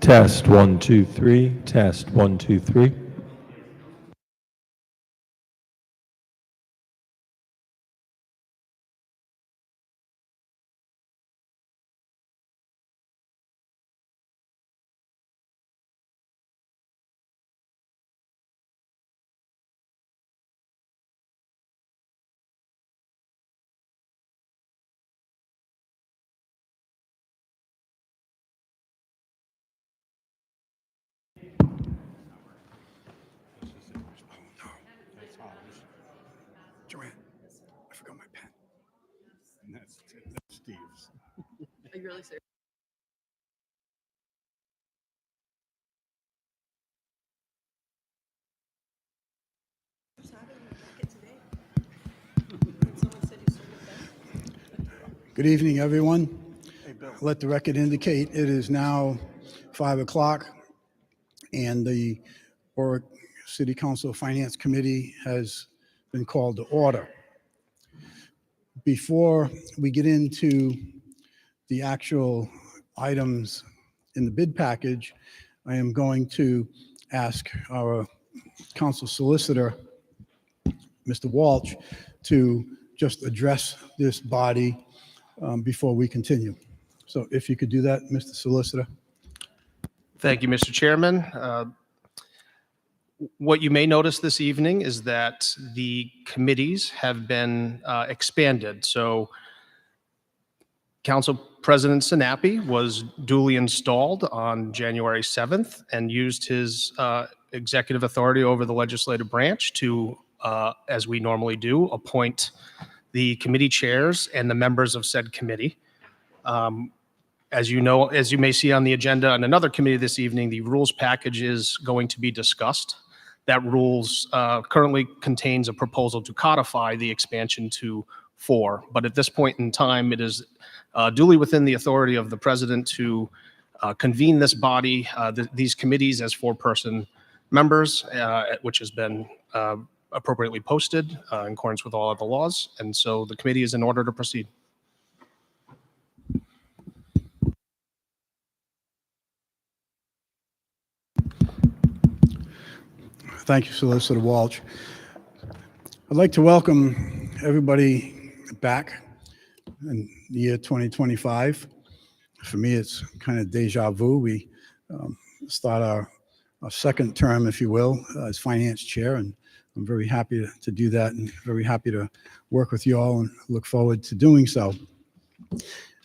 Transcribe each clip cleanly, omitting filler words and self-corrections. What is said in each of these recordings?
Test 1 2 3. Test 1 2 3. Joanne, I forgot my pen. And that's Steve's. Are you really serious? Good evening, everyone. Let the record indicate it is now 5 o'clock, and the Warwick City Council Finance Committee has been called to order. Before we get into the actual items in the bid package, I am going to ask our council solicitor, Mr. Walsh, to just address this body before we continue. So if you could do that, Mr. Solicitor. Thank you, Mr. Chairman. What you may notice this evening is that the committees have been expanded. So Council President Sinapi was duly installed on January 7th and used his executive authority over the legislative branch to, as we normally do, appoint the committee chairs and the members of said committee. As you know, as you may see on the agenda on another committee this evening, the rules package is going to be discussed. That rules currently contains a proposal to codify the expansion to 4. But at this point in time, it is duly within the authority of the president to convene this body, these committees as 4-person members, which has been appropriately posted in accordance with all of the laws. And so the committee is in order to proceed. Thank you, Solicitor Walsh. I'd like to welcome everybody back in the year 2025. For me, it's kind of deja vu. We start our second term, if you will, as finance chair, and I'm very happy to do that and very happy to work with you all and look forward to doing so.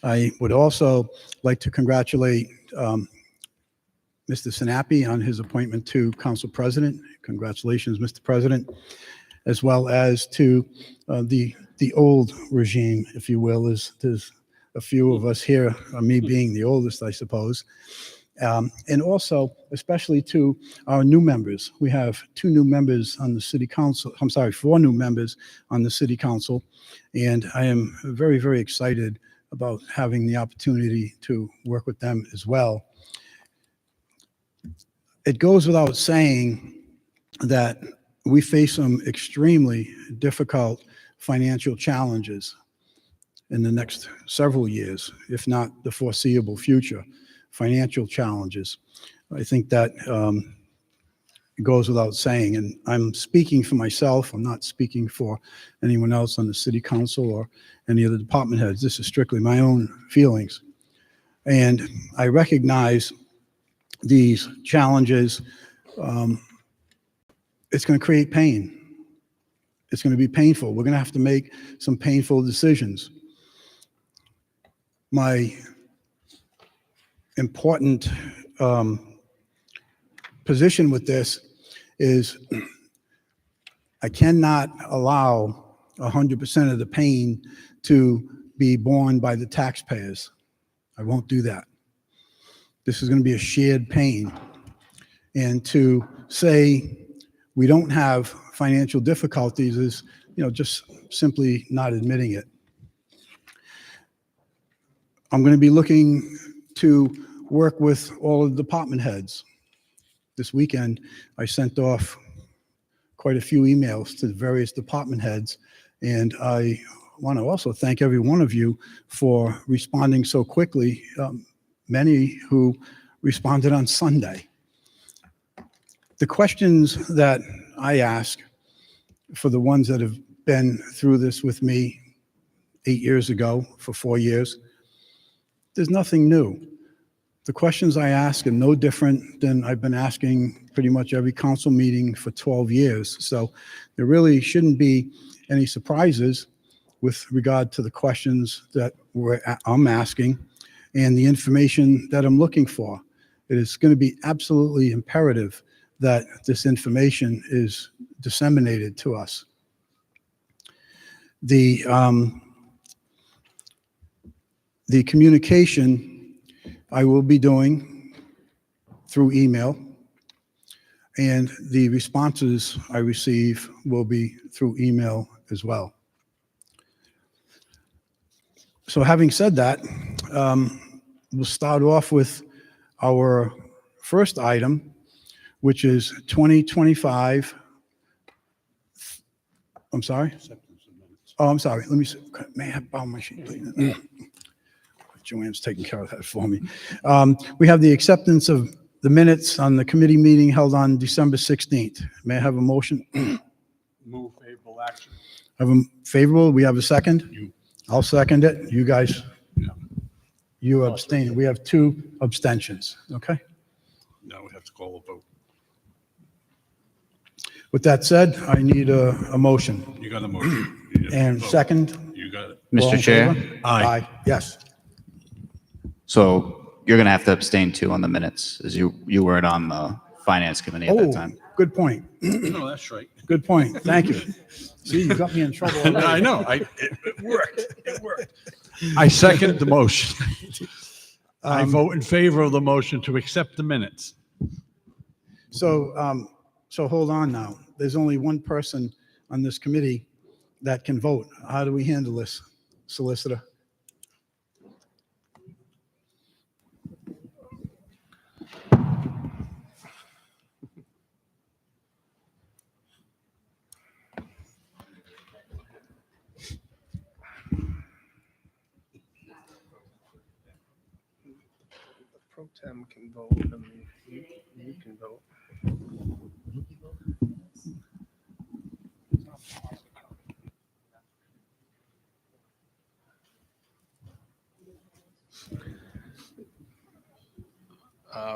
I would also like to congratulate Mr. Sinapi on his appointment to Council President. Congratulations, Mr. President, as well as to the old regime, if you will. There's a few of us here, me being the oldest, I suppose. And also, especially to our new members. We have 2 new members on the City Council. I'm sorry, 4 new members on the City Council. And I am very, very excited about having the opportunity to work with them as well. It goes without saying that we face some extremely difficult financial challenges in the next several years, if not the foreseeable future. Financial challenges. I think that goes without saying, and I'm speaking for myself. I'm not speaking for anyone else on the City Council or any of the department heads. This is strictly my own feelings. And I recognize these challenges. It's going to create pain. It's going to be painful. We're going to have to make some painful decisions. My important position with this is I cannot allow 100% of the pain to be borne by the taxpayers. I won't do that. This is going to be a shared pain. And to say we don't have financial difficulties is, just simply not admitting it. I'm going to be looking to work with all of the department heads. This weekend, I sent off quite a few emails to the various department heads, and I want to also thank every one of you for responding so quickly. Many who responded on Sunday. The questions that I ask, for the ones that have been through this with me 8 years ago, for 4 years, there's nothing new. The questions I ask are no different than I've been asking pretty much every council meeting for 12 years. So there really shouldn't be any surprises with regard to the questions that I'm asking and the information that I'm looking for. It is going to be absolutely imperative that this information is disseminated to us. The communication I will be doing through email, and the responses I receive will be through email as well. So having said that, we'll start off with our first item, which is 2025. I'm sorry? Oh, I'm sorry. Let me see. May I have borrow my sheet, please? Joanne's taking care of that for me. We have the acceptance of the minutes on the committee meeting held on December 16th. May I have a motion? Move favorable action. Have a favorable? We have a second? You. I'll second it. You guys? Yeah. You abstain. We have 2 abstentions. Okay? Now we have to call a vote. With that said, I need a motion. You got a motion. You have to And vote. second? You got it. All Mr. in Chair, favor? Aye. Yes. so you're going to have to abstain too on the minutes, as you weren't on the finance committee at that Oh, time. good point. No, that's right. Good point. Thank you. See, you got me in trouble already. I know. It worked. It worked. I second the motion. I vote in favor of the motion to accept the minutes. So, so hold on now. There's only one person on this committee that can vote. How do we handle this, Solicitor? Pro tem can vote, and you can vote.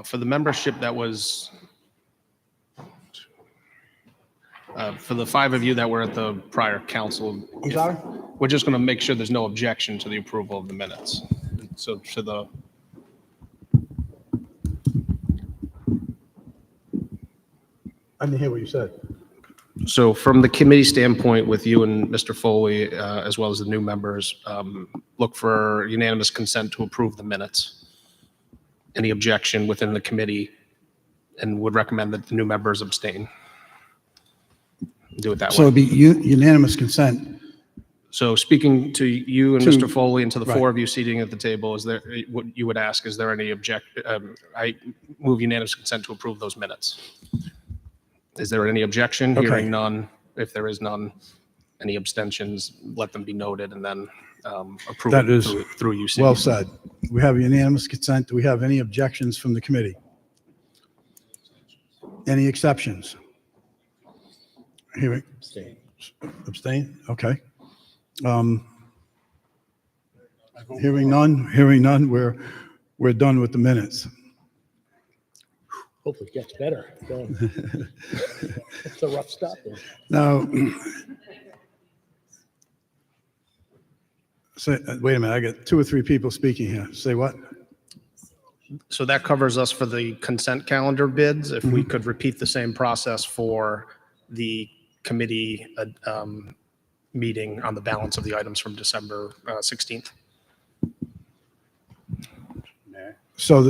For the membership that was, for the 5 of you that were at the prior council, I'm sorry? we're just going to make sure there's no objection to the approval of the minutes. So to the, I didn't hear what you said. so from the committee standpoint, with you and Mr. Foley, as well as the new members, look for unanimous consent to approve the minutes. Any objection within the committee, and would recommend that the new members abstain. Do it that So way. it'd be unanimous consent. So speaking to you and To- Mr. Foley and to the right. 4 of you seating at the table, is there, what you would ask, is there any I move unanimous consent to approve those minutes. Is there any objection? Okay. Hearing none. If there is none, any abstentions, let them be noted, and then approve That it is through you. Well seating. said. We have unanimous consent. Do we have any objections from the committee? Any exceptions? Hearing. Abstain? Okay. Hearing none, we're done with the minutes. Hope it gets better. It's a rough start there. Now, wait a minute, I got 2 or 3 people speaking here. Say what? So that covers us for the consent calendar bids. If we could repeat the same process for the committee meeting on the balance of the items from December 16th. So,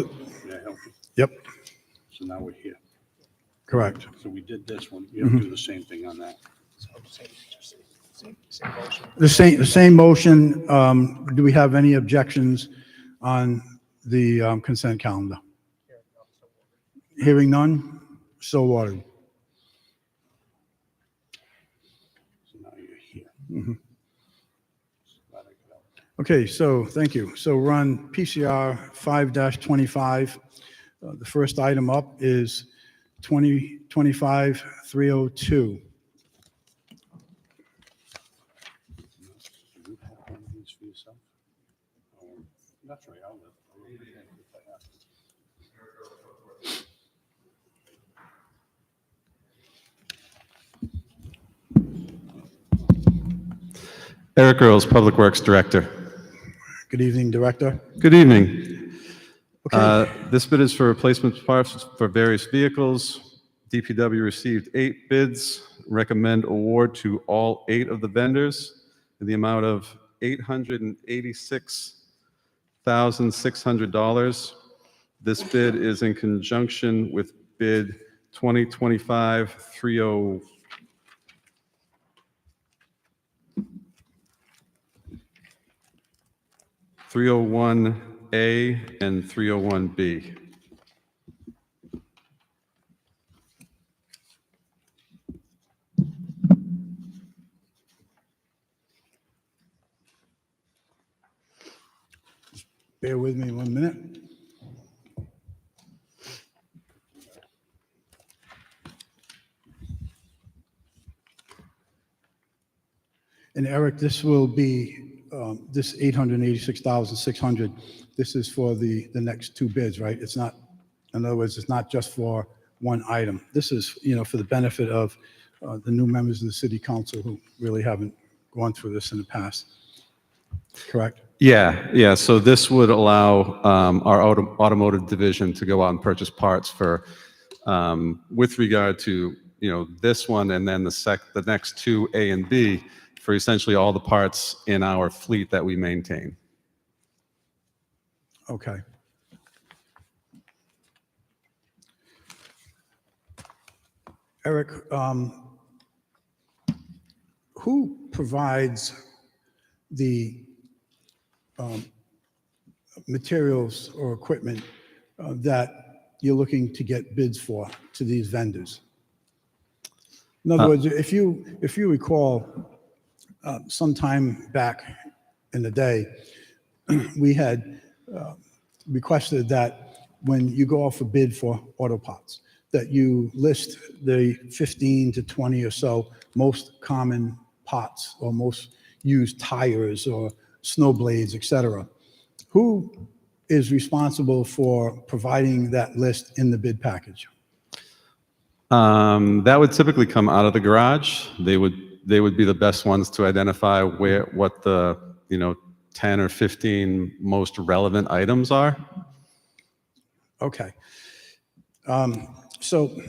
May I help you? yep, So now we're here. correct. So we did this one. You have to do the same thing on that. The same motion. Do we have any objections on the consent calendar? Hearing none, so ordered. So now you're here. Glad I could help. Okay, so thank you. So we're on PCR 5-25. The first item up is 2025-302. Eric Earls, Public Works Director. Good evening, Director. Good evening. Okay. This bid is for replacement parts for various vehicles. DPW received 8 bids. Recommend award to all 8 of the vendors in the amount of $886,600. This bid is in conjunction with bid 2025-30. 301A and 301B. Bear with me 1 minute. And Eric, this will be, this $886,600, this is for the next 2 bids, right? It's not, in other words, it's not just for one item. This is, for the benefit of the new members of the city council who really haven't gone through this in the past. Correct? Yeah. So this would allow our automotive division to go out and purchase parts for, with regard to, this one and then the next 2, A and B, for essentially all the parts in our fleet that we maintain. Okay. Eric, who provides the materials or equipment that you're looking to get bids for to these vendors? In other words, if you recall, sometime back in the day, we had requested that when you go off a bid for auto parts, that you list the 15 to 20 or so most common parts or most used tires or snow blades, etc. Who is responsible for providing that list in the bid package? That would typically come out of the garage. They would be the best ones to identify what the 10 or 15 most relevant items are. Okay. So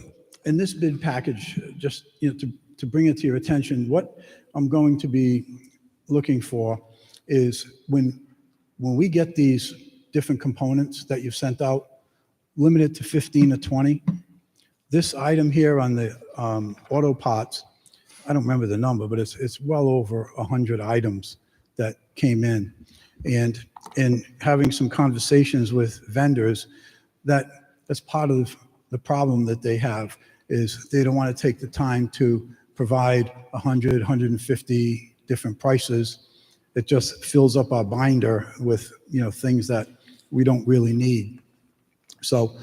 in this bid package, just to bring it to your attention, what I'm going to be looking for is when we get these different components that you've sent out, limited to 15 or 20, this item here on the auto parts, I don't remember the number, but it's well over 100 items that came in. And in having some conversations with vendors, that's part of the problem that they have, is they don't want to take the time to provide 100, 150 different prices. It just fills up our binder with things that we don't really need. So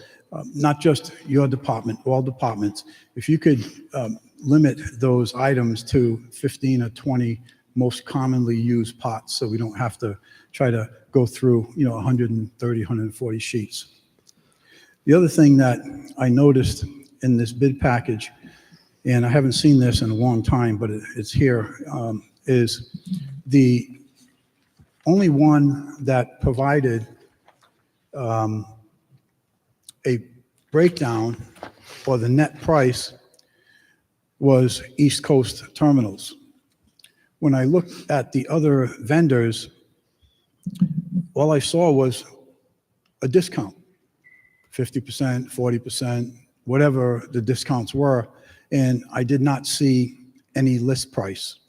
not just your department, all departments, if you could limit those items to 15 or 20 most commonly used parts, so we don't have to try to go through 130, 140 sheets. The other thing that I noticed in this bid package, and I haven't seen this in a long time, but it's here, is the only one that provided a breakdown or the net price was East Coast Terminals. When I looked at the other vendors, all I saw was a discount, 50%, 40%, whatever the discounts were, and I did not see any list price.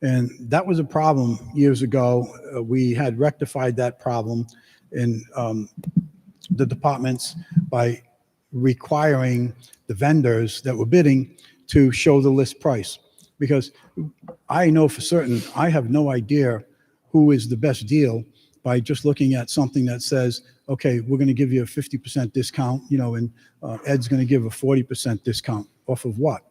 And that was a problem years ago. We had rectified that problem in the departments by requiring the vendors that were bidding to show the list price. Because I know for certain, I have no idea who is the best deal by just looking at something that says okay, we're going to give you a 50% discount, and Ed's going to give a 40% discount off of what?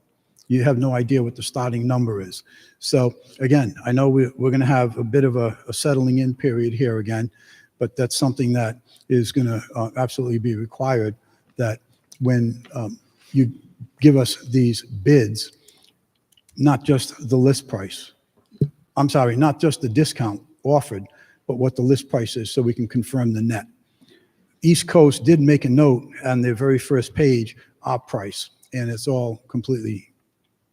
You have no idea what the starting number is. So again, I know we're going to have a bit of a settling in period here again, but that's something that is going to absolutely be required, that when you give us these bids, not just the list price, I'm sorry, not just the discount offered, but what the list price is, so we can confirm the net. East Coast did make a note on their very first page, our price, and it's all completely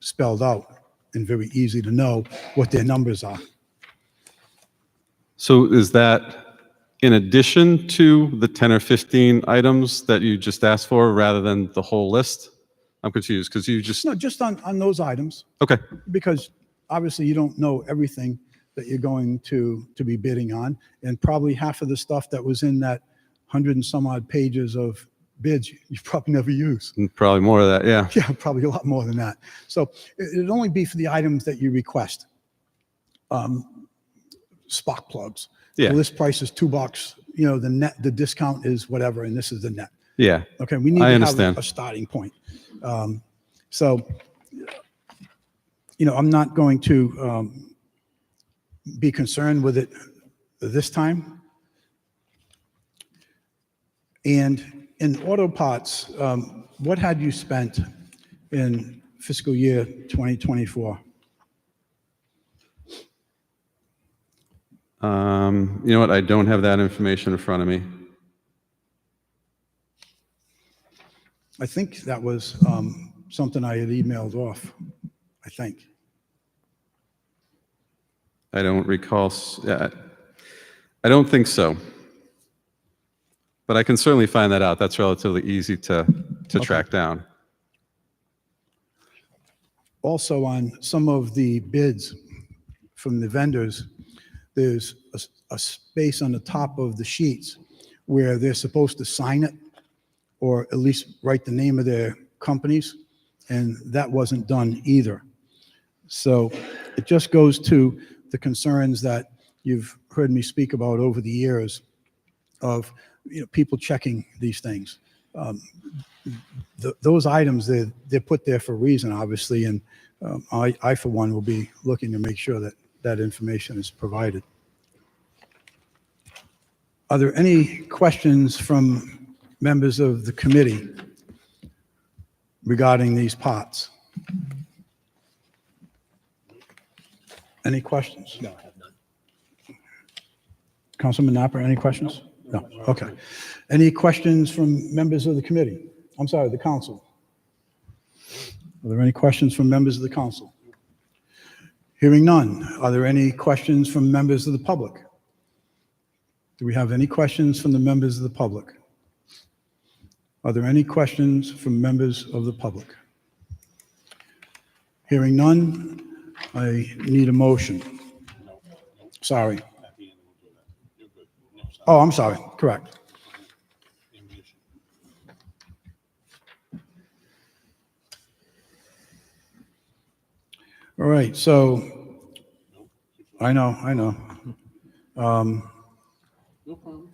spelled out and very easy to know what their numbers are. So is that in addition to the 10 or 15 items that you just asked for, rather than the whole list? I'm confused because you just, No, just on those items, okay, because obviously you don't know everything that you're going to be bidding on, and probably half of the stuff that was in that 100 and some odd pages of bids you probably never use. probably more of that, yeah. Yeah, probably a lot more than that. So it'd only be for the items that you request. Spark plugs. Yeah. The list price is $2. The net, the discount is whatever, and this is the net. Yeah, Okay, we need I to understand. have a starting point. So, I'm not going to be concerned with it this time. And in auto parts, what had you spent in fiscal year 2024? You know what? I don't have that information in front of me. I think that was something I had emailed off, I think. I don't recall. Yeah, I don't think so. But I can certainly find that out. That's relatively easy to track down. Also, on some of the bids from the vendors, there's a space on the top of the sheets where they're supposed to sign it, or at least write the name of their companies, and that wasn't done either. So it just goes to the concerns that you've heard me speak about over the years of people checking these things. Those items, they're put there for a reason, obviously, and I, for one, will be looking to make sure that that information is provided. Are there any questions from members of the committee regarding these pots? Any questions? No, I have none. Councilman Napper, any questions? No. Okay. Any questions from members of the committee? I'm sorry, the council. Are there any questions from members of the council? Hearing none. Are there any questions from members of the public? Do we have any questions from the members of the public? Are there any questions from members of the public? Hearing none, I need a motion. Sorry. Oh, I'm sorry. Correct. All right, so I know. No problem.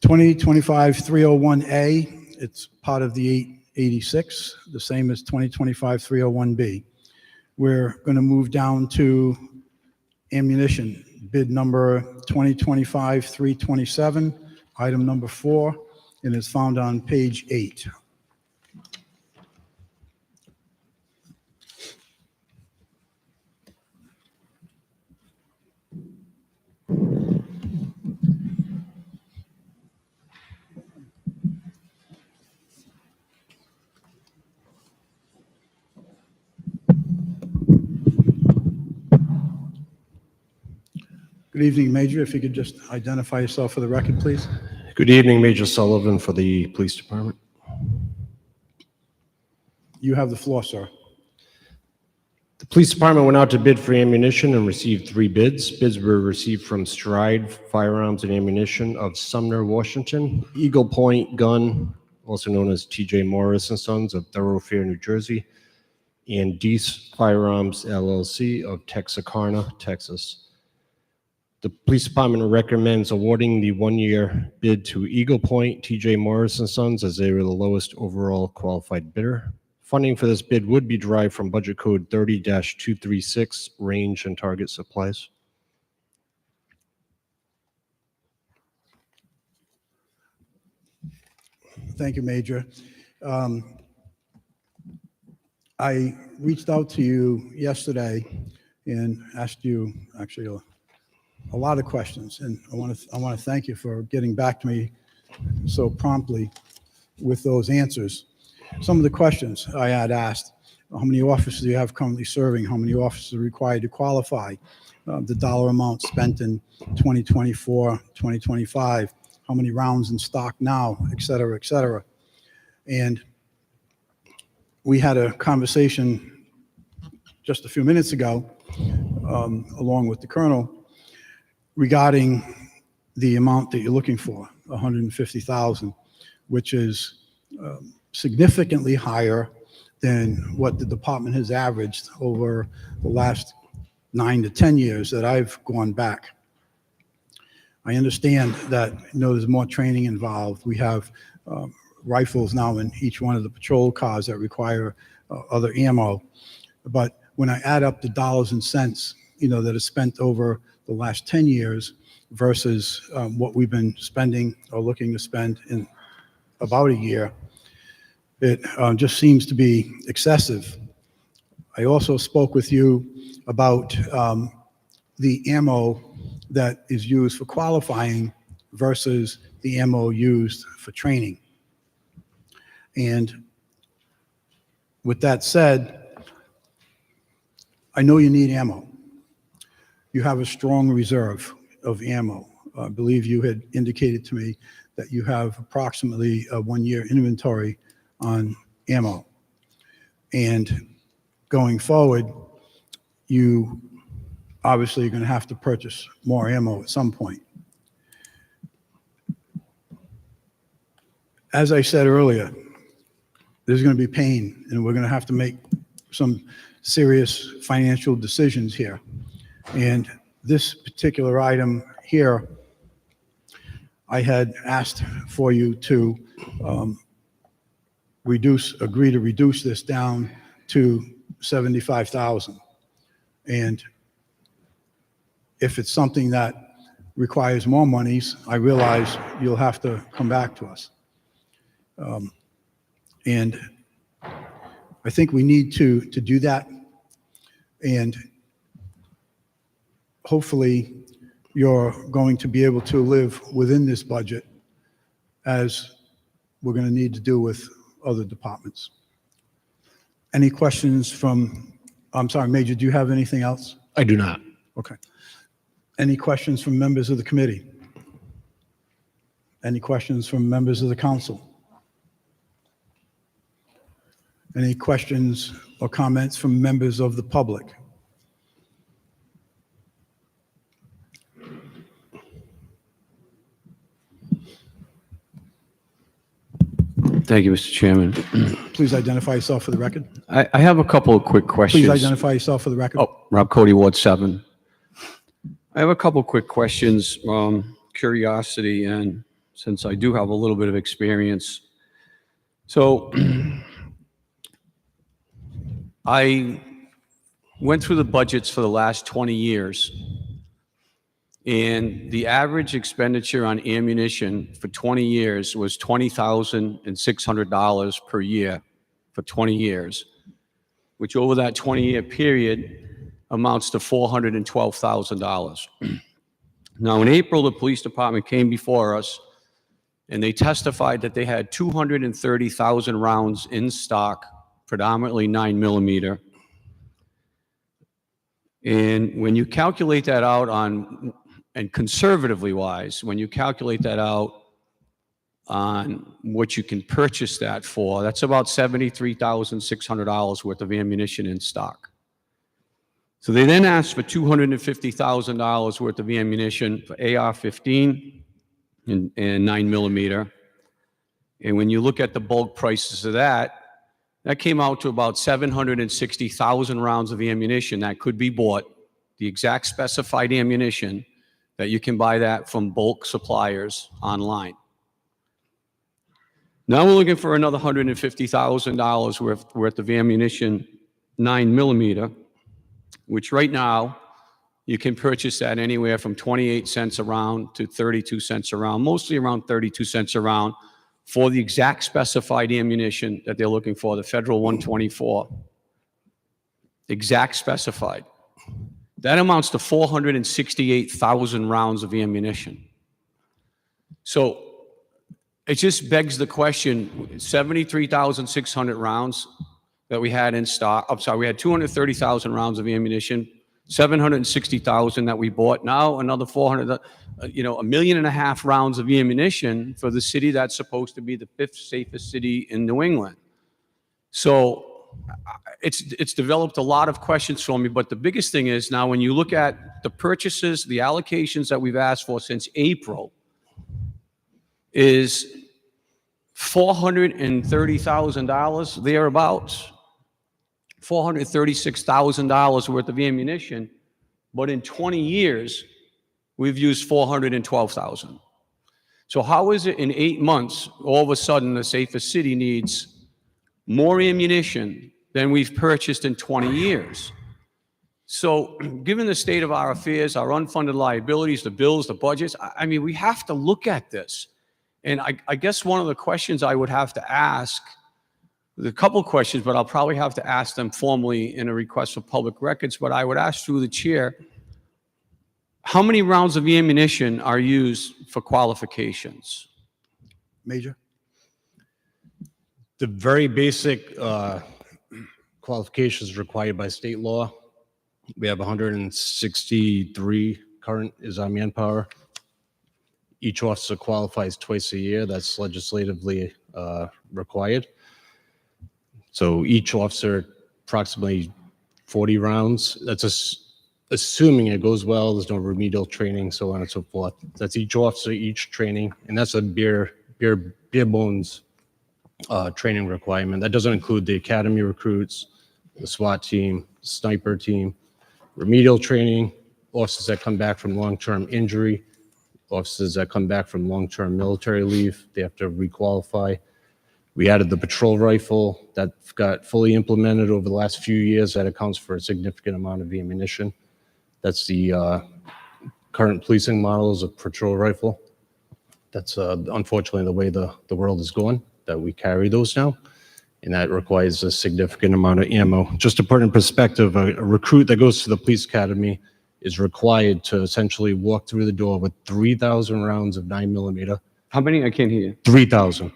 2025-301A, it's part of the 886, the same as 2025-301B. We're going to move down to ammunition, bid number 2025-327, item number 4, and it's found on page 8. Good evening, Major. If you could just identify yourself for the record, please. Good evening, Major Sullivan for the Police Department. You have the floor, sir. The Police Department went out to bid for ammunition and received 3 bids. Bids were received from Stride Firearms and Ammunition of Sumner, Washington, Eagle Point Gun, also known as T.J. Morris and Sons of Thoroughfare, New Jersey, and Deese Firearms LLC of Texarkana, Texas. The police department recommends awarding the one-year bid to Eagle Point, TJ Morris and Sons, as they were the lowest overall qualified bidder. Funding for this bid would be derived from Budget Code 30-236, range and target supplies. Thank you, Major. I reached out to you yesterday and asked you actually a lot of questions, and I want to thank you for getting back to me so promptly with those answers. Some of the questions I had asked: how many officers do you have currently serving? How many officers are required to qualify? The dollar amount spent in 2024, 2025, how many rounds in stock now, et cetera, et cetera. And we had a conversation just a few minutes ago, along with the Colonel, regarding the amount that you're looking for, 150,000, which is significantly higher than what the department has averaged over the last 9 to 10 years that I've gone back. I understand that, there's more training involved. We have rifles now in each one of the patrol cars that require other ammo. But when I add up the dollars and cents, that are spent over the last 10 years versus what we've been spending or looking to spend in about a year, it just seems to be excessive. I also spoke with you about the ammo that is used for qualifying versus the ammo used for training. And with that said, I know you need ammo. You have a strong reserve of ammo. I believe you had indicated to me that you have approximately a 1-year inventory on ammo. And going forward, you obviously are going to have to purchase more ammo at some point. As I said earlier, there's going to be pain, and we're going to have to make some serious financial decisions here. And this particular item here, I had asked for you to agree to reduce this down to 75,000. And if it's something that requires more monies, I realize you'll have to come back to us. And I think we need to do that. And hopefully you're going to be able to live within this budget, as we're going to need to do with other departments. Any questions from, I'm sorry, Major, do you have anything else? I do not. Okay. Any questions from members of the committee? Any questions from members of the council? Any questions or comments from members of the public? Thank you, Mr. Chairman. Please identify yourself for the record. I have a couple of quick questions. Please identify yourself for the record. Oh, Rob Cody, Ward 7. I have a couple of quick questions, curiosity, and since I do have a little bit of experience. So I went through the budgets for the last 20 years, and the average expenditure on ammunition for 20 years was $20,600 per year for 20 years, which over that 20-year period amounts to $412,000. Now, in April, the police department came before us, and they testified that they had 230,000 rounds in stock, predominantly 9mm. And when you calculate that out on, and conservatively wise, when you calculate that out on what you can purchase that for, that's about $73,600 worth of ammunition in stock. So they then asked for $250,000 worth of ammunition for AR-15 and 9mm. And when you look at the bulk prices of that, that came out to about 760,000 rounds of ammunition that could be bought, the exact specified ammunition that you can buy that from bulk suppliers online. Now we're looking for another $150,000 worth of ammunition, 9mm, which right now you can purchase that anywhere from 28 cents a round to 32 cents a round, mostly around 32 cents a round for the exact specified ammunition that they're looking for, the Federal 124. Exact specified. That amounts to 468,000 rounds of ammunition. So it just begs the question, 73,600 rounds that we had in stock. I'm sorry, we had 230,000 rounds of ammunition, 760,000 that we bought. Now another 400, a million and a half rounds of ammunition for the city that's supposed to be the 5th safest city in New England. So it's developed a lot of questions for me, but the biggest thing is now when you look at the purchases, the allocations that we've asked for since April is $430,000 thereabouts, $436,000 worth of ammunition, but in 20 years, we've used $412,000. So how is it in 8 months, all of a sudden, the safest city needs more ammunition than we've purchased in 20 years? So given the state of our affairs, our unfunded liabilities, the bills, the budgets, I mean, we have to look at this. And I guess one of the questions I would have to ask, a couple questions, but I'll probably have to ask them formally in a request for public records, but I would ask through the chair, how many rounds of ammunition are used for qualifications? Major? The very basic qualifications required by state law. We have 163 current is our manpower. Each officer qualifies twice a year. That's legislatively required. So each officer, approximately 40 rounds. That's assuming it goes well, there's no remedial training, so on and so forth. That's each officer, each training, and that's a bare bones training requirement. That doesn't include the academy recruits, the SWAT team, sniper team, remedial training, officers that come back from long-term injury, officers that come back from long-term military leave, they have to requalify. We added the patrol rifle that got fully implemented over the last few years. That accounts for a significant amount of ammunition. That's the current policing models of patrol rifle. That's unfortunately the way the world is going, that we carry those now. And that requires a significant amount of ammo. Just to put in perspective, a recruit that goes to the police academy is required to essentially walk through the door with 3,000 rounds of 9mm. How many? I can't hear you. 3,000.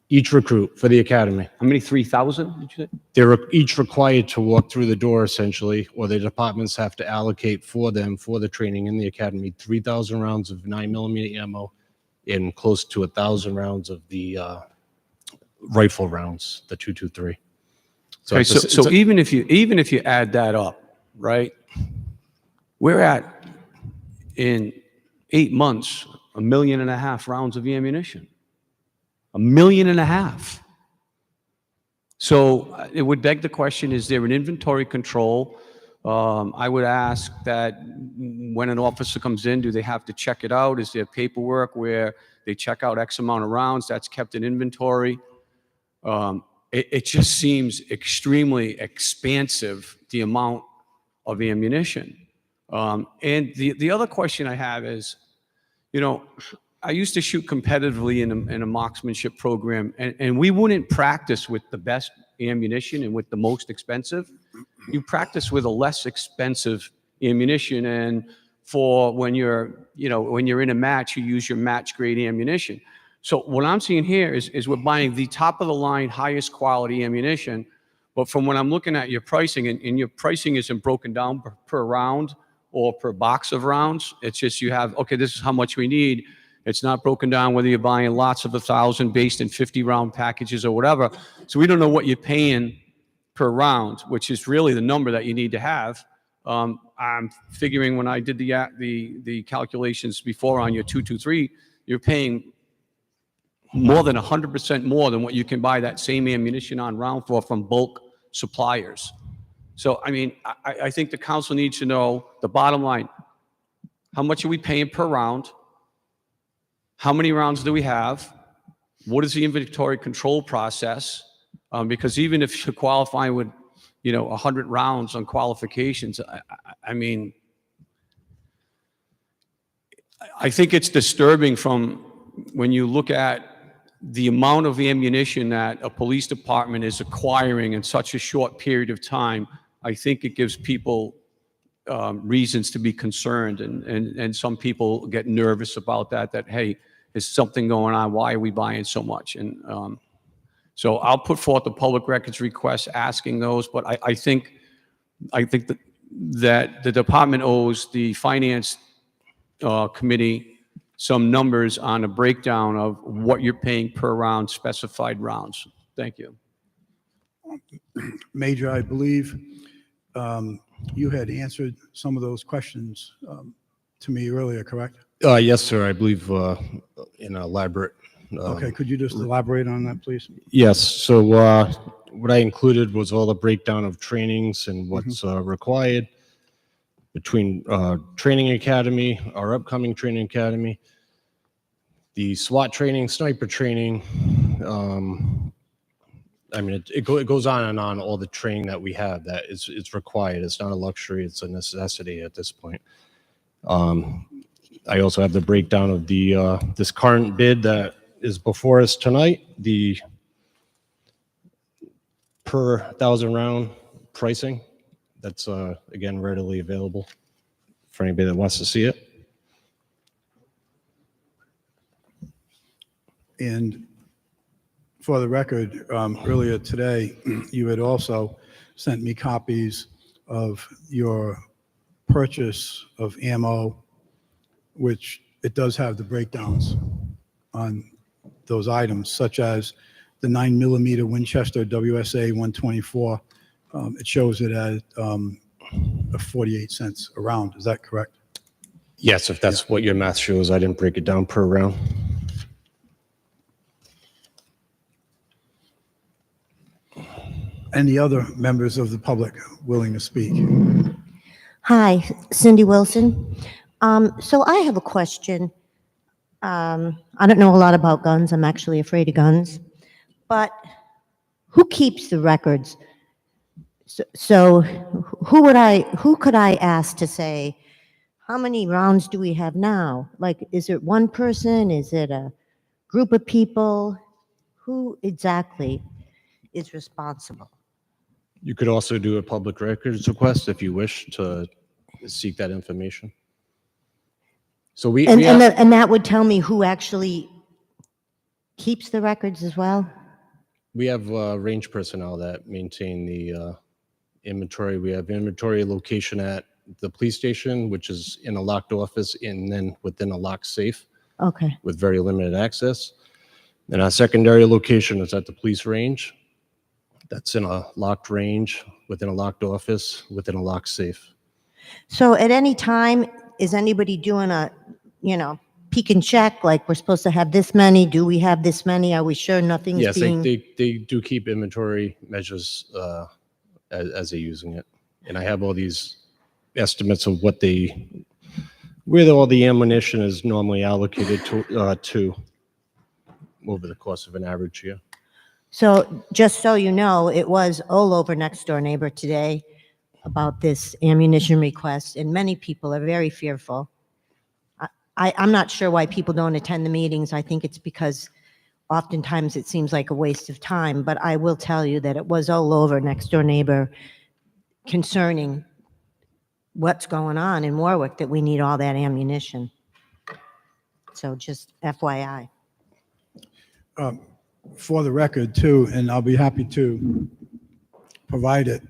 Each recruit for the academy. How many? 3,000, did you say? They're each required to walk through the door essentially, or the departments have to allocate for them for the training in the academy 3,000 rounds of 9mm ammo and close to 1,000 rounds of the rifle rounds, the 223. Okay, so even if you add that up, right? We're at in 8 months 1.5 million rounds of ammunition. 1.5 million. So it would beg the question, is there an inventory control? I would ask that when an officer comes in, do they have to check it out? Is there paperwork where they check out X amount of rounds that's kept in inventory? It just seems extremely expansive, the amount of ammunition. And the other question I have is, I used to shoot competitively in a marksmanship program, and we wouldn't practice with the best ammunition and with the most expensive. You practice with a less expensive ammunition, and for when you're in a match, you use your match grade ammunition. So what I'm seeing here is we're buying the top of the line, highest quality ammunition, but from when I'm looking at your pricing, and your pricing isn't broken down per round or per box of rounds, it's just you have, okay, this is how much we need. It's not broken down whether you're buying lots of 1,000 based in 50-round packages or whatever. So we don't know what you're paying per round, which is really the number that you need to have. I'm figuring when I did the calculations before on your 223, you're paying more than 100% more than what you can buy that same ammunition on round for from bulk suppliers. So, I mean, I think the council needs to know the bottom line. how much are we paying per round? How many rounds do we have? What is the inventory control process? Because even if you're qualifying with, 100 rounds on qualifications, I mean, I think it's disturbing from when you look at the amount of ammunition that a police department is acquiring in such a short period of time. I think it gives people reasons to be concerned, and some people get nervous about that, hey, is something going on? Why are we buying so much? And so I'll put forth a public records request asking those, but I think that the department owes the finance committee some numbers on a breakdown of what you're paying per round, specified rounds. Thank you. Major, I believe you had answered some of those questions to me earlier, correct? Yes, sir. I believe in elaborate. Okay, could you just elaborate on that, please? Yes. So what I included was all the breakdown of trainings and what's required between training academy, our upcoming training academy, the SWAT training, sniper training. I mean, it goes on and on, all the training that we have that it's required. It's not a luxury. It's a necessity at this point. I also have the breakdown of the this current bid that is before us tonight, the per 1,000 round pricing. That's, again, readily available for anybody that wants to see it. And for the record, earlier today, you had also sent me copies of your purchase of ammo, which it does have the breakdowns on those items, such as the 9mm Winchester WSA 124. It shows it at 48 cents a round. Is that correct? Yes, if that's what your math shows. I didn't break it down per round. Any other members of the public willing to speak? Hi, Cindy Wilson. So I have a question. I don't know a lot about guns. I'm actually afraid of guns. But who keeps the records? So who could I ask to say, how many rounds do we have now? Like, is it one person? Is it a group of people? Who exactly is responsible? You could also do a public records request if you wish to seek that information. So And that would tell me who actually keeps the records as well? we have range personnel that maintain the inventory. We have inventory location at the police station, which is in a locked office and then within a locked safe Okay. with very limited access. And our secondary location is at the police range. That's in a locked range, within a locked office, within a locked safe. So at any time, is anybody doing a, peek and check, like we're supposed to have this many? Do we have this many? Are we sure nothing's Yes, being? they do keep inventory measures as they're using it. And I have all these estimates of where all the ammunition is normally allocated to over the course of an average year. So just so you know, it was all over next door neighbor today about this ammunition request, and many people are very fearful. I'm not sure why people don't attend the meetings. I think it's because oftentimes it seems like a waste of time, but I will tell you that it was all over next door neighbor concerning what's going on in Warwick, that we need all that ammunition. So just FYI. For the record, too, and I'll be happy to provide it,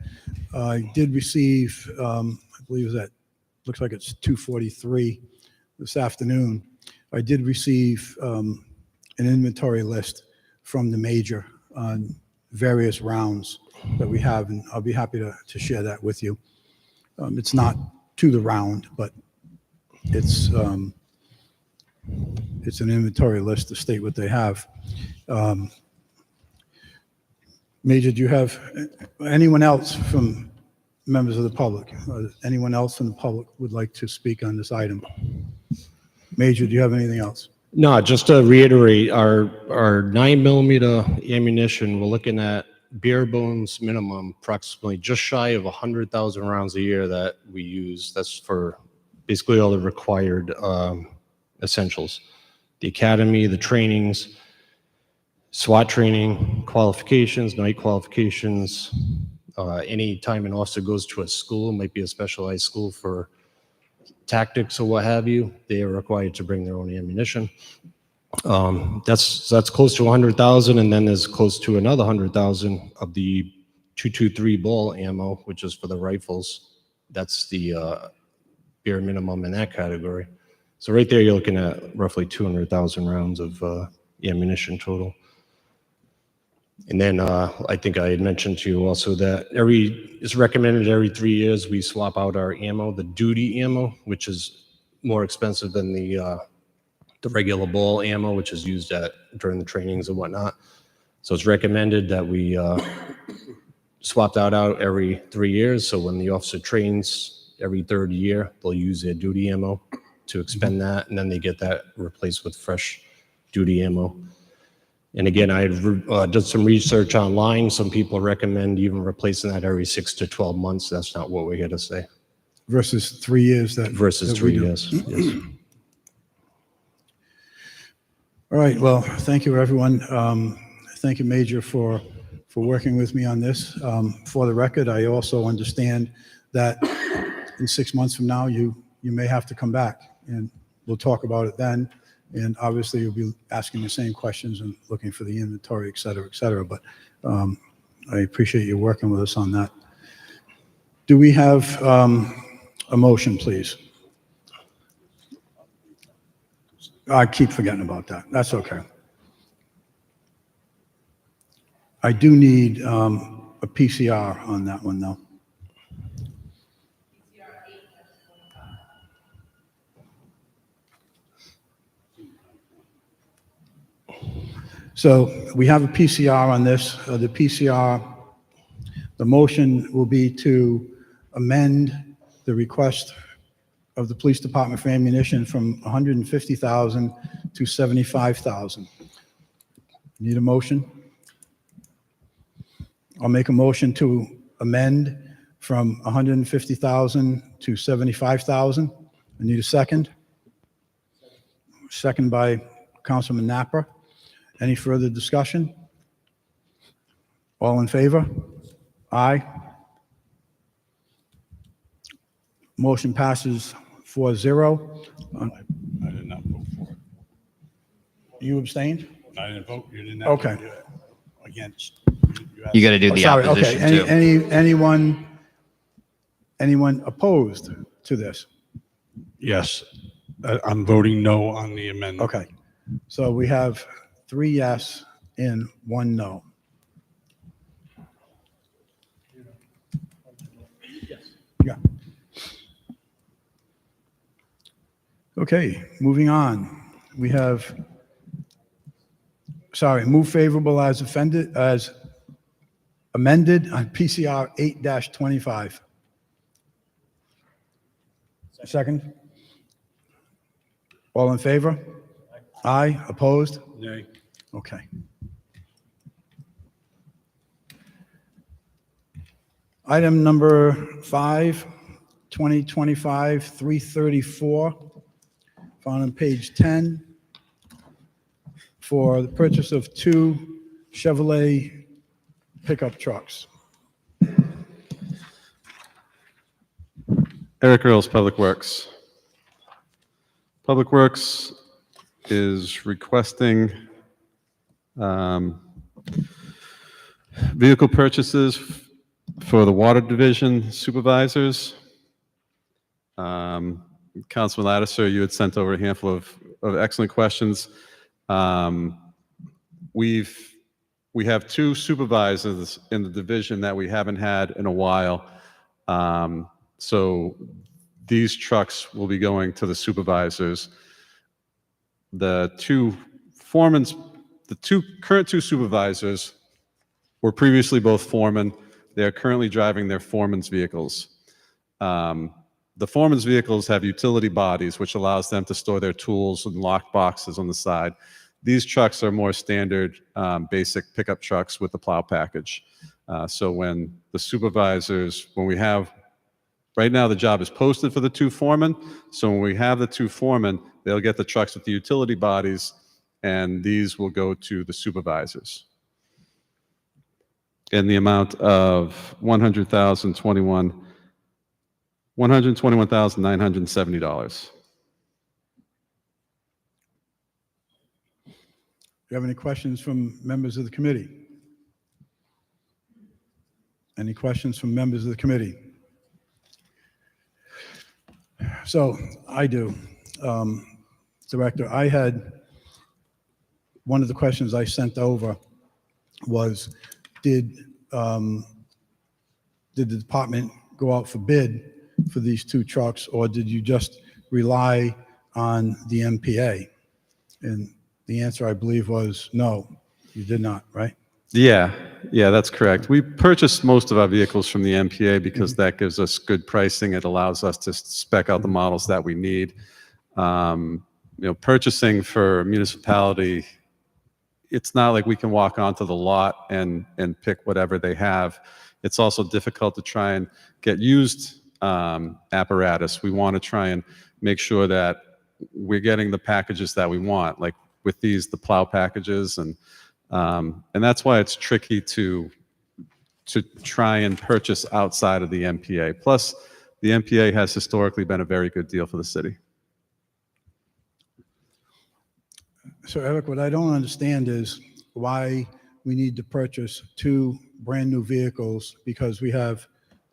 I did receive, I believe that looks like it's 2:43 this afternoon. I did receive an inventory list from the major on various rounds that we have, and I'll be happy to share that with you. It's not to the round, but it's an inventory list to state what they have. Major, do you have anyone else from members of the public? Anyone else in the public would like to speak on this item? Major, do you have anything else? No, just to reiterate, our 9mm ammunition, we're looking at bare bones minimum, approximately just shy of 100,000 rounds a year that we use. That's for basically all the required essentials. The academy, the trainings, SWAT training, qualifications, night qualifications. Any time an officer goes to a school, might be a specialized school for tactics or what have you, they are required to bring their own ammunition. That's close to 100,000, and then there's close to another 100,000 of the 223 ball ammo, which is for the rifles. That's the bare minimum in that category. So right there, you're looking at roughly 200,000 rounds of ammunition total. And then I think I had mentioned to you also that it's recommended every 3 years we swap out our ammo, the duty ammo, which is more expensive than the regular ball ammo, which is used during the trainings and whatnot. So it's recommended that we swap that out every 3 years. So when the officer trains every third year, they'll use their duty ammo to expend that, and then they get that replaced with fresh duty ammo. And again, I did some research online. Some people recommend even replacing that every 6 to 12 months. That's not what we're here to say. Versus 3 years Versus that 3 we do. years. Yes. All right, well, thank you, everyone. Thank you, Major, for working with me on this. For the record, I also understand that in 6 months from now, you may have to come back, and we'll talk about it then. And obviously, you'll be asking the same questions and looking for the inventory, et cetera, et cetera. But I appreciate you working with us on that. Do we have a motion, please? I keep forgetting about that. That's okay. I do need a PCR on that one, though. So we have a PCR on this. The PCR, the motion will be to amend the request of the police department for ammunition from 150,000 to 75,000. Need a motion? I'll make a motion to amend from 150,000 to 75,000. I need a second. Second by Councilman Napper. Any further discussion? All in favor? Aye. Motion passes 4-0. I did not vote for it. You abstained? I didn't vote. You didn't have to Okay. do it. Against. You got to do Oh, the sorry, okay. opposition too. Anyone opposed to this? Yes, I'm voting no on the amendment. Okay. So we have 3 yes and 1 no. Yeah. Okay, moving on. We have, move favorable as amended on PCR 8-25. Second? All in favor? Aye. Opposed? Nay. Okay. Item number 5, 2025-334, found on page 10, for the purchase of 2 Chevrolet pickup trucks. Eric Earls, Public Works. Public Works is requesting vehicle purchases for the Water Division supervisors. Councilman Lattiser, you had sent over a handful of excellent questions. We have 2 supervisors in the division that we haven't had in a while. So these trucks will be going to the supervisors. The current two supervisors were previously both foremen. They are currently driving their foreman's vehicles. The foreman's vehicles have utility bodies, which allows them to store their tools and locked boxes on the side. These trucks are more standard, basic pickup trucks with the plow package. So when the supervisors, when we have, right now the job is posted for the 2 foremen. So when we have the 2 foremen, they'll get the trucks with the utility bodies, and these will go to the supervisors in the amount of $121,970. Do you have any questions from members of the committee? Any questions from members of the committee? So I do. Director, I had, one of the questions I sent over was, did the department go out for bid for these 2 trucks, or did you just rely on the MPA? And the answer, I believe, was no, you did not, right? Yeah, that's correct. We purchased most of our vehicles from the MPA because that gives us good pricing. It allows us to spec out the models that we need. Purchasing for a municipality, it's not like we can walk onto the lot and pick whatever they have. It's also difficult to try and get used apparatus. We want to try and make sure that we're getting the packages that we want, like with these, the plow packages, and that's why it's tricky to try and purchase outside of the MPA. Plus, the MPA has historically been a very good deal for the city. So Eric, what I don't understand is why we need to purchase 2 brand new vehicles because we have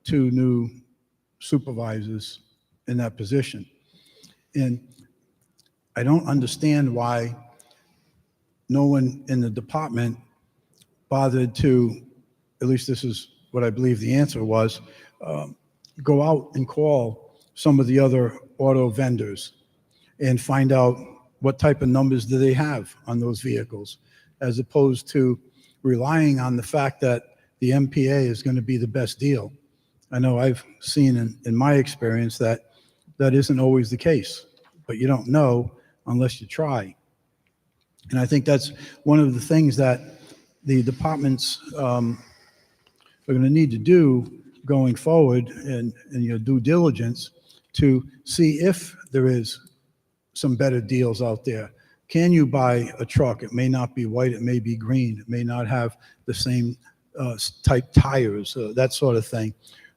2 new supervisors in that position. And I don't understand why no one in the department bothered to, at least this is what I believe the answer was, go out and call some of the other auto vendors and find out what type of numbers do they have on those vehicles, as opposed to relying on the fact that the MPA is going to be the best deal. I know I've seen in my experience that isn't always the case, but you don't know unless you try. And I think that's one of the things that the departments are going to need to do going forward in your due diligence to see if there is some better deals out there. Can you buy a truck? It may not be white, it may be green, it may not have the same type tires, that sort of thing,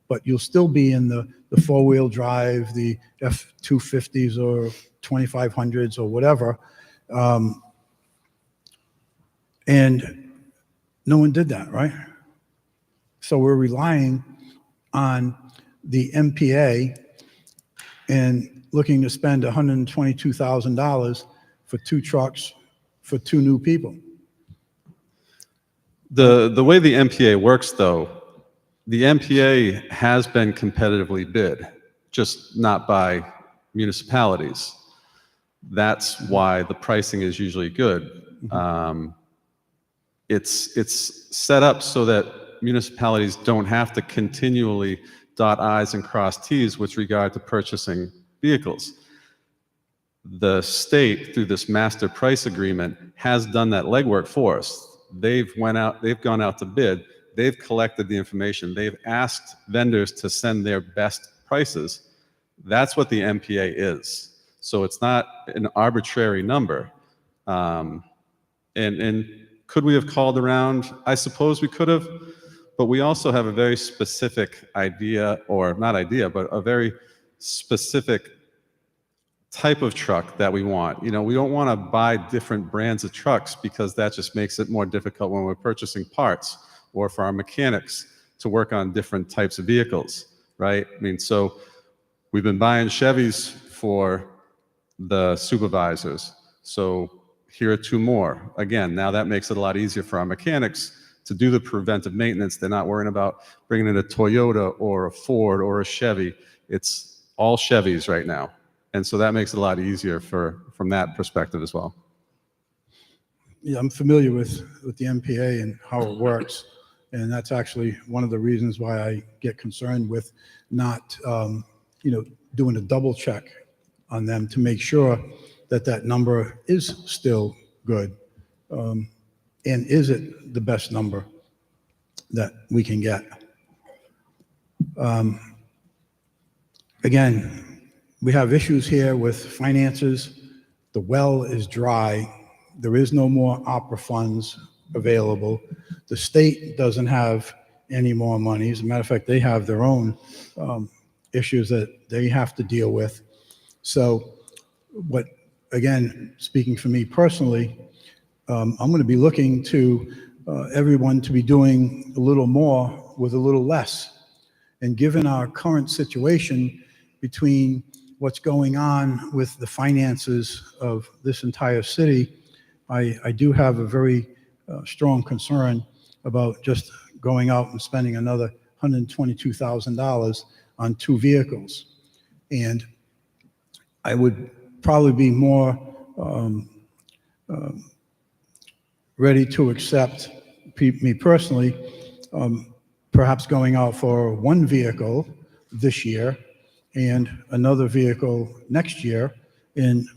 but you'll still be in the 4-wheel drive, the F-250s or 2500s or whatever. And no one did that, right? So we're relying on the MPA and looking to spend $122,000 for 2 trucks for 2 new people. The way the MPA works, though, the MPA has been competitively bid, just not by municipalities. That's why the pricing is usually good. It's set up so that municipalities don't have to continually dot I's and cross T's with regard to purchasing vehicles. The state, through this master price agreement, has done that legwork for us. They've gone out to bid, they've collected the information, they've asked vendors to send their best prices. That's what the MPA is. So it's not an arbitrary number. And could we have called around? I suppose we could have, but we also have a very specific idea, or not idea, but a very specific type of truck that we want. We don't want to buy different brands of trucks because that just makes it more difficult when we're purchasing parts or for our mechanics to work on different types of vehicles, right? So we've been buying Chevys for the supervisors. So here are 2 more. Again, now that makes it a lot easier for our mechanics to do the preventive maintenance. They're not worrying about bringing in a Toyota or a Ford or a Chevy. It's all Chevys right now. And so that makes it a lot easier from that perspective as well. Yeah, I'm familiar with the MPA and how it works. And that's actually one of the reasons why I get concerned with not, doing a double check on them to make sure that that number is still good. And is it the best number that we can get? Again, we have issues here with finances. The well is dry. There is no more opera funds available. The state doesn't have any more money. As a matter of fact, they have their own issues that they have to deal with. So what, again, speaking for me personally, I'm going to be looking to everyone to be doing a little more with a little less. And given our current situation between what's going on with the finances of this entire city, I do have a very strong concern about just going out and spending another $122,000 on 2 vehicles. And I would probably be more ready to accept, me personally, perhaps going out for 1 vehicle this year and another vehicle next year and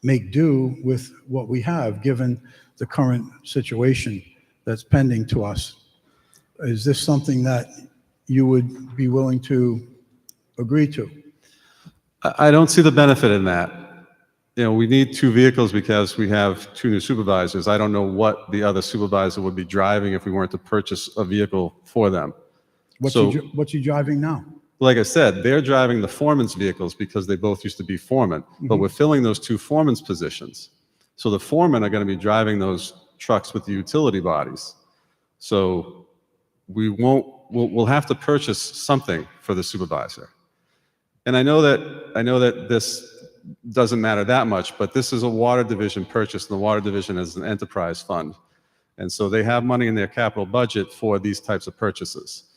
make do with what we have, given the current situation that's pending to us. Is this something that you would be willing to agree to? I don't see the benefit in that. You know, we need 2 vehicles because we have 2 new supervisors. I don't know what the other supervisor would be driving if we weren't to purchase a vehicle for them. What's he driving now? Like I said, they're driving the foreman's vehicles because they both used to be foremen, but we're filling those 2 foreman's positions. So the foremen are going to be driving those trucks with the utility bodies. So we'll have to purchase something for the supervisor. And I know that this doesn't matter that much, but this is a water division purchase, and the water division is an enterprise fund. And so they have money in their capital budget for these types of purchases.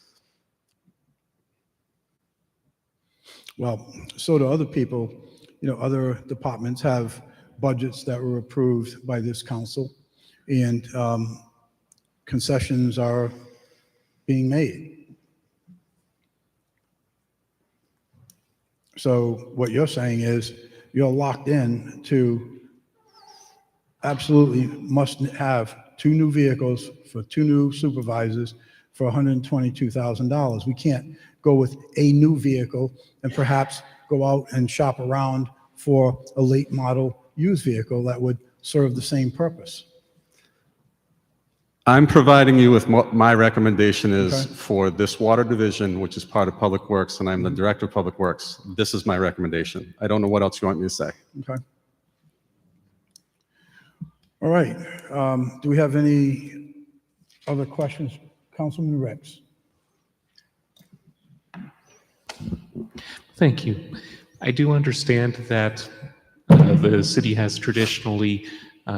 Well, so do other people. You know, other departments have budgets that were approved by this council, and concessions are being made. So what you're saying is you're locked in to absolutely must have 2 new vehicles for 2 new supervisors for $122,000. We can't go with a new vehicle and perhaps go out and shop around for a late model used vehicle that would serve the same purpose. I'm providing you with what my recommendation is Okay. for this water division, which is part of Public Works, and I'm the Director of Public Works. This is my recommendation. I don't know what else you want me to say. Okay. All right. Do we have any other questions? Councilman Rex. Thank you. I do understand that the city has traditionally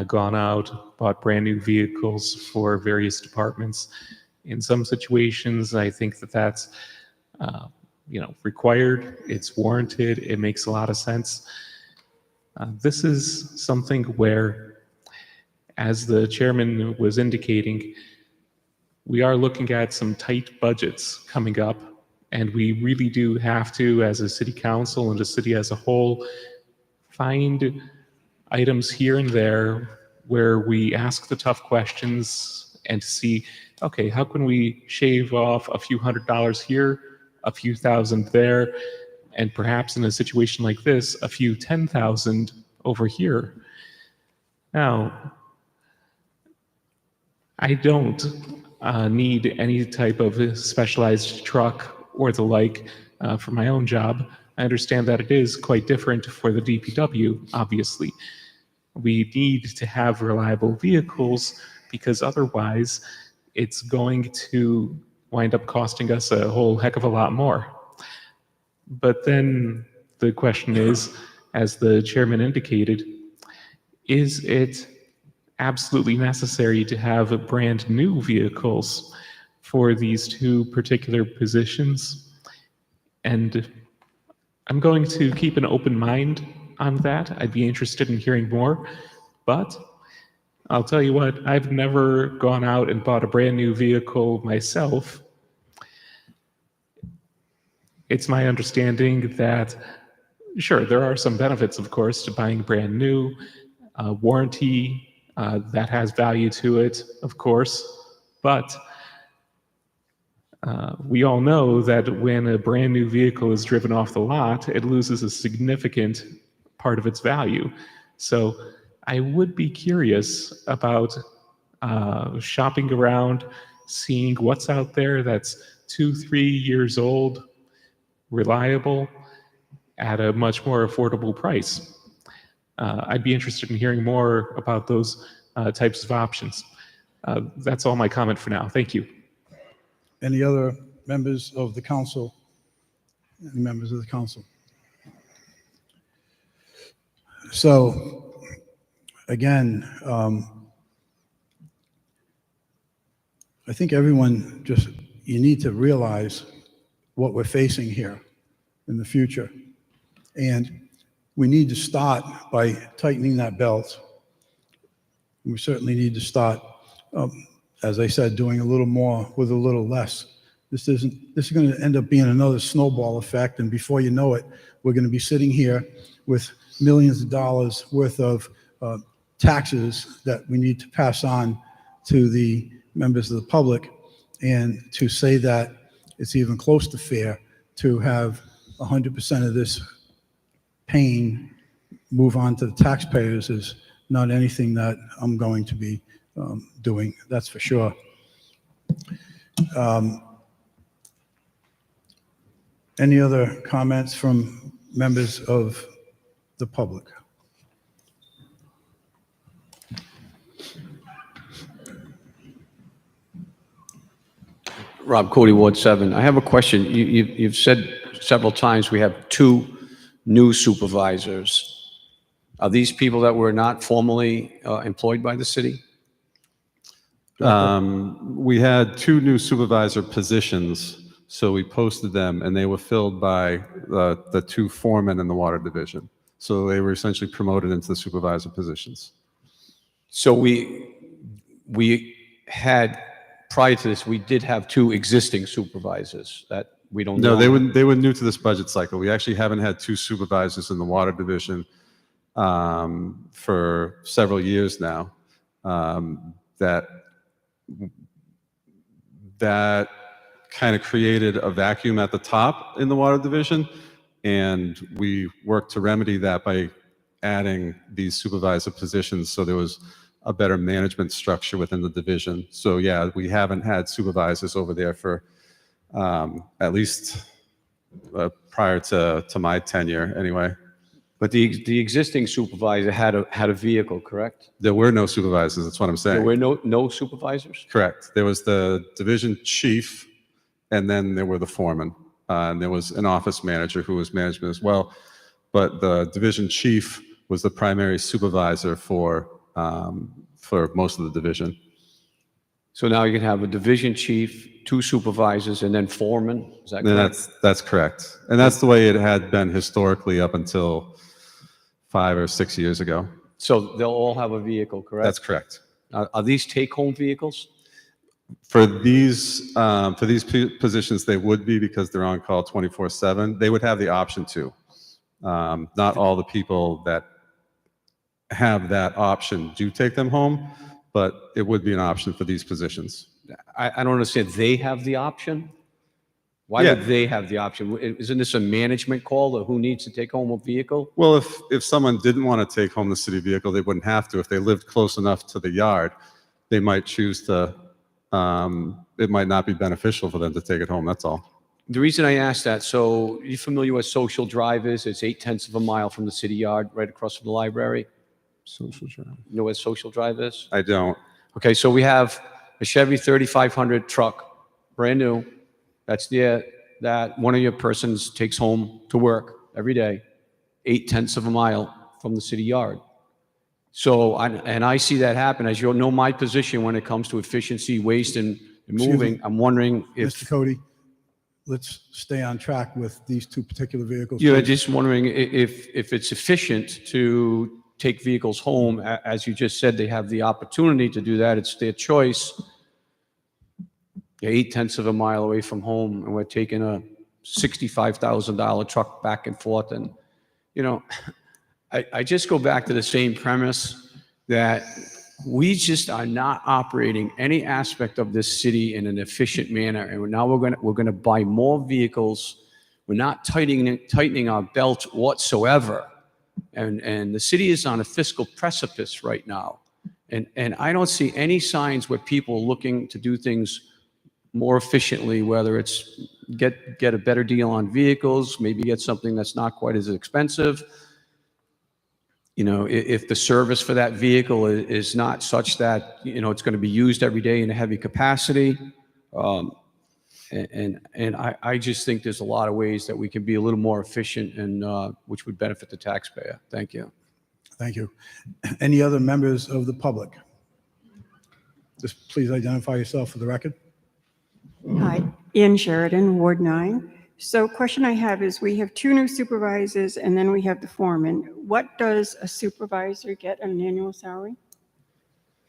gone out, bought brand new vehicles for various departments. In some situations, I think that that's required. It's warranted. It makes a lot of sense. This is something where, as the chairman was indicating, we are looking at some tight budgets coming up, and we really do have to, as a city council and a city as a whole, find items here and there where we ask the tough questions and see, okay, how can we shave off a few $100s here, a few thousand there, and perhaps in a situation like this, a few 10,000 over here. Now, I don't need any type of specialized truck or the like for my own job. I understand that it is quite different for the DPW, obviously. We need to have reliable vehicles because otherwise it's going to wind up costing us a whole heck of a lot more. But then the question is, as the chairman indicated, is it absolutely necessary to have brand new vehicles for these 2 particular positions? And I'm going to keep an open mind on that. I'd be interested in hearing more, but I'll tell you what, I've never gone out and bought a brand new vehicle myself. It's my understanding that Sure, there are some benefits, of course, to buying brand new. Warranty, that has value to it, of course. But we all know that when a brand new vehicle is driven off the lot, it loses a significant part of its value. So I would be curious about shopping around, seeing what's out there that's 2, 3 years old, reliable, at a much more affordable price. I'd be interested in hearing more about those types of options. That's all my comment for now. Thank you. Any other members of the council? Any members of the council? So, again, I think everyone you need to realize what we're facing here in the future. And we need to start by tightening that belt. We certainly need to start, as I said, doing a little more with a little less. This is going to end up being another snowball effect, and before you know it, we're going to be sitting here with millions of dollars worth of taxes that we need to pass on to the members of the public, and to say that it's even close to fair to have 100% of this pain move on to the taxpayers is not anything that I'm going to be doing, that's for sure. Any other comments from members of the public? Rob Cody, Ward 7. I have a question. You've said several times we have 2 new supervisors. Are these people that were not formally employed by the city? We had 2 new supervisor positions, so we posted them, and they were filled by the 2 foremen in the water division. So they were essentially promoted into the supervisor positions. So we had, prior to this, we did have 2 existing supervisors that we don't know. No, they were new to this budget cycle. We actually haven't had 2 supervisors in the water division for several years now. That kind of created a vacuum at the top in the water division, and we worked to remedy that by adding these supervisor positions so there was a better management structure within the division. So yeah, we haven't had supervisors over there for at least prior to my tenure anyway. But the existing supervisor had a vehicle, correct? There were no supervisors, that's what I'm saying. There were no supervisors? Correct. There was the division chief, and then there were the foremen. And there was an office manager who was management as well. But the division chief was the primary supervisor for most of the division. So now you can have a division chief, 2 supervisors, and then foreman? Is that correct? That's correct. And that's the way it had been historically up until 5 or 6 years ago. So they'll all have a vehicle, correct? That's correct. Are these take-home vehicles? For these positions, they would be, because they're on call 24/7. They would have the option to. Not all the people that have that option do take them home, but it would be an option for these positions. I don't understand. They have the option? Why would they have the option? Isn't this a management call of who needs to take home a vehicle? Well, if someone didn't want to take home the city vehicle, they wouldn't have to. If they lived close enough to the yard, they might choose to, it might not be beneficial for them to take it home, that's all. The reason I asked that, so you're familiar with Social Drive is? It's 0.8 of a mile from the city yard, right across from the library. Social Drive. You know where Social Drive is? I don't. Okay, so we have a Chevy 3500 truck, brand new. That's that one of your persons takes home to work every day, 0.8 of a mile from the city yard. So, I see that happen. As you know, my position when it comes to efficiency, waste, and moving, I'm wondering if... Mr. Cody, let's stay on track with these 2 particular vehicles. Yeah, just wondering if it's efficient to take vehicles home. As you just said, they have the opportunity to do that. It's their choice. 0.8 of a mile away from home, and we're taking a $65,000 truck back and forth, and you know, I just go back to the same premise that we just are not operating any aspect of this city in an efficient manner. And now we're going to buy more vehicles. We're not tightening our belt whatsoever. And the city is on a fiscal precipice right now. And I don't see any signs where people are looking to do things more efficiently, whether it's get a better deal on vehicles, maybe get something that's not quite as expensive. You know, if the service for that vehicle is not such that, you know, it's going to be used every day in a heavy capacity. And I just think there's a lot of ways that we can be a little more efficient and which would benefit the taxpayer. Thank you. Thank you. Any other members of the public? Just please identify yourself for the record. Hi, Ann Sheridan, Ward 9. So question I have is, we have 2 new supervisors and then we have the foreman. What does a supervisor get on an annual salary?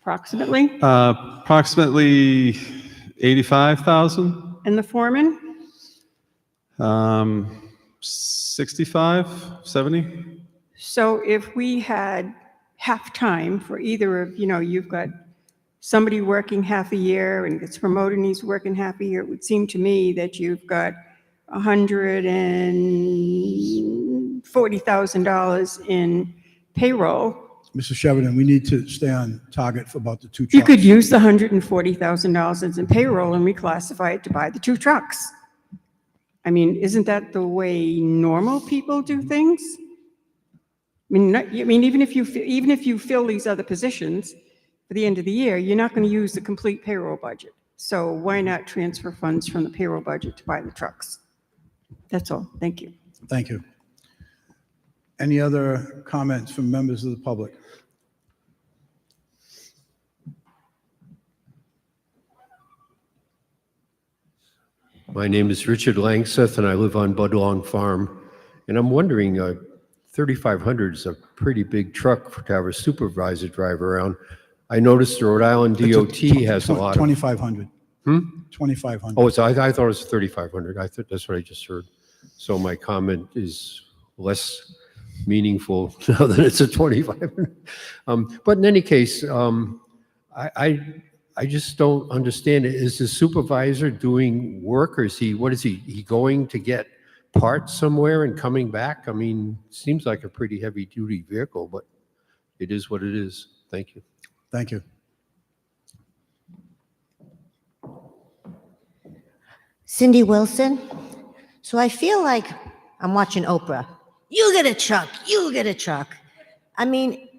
Approximately? Approximately 85,000, And the foreman? 65, 70. So if we had half-time for either of, you know, you've got somebody working half a year and gets promoted and he's working half a year, it would seem to me that you've got $140,000 in payroll. Mr. Sheridan, we need to stay on target for about the 2 trucks. You could use the $140,000 in payroll and reclassify it to buy the 2 trucks. I mean, isn't that the way normal people do things? I mean, even if you fill these other positions for the end of the year, you're not going to use the complete payroll budget. So why not transfer funds from the payroll budget to buy the trucks? That's all. Thank you. Thank you. Any other comments from members of the public? My name is Richard Langseth, and I live on Budlong Farm. And I'm wondering, 3,500 is a pretty big truck to have a supervisor drive around. I noticed the Rhode Island DOT has a lot of... 2,500. 2,500. Oh, I thought it was 3,500. I thought that's what I just heard. So my comment is less meaningful now that it's a 2,500. But in any case, I just don't understand it. Is the supervisor doing work, or is he going to get parts somewhere and coming back? I mean, seems like a pretty heavy duty vehicle, but it is what it is. Thank you. Thank you. Cindy Wilson. So I feel like I'm watching Oprah. You get a truck, you get a truck. I mean,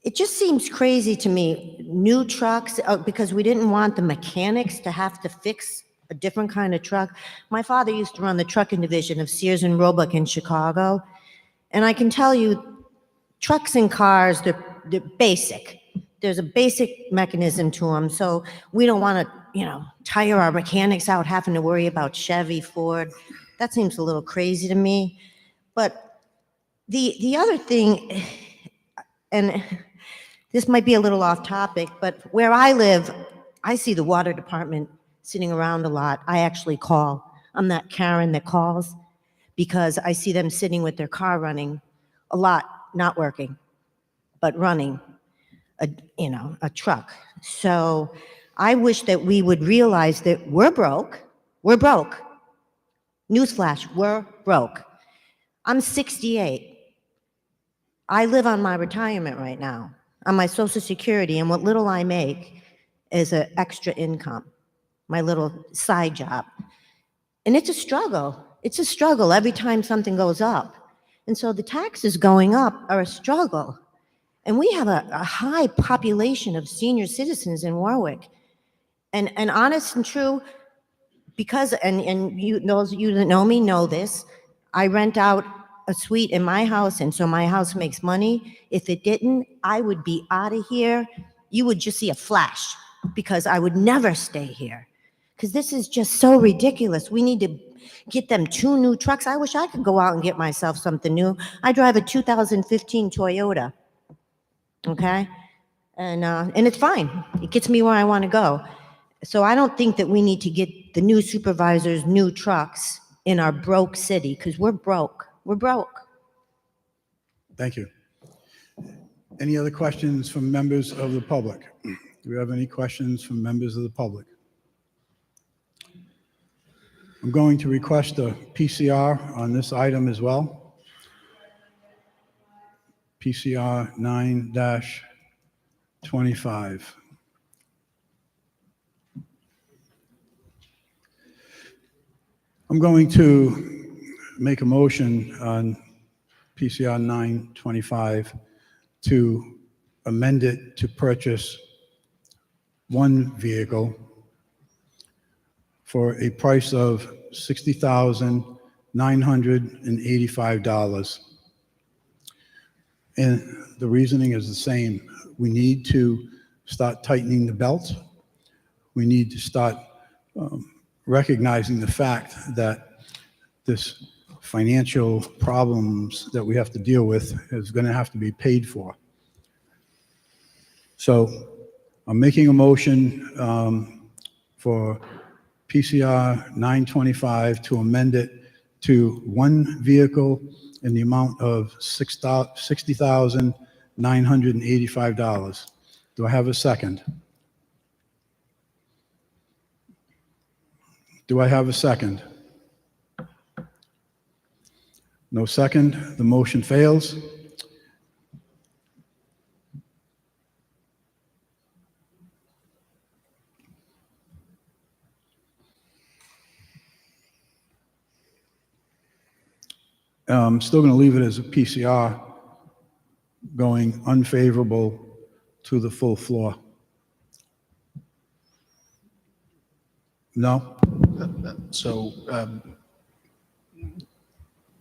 it just seems crazy to me. New trucks, because we didn't want the mechanics to have to fix a different kind of truck. My father used to run the trucking division of Sears and Roebuck in Chicago. And I can tell you, trucks and cars, they're basic. There's a basic mechanism to them. So we don't want to, tire our mechanics out having to worry about Chevy, Ford. That seems a little crazy to me. But the other thing, and this might be a little off topic, but where I live, I see the water department sitting around a lot. I actually call. I'm that Karen that calls because I see them sitting with their car running a lot, not working, but running a truck. So I wish that we would realize that we're broke. We're broke. Newsflash, we're broke. I'm 68. I live on my retirement right now, on my Social Security, and what little I make is an extra income, my little side job. And it's a struggle. It's a struggle every time something goes up. And so the taxes going up are a struggle. And we have a high population of senior citizens in Warwick. And honest and true, because, and you, those of you that know me know this, I rent out a suite in my house, and so my house makes money. If it didn't, I would be out of here. You would just see a flash, because I would never stay here. Because this is just so ridiculous. We need to get them 2 new trucks. I wish I could go out and get myself something new. I drive a 2015 Toyota, okay? And it's fine. It gets me where I want to go. So I don't think that we need to get the new supervisors new trucks in our broke city, because we're broke. We're broke. Thank you. Any other questions from members of the public? Do we have any questions from members of the public? I'm going to request a PCR on this item as well. PCR 9-25. I'm going to make a motion on PCR 925 to amend it to purchase one vehicle for a price of $60,985. And the reasoning is the same. We need to start tightening the belt. We need to start recognizing the fact that this financial problems that we have to deal with is going to have to be paid for. So I'm making a motion for PCR 925 to amend it to one vehicle in the amount of $60,985. Do I have a second? Do I have a second? No second. The motion fails. I'm still going to leave it as a PCR, going unfavorable to the full floor. No? So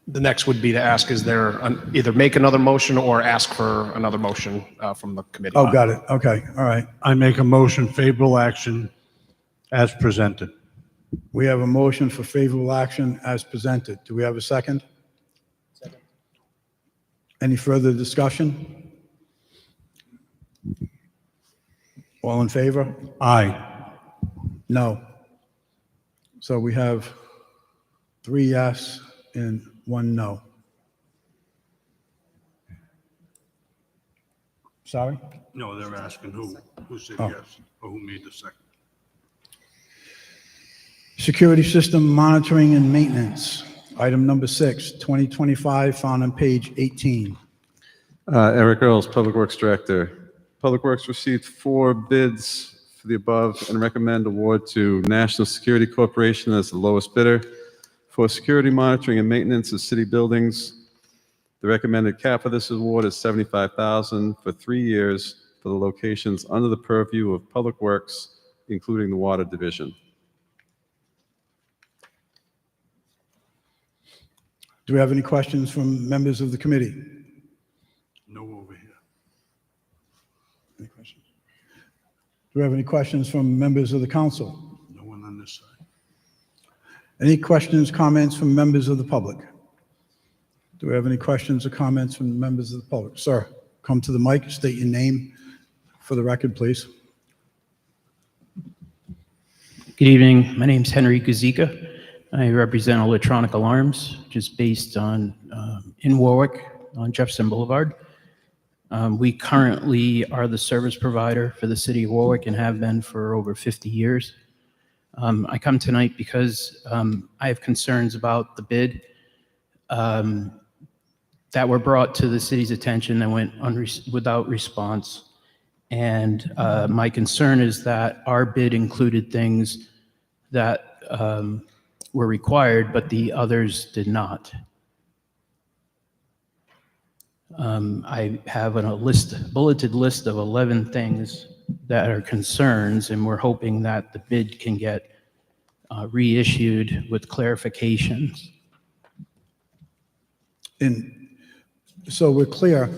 the next would be to ask, is there, either make another motion or ask for another motion from the committee? Oh, got it. Okay, all right. I make a motion favorable action as presented. We have a motion for favorable action as presented. Do we have a second? Second. Any further discussion? All in favor? Aye. No. So we have 3 yes and 1 no. Sorry? No, they're asking who said Oh. yes, or who made the second. Security system monitoring and maintenance. Item number 6, 2025, found on page 18. Eric Earls, Public Works Director. Public Works received 4 bids for the above and recommend award to National Security Corporation as the lowest bidder for security monitoring and maintenance of city buildings. The recommended cap for this award is $75,000 for 3 years for the locations under the purview of Public Works, including the Water Division. Do we have any questions from members of the committee? No over here. Any questions? Do we have any questions from members of the council? No one on this side. Any questions, comments from members of the public? Do we have any questions or comments from members of the public? Sir, come to the mic, state your name for the record, please. Good evening. My name's Henry Gazika. I represent Electronic Alarms, which is based on in Warwick on Jefferson Boulevard. We currently are the service provider for the city of Warwick and have been for over 50 years. I come tonight because I have concerns about the bid that were brought to the city's attention that went without response. And my concern is that our bid included things that were required, but the others did not. I have a bulleted list of 11 things that are concerns, and we're hoping that the bid can get reissued with clarifications. And so we're clear,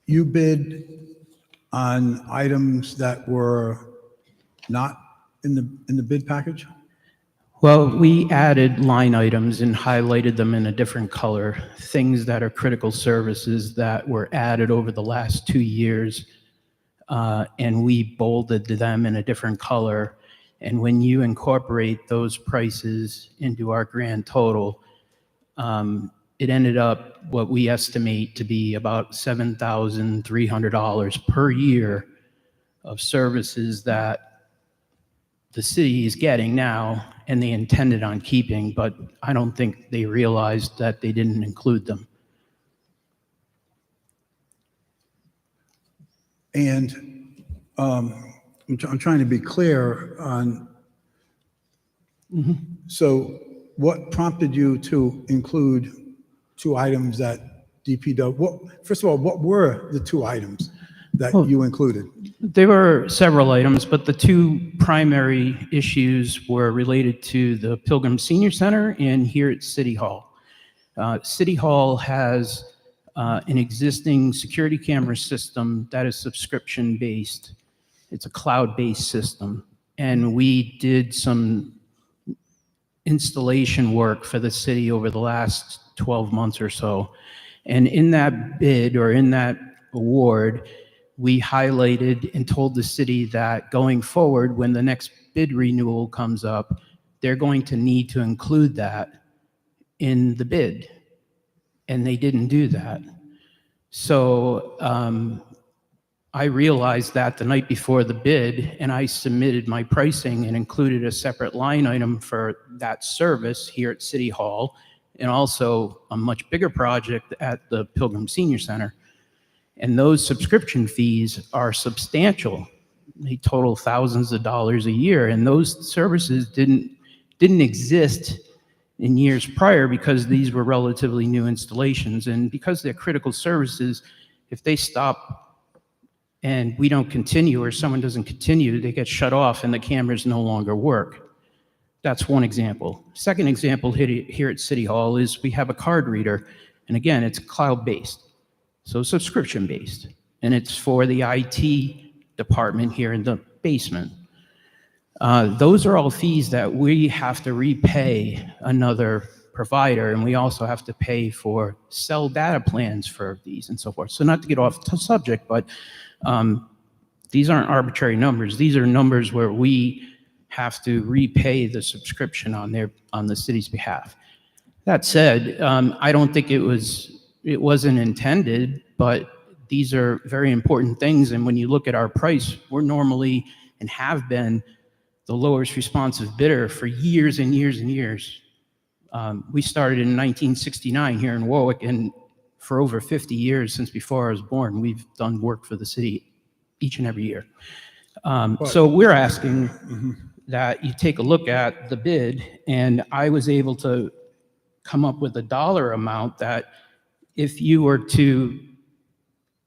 you bid on items that were not in the bid package? Well, we added line items and highlighted them in a different color, things that are critical services that were added over the last 2 years, and we bolded them in a different color. And when you incorporate those prices into our grand total, It ended up what we estimate to be about $7,300 per year of services that the city is getting now, and they intended on keeping, but I don't think they realized that they didn't include them. And I'm trying to be clear on, so what prompted you to include two items that DPW, first of all, what were the two items that you included? There were several items, but the two primary issues were related to the Pilgrim Senior Center and here at City Hall. City Hall has an existing security camera system that is subscription-based. It's a cloud-based system. And we did some installation work for the city over the last 12 months or so. And in that bid, or in that award, we highlighted and told the city that going forward, when the next bid renewal comes up, they're going to need to include that in the bid. And they didn't do that. So I realized that the night before the bid, and I submitted my pricing and included a separate line item for that service here at City Hall, and also a much bigger project at the Pilgrim Senior Center. And those subscription fees are substantial. They total thousands of dollars a year, and those services didn't exist in years prior because these were relatively new installations. And because they're critical services, if they stop and we don't continue, or someone doesn't continue, they get shut off and the cameras no longer work. That's one example. Second example here at City Hall is we have a card reader, and again, it's cloud-based, so subscription-based, and it's for the IT department here in the basement. Those are all fees that we have to repay another provider, and we also have to pay for cell data plans for these and so forth. So not to get off the subject, but these aren't arbitrary numbers. These are numbers where we have to repay the subscription on the city's behalf. That said, I don't think it wasn't intended, but these are very important things. And when you look at our price, we're normally and have been the lowest responsive bidder for years and years and years. We started in 1969 here in Warwick, and for over 50 years, since before I was born, we've done work for the city each and every year. So we're asking that you take a look at the bid, and I was able to come up with a dollar amount that if you were to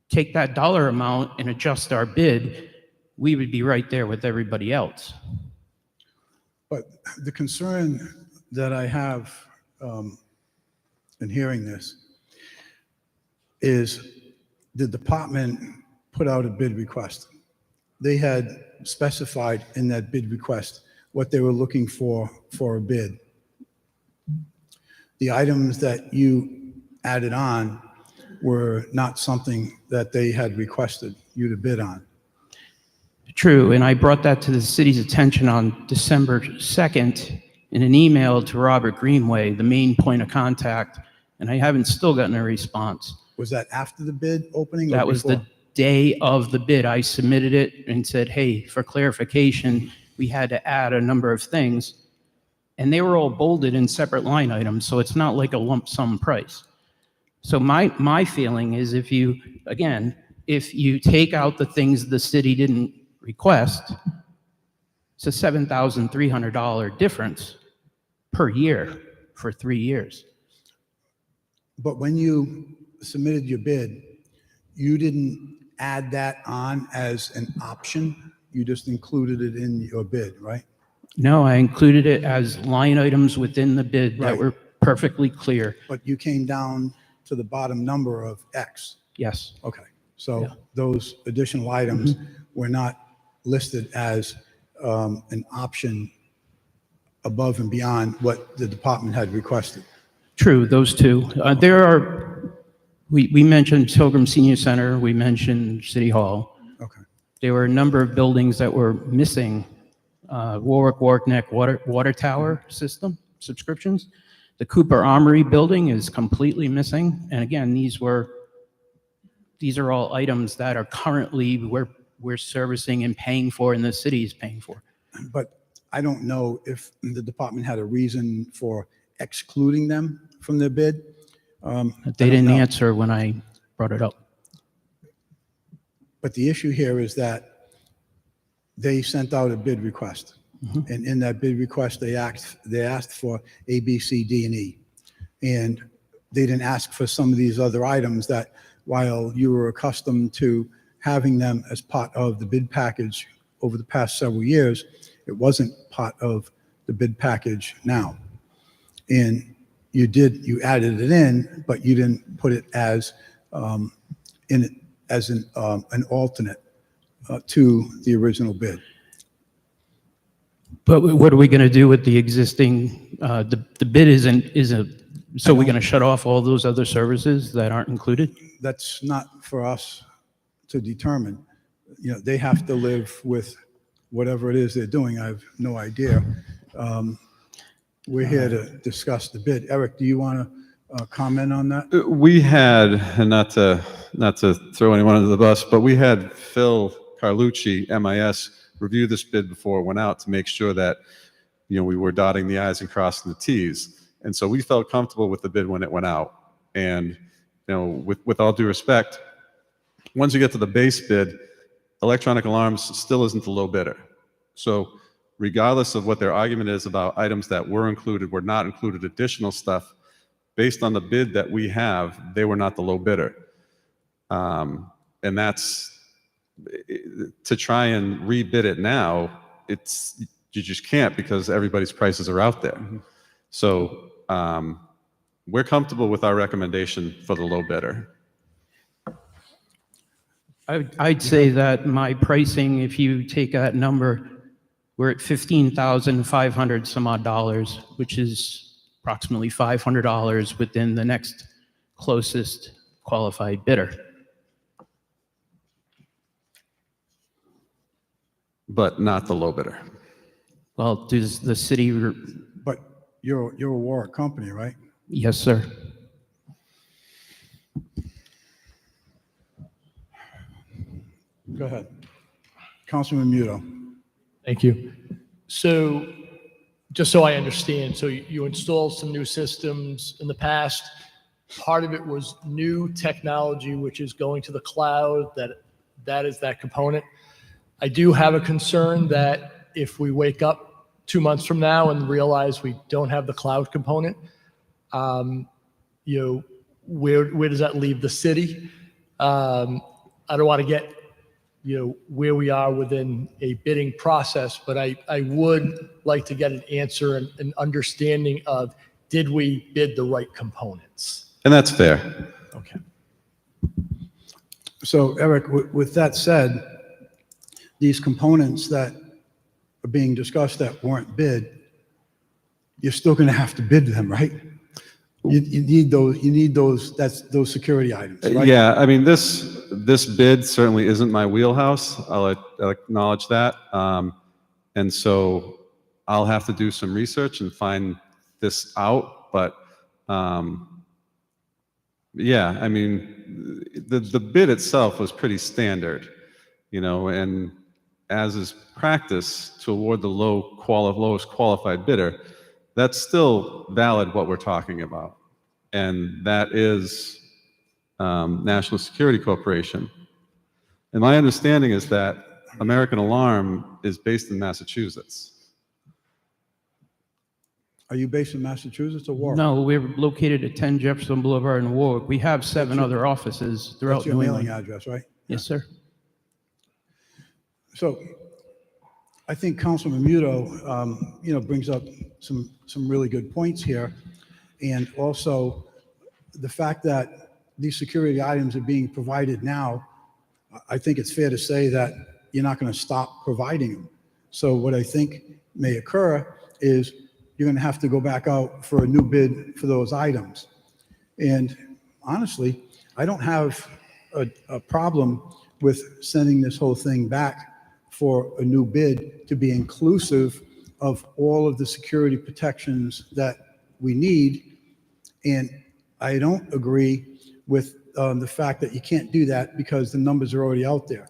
take that dollar amount and adjust our bid, we would be right there with everybody else. But the concern that I have in hearing this is the department put out a bid request. They had specified in that bid request what they were looking for a bid. The items that you added on were not something that they had requested you to bid on. True, and I brought that to the city's attention on December 2nd in an email to Robert Greenway, the main point of contact, and I haven't still gotten a response. Was that after the bid opening? That was the day of the bid. I submitted it and said, hey, for clarification, we had to add a number of things, and they were all bolded in separate line items, so it's not like a lump sum price. So my feeling is if you take out the things the city didn't request, it's a $7,300 difference per year for 3 years. But when you submitted your bid, you didn't add that on as an option? You just included it in your bid, right? No, I included it as line items within the bid that were perfectly clear. But you came down to the bottom number of X. Yes. Okay, so those additional items were not listed as an option above and beyond what the department had requested. True, those two. We mentioned Pilgrim Senior Center, we mentioned City Hall. Okay. There were a number of buildings that were missing Warwick Neck water tower system subscriptions. The Cooper Armory building is completely missing. And again, these are all items that are currently we're servicing and paying for, and the city is paying for. But I don't know if the department had a reason for excluding them from their bid. They didn't answer when I brought it up. But the issue here is that they sent out a bid request. And in that bid request, they asked for A, B, C, D, and E. And they didn't ask for some of these other items that, while you were accustomed to having them as part of the bid package over the past several years, it wasn't part of the bid package now. And you added it in, but you didn't put it as an alternate to the original bid. But what are we going to do with the existing, the bid isn't, so we're going to shut off all those other services that aren't included? That's not for us to determine. You know, they have to live with whatever it is they're doing. I have no idea. We're here to discuss the bid. Eric, do you want to comment on that? We had, and not to throw anyone under the bus, but we had Phil Carlucci, MIS, review this bid before it went out to make sure that, you know, we were dotting the I's and crossing the T's. And so we felt comfortable with the bid when it went out. And, you know, with all due respect, once you get to the base bid, electronic alarms still isn't the low bidder. So regardless of what their argument is about items that were included, were not included, additional stuff, based on the bid that we have, they were not the low bidder. And that's, to try and rebid it now, you just can't, because everybody's prices are out there. So we're comfortable with our recommendation for the low bidder. I'd say that my pricing, if you take that number, we're at $15,500 some odd dollars, which is approximately $500 within the next closest qualified bidder. But not the low bidder. Well, does the city? But you're a Warwick company, right? Yes, sir. Go ahead. Councilman Muto. Thank you. So just so I understand, so you installed some new systems in the past. Part of it was new technology, which is going to the cloud, that is that component. I do have a concern that if we wake up 2 months from now and realize we don't have the cloud component, you know, where does that leave the city? I don't want to get, you know, where we are within a bidding process, but I would like to get an answer and an understanding of, did we bid the right components? And that's fair. Okay. So Eric, with that said, these components that are being discussed that weren't bid, you're still going to have to bid them, right? You need those those security items, right? Yeah, I mean, this bid certainly isn't my wheelhouse. I'll acknowledge that. And so I'll have to do some research and find this out. But yeah, I mean, the bid itself was pretty standard, you know, and as is practice to award the lowest qualified bidder, that's still valid what we're talking about. And that is National Security Corporation. And my understanding is that American Alarm is based in Massachusetts. Are you based in Massachusetts or Warwick? No, we're located at 10 Jefferson Boulevard in Warwick. We have 7 other offices throughout That's your New mailing England. address, right? Yes, sir. So I think Councilman Muto, you know, brings up some really good points here. And also the fact that these security items are being provided now, I think it's fair to say that you're not going to stop providing them. So what I think may occur is you're going to have to go back out for a new bid for those items. And honestly, I don't have a problem with sending this whole thing back for a new bid to be inclusive of all of the security protections that we need. And I don't agree with the fact that you can't do that because the numbers are already out there.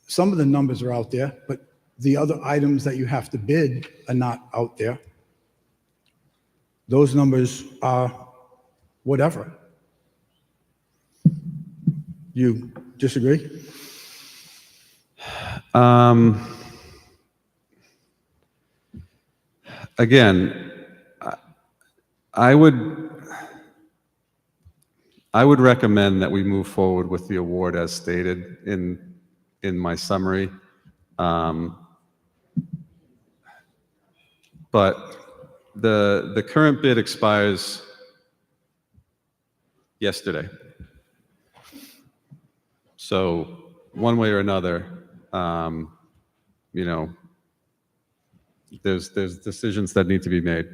Some of the numbers are out there, but the other items that you have to bid are not out there. Those numbers are whatever. You disagree? Again, I would recommend that we move forward with the award as stated in my summary. But the current bid expires yesterday. So one way or another, you know, there's decisions that need to be made.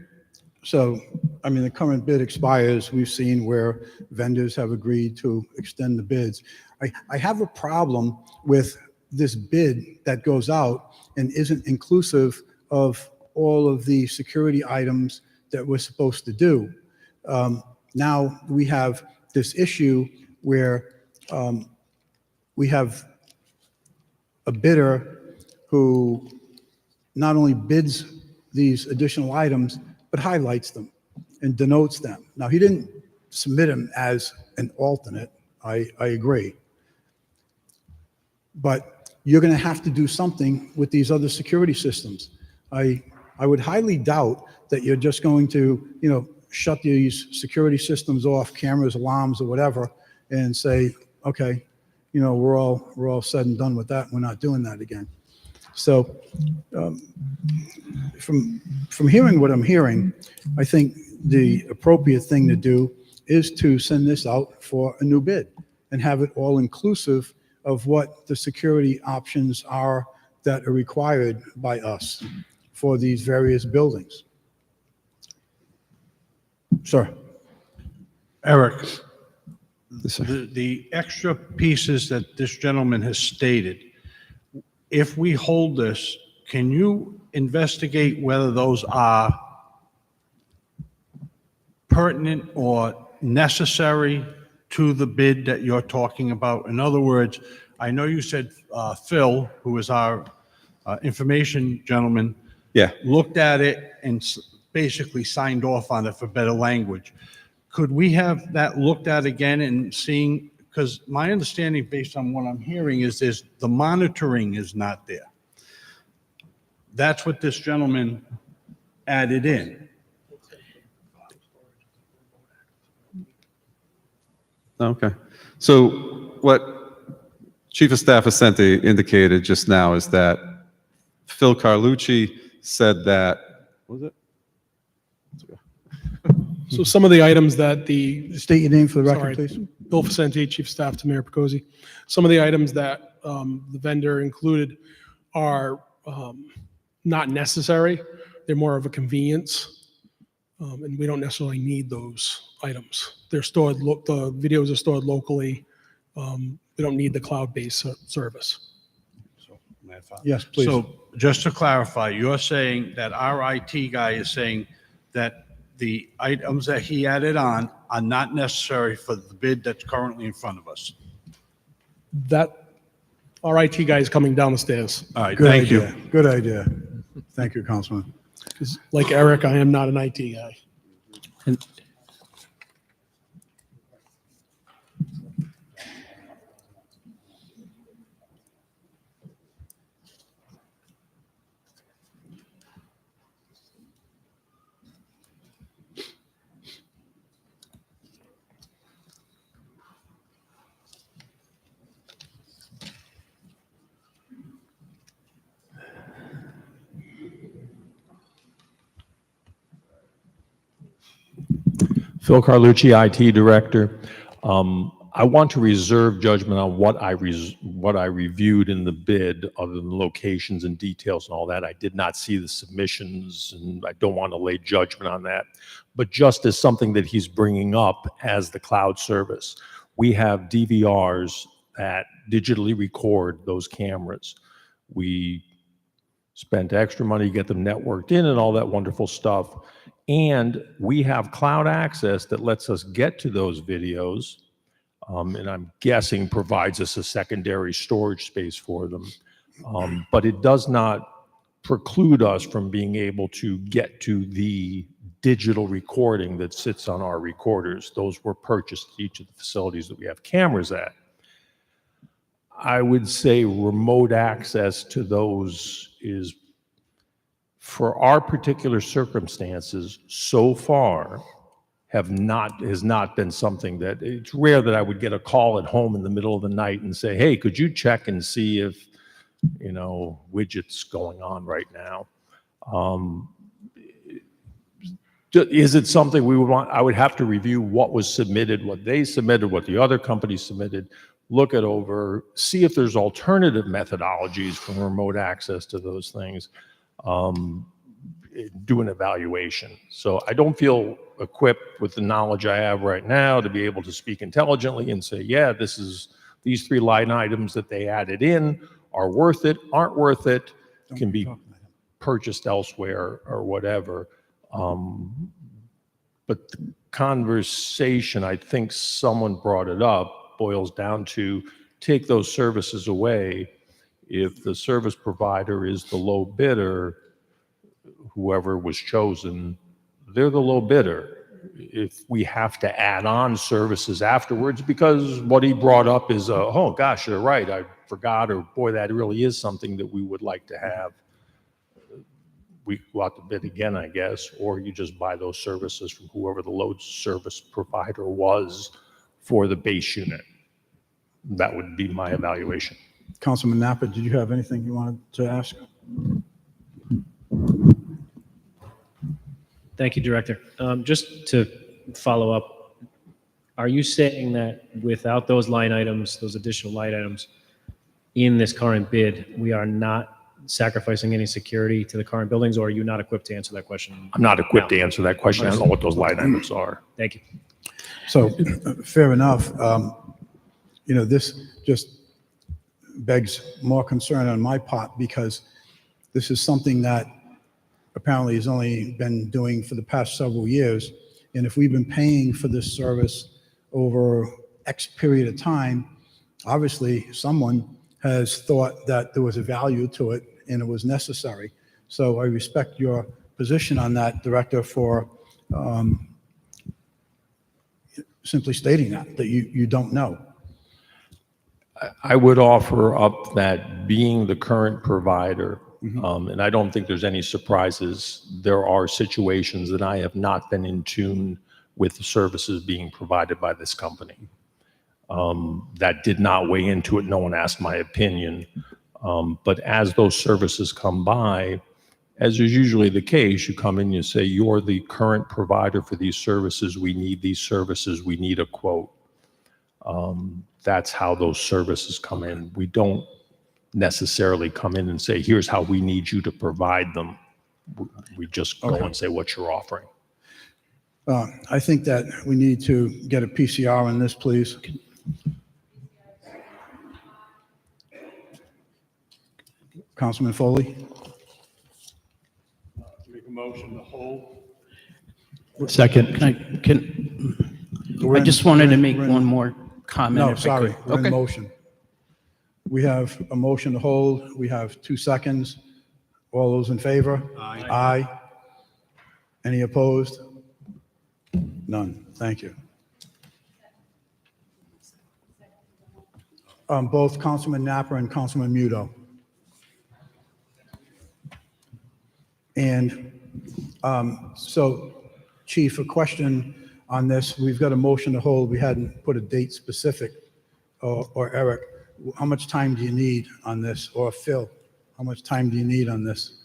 So, I mean, the current bid expires. We've seen where vendors have agreed to extend the bids. I have a problem with this bid that goes out and isn't inclusive of all of the security items that we're supposed to do. Now we have this issue where we have a bidder who not only bids these additional items, but highlights them and denotes them. Now, he didn't submit them as an alternate. I agree. But you're going to have to do something with these other security systems. I would highly doubt that you're just going to, you know, shut these security systems off, cameras, alarms, or whatever, and say, okay, you know, we're all said and done with that. We're not doing that again. So from hearing what I'm hearing, I think the appropriate thing to do is to send this out for a new bid and have it all inclusive of what the security options are that are required by us for these various buildings. Sir. Eric, the extra pieces that this gentleman has stated, if we hold this, can you investigate whether those are pertinent or necessary to the bid that you're talking about? In other words, I know you said Phil, who is our information gentleman, looked at it and basically signed off on it, for better language. Could we have that looked at again and seeing, because my understanding based on what I'm hearing is the monitoring is not there. That's what this gentleman added in. Okay. So what Chief of Staff Ascenti indicated just now is that Phil Carlucci said that, what was it? So some of the items that the... State your name for the record, please. Bill Facenti, Chief of Staff to Mayor Picozzi. Some of the items that the vendor included are not necessary. They're more of a convenience, and we don't necessarily need those items. They're stored, the videos are stored locally. We don't need the cloud-based service. Yes, please. So just to clarify, you're saying that our IT guy is saying that the items that he added on are not necessary for the bid that's currently in front of us? That, our IT guy is coming down the stairs. All right, Good thank idea. you. Good idea. Thank you, Councilman. 'Cause like Eric, I am not an IT guy. Phil Carlucci, IT Director. I want to reserve judgment on what I reviewed in the bid, other than locations and details and all that. I did not see the submissions, and I don't want to lay judgment on that. But just as something that he's bringing up as the cloud service, we have DVRs that digitally record those cameras. We spent extra money to get them networked in and all that wonderful stuff. And we have cloud access that lets us get to those videos, and I'm guessing provides us a secondary storage space for them. But it does not preclude us from being able to get to the digital recording that sits on our recorders. Those were purchased at each of the facilities that we have cameras at. I would say remote access to those is, for our particular circumstances, so far, has not been something that, it's rare that I would get a call at home in the middle of the night and say, hey, could you check and see if, widget's going on right now. Is it something we would want? I would have to review what was submitted, what they submitted, what the other companies submitted, look it over, see if there's alternative methodologies for remote access to those things, do an evaluation. So I don't feel equipped with the knowledge I have right now to be able to speak intelligently and say, yeah, these 3 line items that they added in are worth it, aren't worth it, can be purchased elsewhere or whatever. But the conversation, I think someone brought it up, boils down to take those services away. If the service provider is the low bidder, whoever was chosen, they're the low bidder. If we have to add on services afterwards, because what he brought up is, oh gosh, you're right, I forgot, or boy, that really is something that we would like to have, we go out to bid again, I guess, or you just buy those services from whoever the load service provider was for the base unit. That would be my evaluation. Councilman Napa, did you have anything you wanted to ask? Thank you, Director. Just to follow up, are you saying that without those line items, those additional line items in this current bid, we are not sacrificing any security to the current buildings, or are you not equipped to answer that question? I'm not equipped to answer that question. I don't know what those line items are. Thank you. So, fair enough. This just begs more concern on my part, because this is something that apparently has only been doing for the past several years. And if we've been paying for this service over X period of time, obviously someone has thought that there was a value to it and it was necessary. So I respect your position on that, Director, for simply stating that you don't know. I would offer up that being the current provider, and I don't think there's any surprises, there are situations that I have not been in tune with the services being provided by this company. That did not weigh into it. No one asked my opinion. But as those services come by, as is usually the case, you come in and you say, you're the current provider for these services. We need these services. We need a quote. That's how those services come in. We don't necessarily come in and say, here's how we need you to provide them. We just go and say what you're offering. I think that we need to get a PCR on this, please. Councilman Foley? Make a motion to hold. Second. I just wanted to make one more comment. No, if I sorry, could. we're in motion. We have a motion to hold. We have 2 seconds. All those in favor? Aye. Aye. Any opposed? None. Thank you. Both Councilman Napa and Councilman Muto. And so, Chief, a question on this. We've got a motion to hold. We hadn't put a date specific. Or Eric, how much time do you need on this? Or Phil, how much time do you need on this?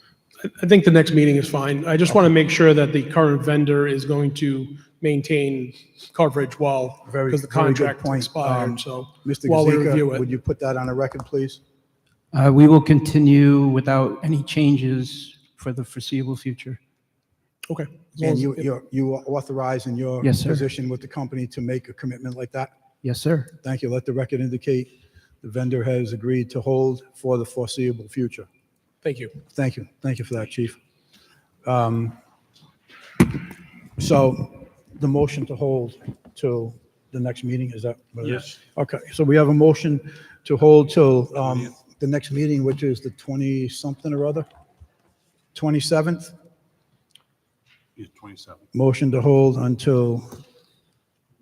I think the next meeting is fine. I just want to make sure that the current vendor is going to maintain coverage while, because the contract expired, so Mr. while we review Gazika, it. would you put that on a record, please? We will continue without any changes for the foreseeable future. Okay. And you authorize in your Yes, sir. position with the company to make a commitment like that? Yes, sir. Thank you. Let the record indicate the vendor has agreed to hold for the foreseeable future. Thank you. Thank you. Thank you for that, Chief. So the motion to hold till the next meeting, is that what it is? Okay, so we have a motion to hold till the next meeting, which is the 20-something or other? 27th? Yeah, 27. Motion to hold until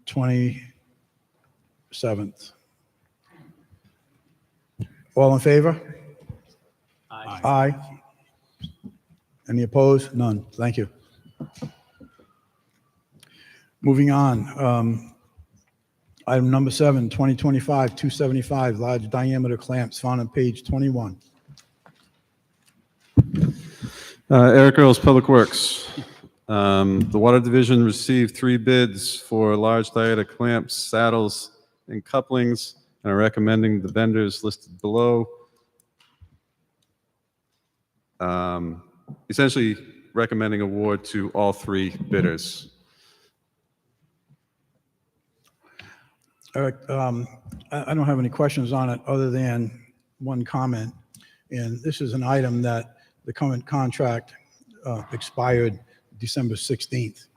27th. All in favor? Aye. Aye. Any opposed? None. Thank you. Moving on. Item number 7, 2025-275, large diameter clamps found on page 21. Eric Earls, Public Works. The Water Division received 3 bids for large diameter clamps, saddles, and couplings, and are recommending the vendors listed below. Essentially recommending award to all 3 bidders. Eric, I don't have any questions on it other than one comment. And this is an item that the current contract expired December 16th.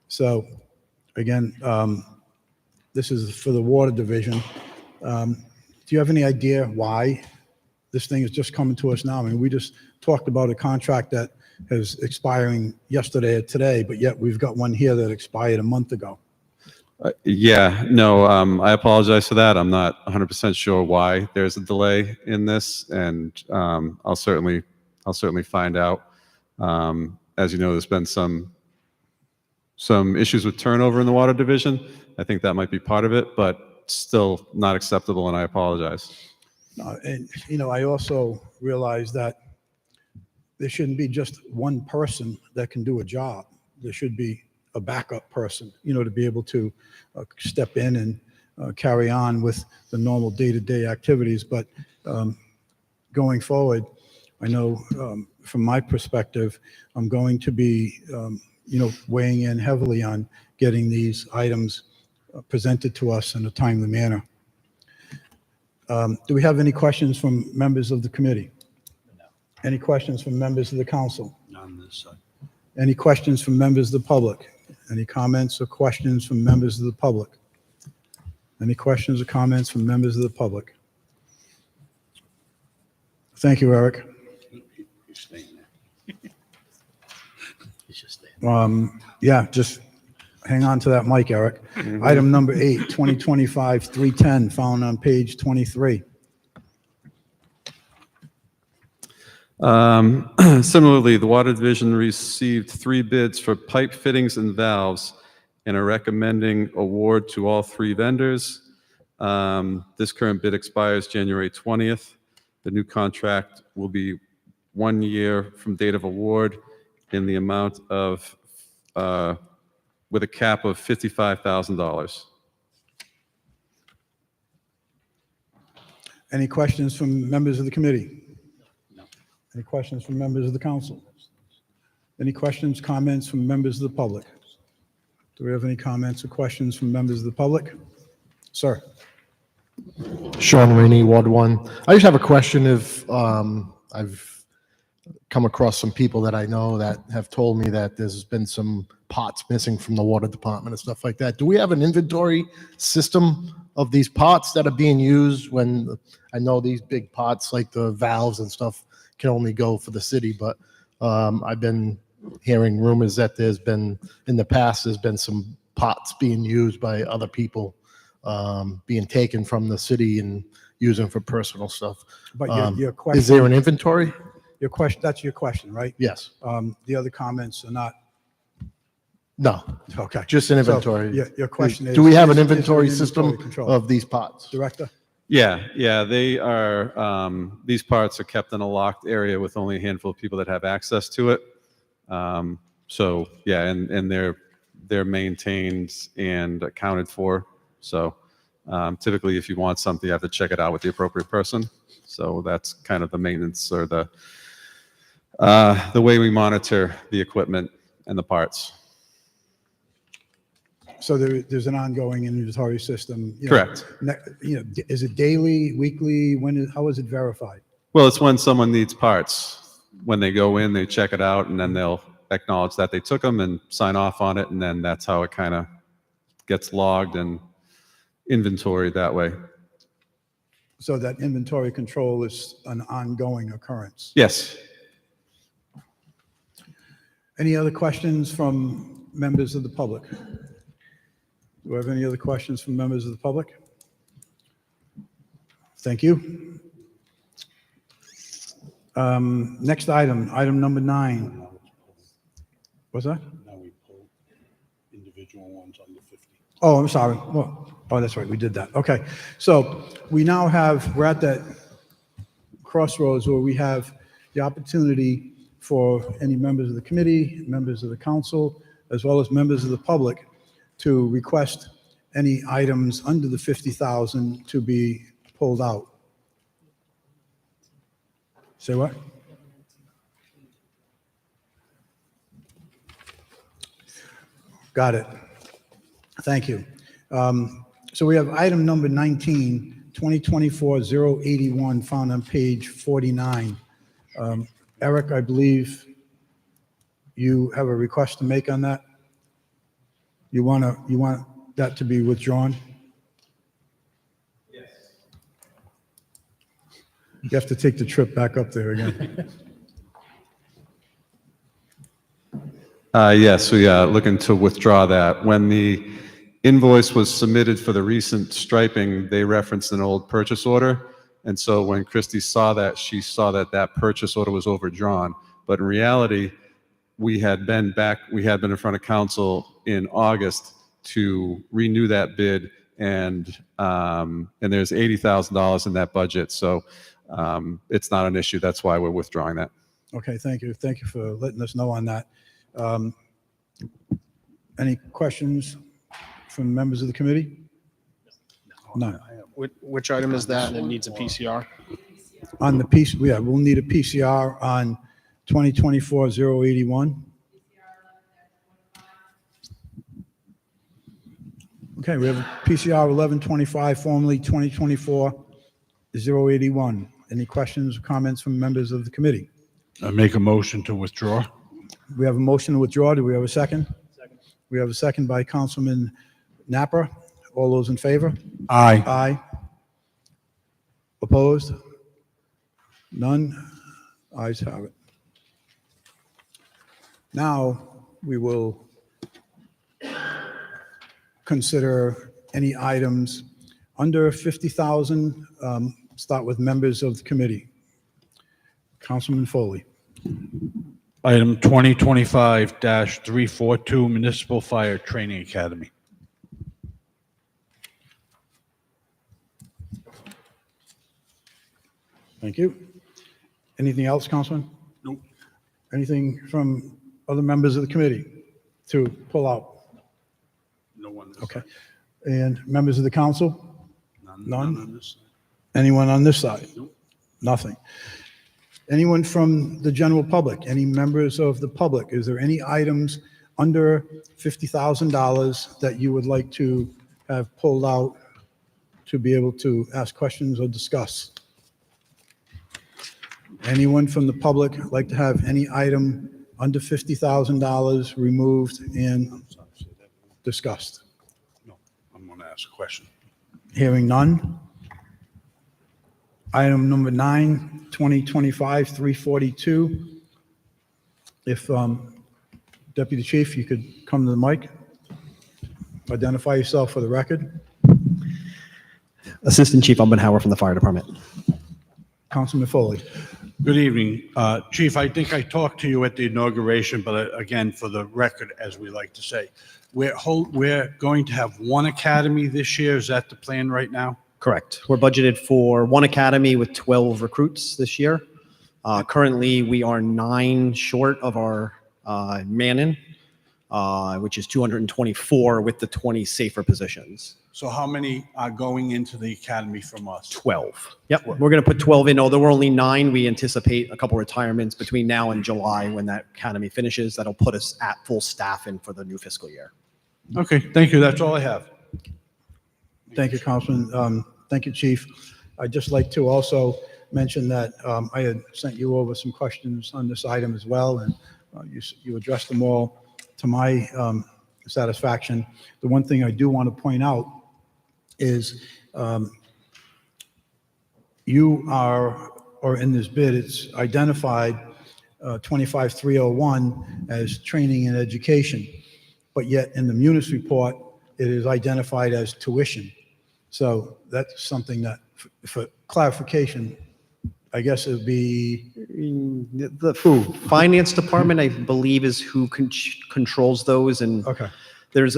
So again, this is for the Water Division. Do you have any idea why this thing is just coming to us now? I mean, we just talked about a contract that is expiring yesterday or today, but yet we've got one here that expired a month ago. Yeah, no, I apologize for that. I'm not 100% sure why there's a delay in this, and I'll certainly find out. As you know, there's been some issues with turnover in the Water Division. I think that might be part of it, but still not acceptable, and I apologize. And, you know, I also realize that there shouldn't be just one person that can do a job. There should be a backup person, you know, to be able to step in and carry on with the normal day-to-day activities. But going forward, I know from my perspective, I'm going to be, you know, weighing in heavily on getting these items presented to us in a timely manner. Do we have any questions from members of the committee? No. Any questions from members of the council? Not on this side. Any questions from members of the public? Any comments or questions from members of the public? Any questions or comments from members of the public? Thank you, Eric. He's staying there. He's just staying. Yeah, just hang on to that mic, Eric. Item number 8, 2025-310, found on page 23. Similarly, the Water Division received 3 bids for pipe fittings and valves and are recommending award to all 3 vendors. This current bid expires January 20th. The new contract will be 1 year from date of award in the amount of, with a cap of $55,000. Any questions from members of the committee? Any questions from members of the council? Any questions, comments from members of the public? Do we have any comments or questions from members of the public? Sir. Sean Rainey, Ward 1. I just have a question. If I've come across some people that I know that have told me that there's been some pots missing from the water department and stuff like that. Do we have an inventory system of these pots that are being used when, I know these big pots like the valves and stuff can only go for the city, but I've been hearing rumors that there's been, in the past, there's been some pots being used by other people, being taken from the city and using for personal stuff. But your question. Is there an inventory? Your question, that's your question, right? Yes. The other comments are not. No. Okay. Just an So, inventory. your question is. Do we have an is there inventory inventory system control? of these pots? Director? Yeah, they are, these parts are kept in a locked area with only a handful of people that have access to it. So, yeah, and they're maintained and accounted for. So typically, if you want something, you have to check it out with the appropriate person. So that's kind of the maintenance or the way we monitor the equipment and the parts. So there's an ongoing inventory system. Correct. Is it daily, weekly? How is it verified? Well, it's when someone needs parts. When they go in, they check it out, and then they'll acknowledge that they took them and sign off on it, and then that's how it kind of gets logged and inventoried that way. So that inventory control is an ongoing occurrence. Yes. Any other questions from members of the public? Do we have any other questions from members of the public? Thank you. Next item, item number 9. What's that? Now we pull individual ones under 50. Oh, I'm sorry. Oh, that's right, we did that. Okay, so we're at that crossroads where we have the opportunity for any members of the committee, members of the council, as well as members of the public to request any items under the 50,000 to be pulled out. Say what? Got it. Thank you. So we have item number 19, 2024-081, found on page 49. Eric, I believe you have a request to make on that? You want that to be withdrawn? Yes. You have to take the trip back up there again. Yes, we are looking to withdraw that. When the invoice was submitted for the recent striping, they referenced an old purchase order. And so when Christie saw that, she saw that that purchase order was overdrawn. But in reality, we had been in front of council in August to renew that bid, and there's $80,000 in that budget. So it's not an issue. That's why we're withdrawing that. Okay, thank you. Thank you for letting us know on that. Any questions from members of the committee? None. Which item is that? And it needs a PCR? On the piece, yeah, we'll need a PCR on 2024-081. Okay, we have a PCR 1125, formerly 2024-081. Any questions or comments from members of the committee? I make a motion to withdraw. We have a motion to withdraw. Do we have a second? Second. We have a second by Councilman Napper. All those in favor? Aye. Aye. Opposed? None? Ayes have it. Now, we will consider any items under 50,000. Start with members of the committee. Councilman Foley. Item 2025-342, Municipal Fire Training Academy. Thank you. Anything else, Councilman? Nope. Anything from other members of the committee to pull out? No one. Okay. And members of the council? None? on this side. Anyone on this side? Nope. Nothing. Anyone from the general public? Any members of the public? Is there any items under $50,000 that you would like to have pulled out to be able to ask questions or discuss? Anyone from the public like to have any item under $50,000 removed and discussed? No, I'm going to ask a question. Hearing none. Item number 9, 2025-342. If Deputy Chief, you could come to the mic. Identify yourself for the record. Assistant Chief Umbenhauer from the Fire Department. Councilman Foley. Good evening. Chief, I think I talked to you at the inauguration, but again, for the record, as we like to say, we're going to have one academy this year. Is that the plan right now? Correct. We're budgeted for one academy with 12 recruits this year. Currently, we are 9 short of our man-in, which is 224 with the 20 safer positions. So how many are going into the academy from us? 12. Yep, we're going to put 12 in, although we're only 9. We anticipate a couple retirements between now and July when that academy finishes. That'll put us at full staffing for the new fiscal year. Okay, thank you. That's all I have. Thank you, Councilman. Thank you, Chief. I'd just like to also mention that I had sent you over some questions on this item as well, and You addressed them all to my satisfaction. The one thing I do want to point out is you are, or in this bid, it's identified 25301 as training and education, but yet in the munis report, it is identified as tuition. So that's something that, for clarification, I guess it would be The finance department, I believe, is who controls those, and okay. there's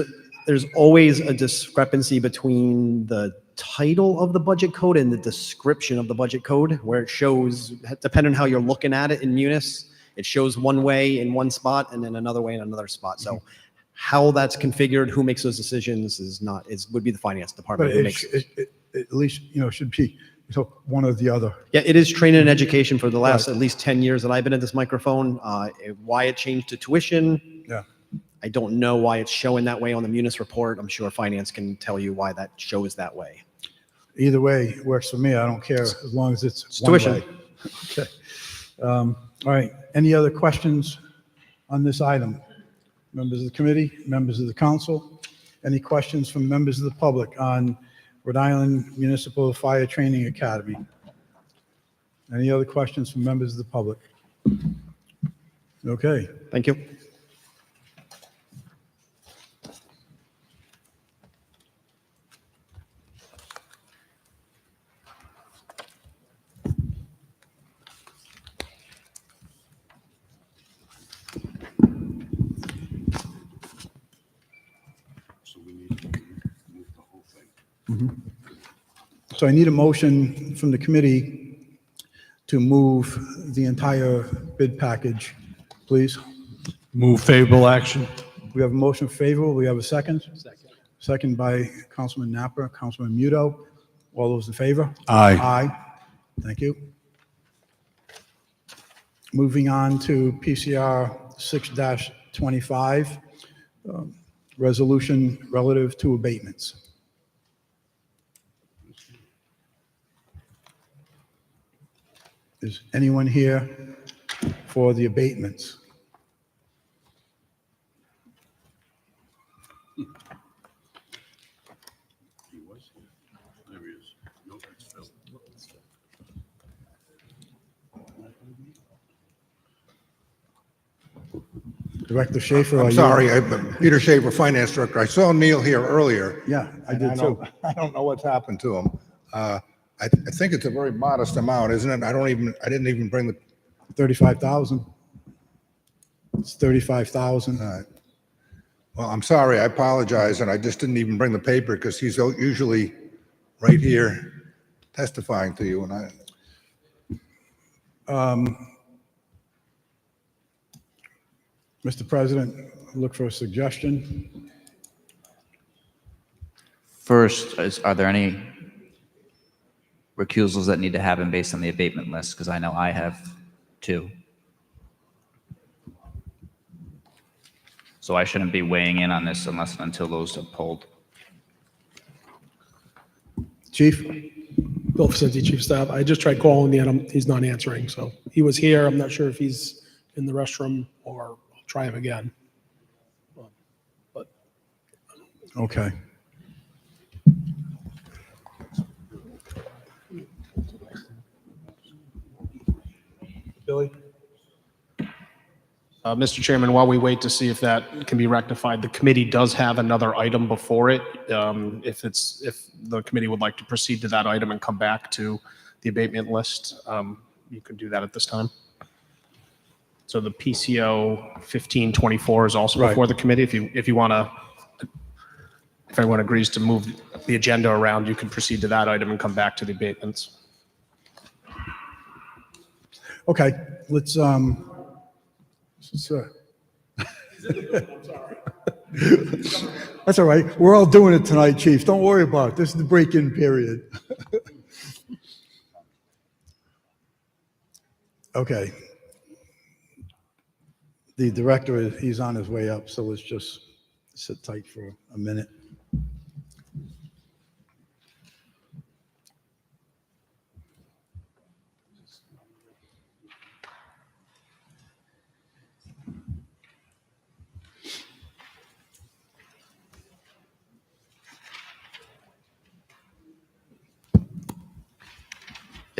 always a discrepancy between the title of the budget code and the description of the budget code, where it shows, depending on how you're looking at it in munis, it shows one way in one spot and then another way in another spot. So how that's configured, who makes those decisions would be the finance But department. Who makes at least, should be one or the other. Yeah, it is training and education for the last at least 10 years that I've been at this microphone. Why it changed to tuition, Yeah. I don't know why it's showing that way on the munis report. I'm sure finance can tell you why that shows that way. Either way works for me. I don't care as long as it's one tuition. way. Okay. All right. Any other questions on this item? Members of the committee, members of the council? Any questions from members of the public on Rhode Island Municipal Fire Training Academy? Any other questions from members of the public? Okay. Thank you. So I need a motion from the committee to move the entire bid package, please. Move favorable action. We have a motion favorable. We have a second. Second by Councilman Napper, Councilman Muto. All those in favor? Aye. Aye. Thank you. Moving on to PCR 6-25, resolution relative to abatements. Is anyone here for the abatements? Director Schaefer, are I'm you? sorry, I'm Peter Schaefer, Finance Director. I saw Neil here earlier. Yeah, I and did too. I don't know what's happened to him. I think it's a very modest amount, isn't it? I didn't even bring the, 35,000. It's 35,000. well, I'm sorry, I apologize, and I just didn't even bring the paper because he's usually right here testifying to you, and Mr. President, look for a suggestion. First, are there any recusals that need to happen based on the abatement list? Because I know I have two. So I shouldn't be weighing in on this unless and until those are pulled. Chief? Bill Facenti, Chief of Staff. I just tried calling him, he's not answering. So he was here. I'm not sure if he's in the restroom, or I'll try him again. But Okay. Billy? Mr. Chairman, while we wait to see if that can be rectified, the committee does have another item before it. If the committee would like to proceed to that item and come back to the abatement list, you can do that at this time. So the PCO 1524 is also before the committee. If everyone agrees to move the agenda around, you can proceed to that item and come back to the abatements. Okay, let's, that's all right. We're all doing it tonight, Chief. Don't worry about it. This is the break-in period. Okay. The director, he's on his way up, so let's just sit tight for a minute.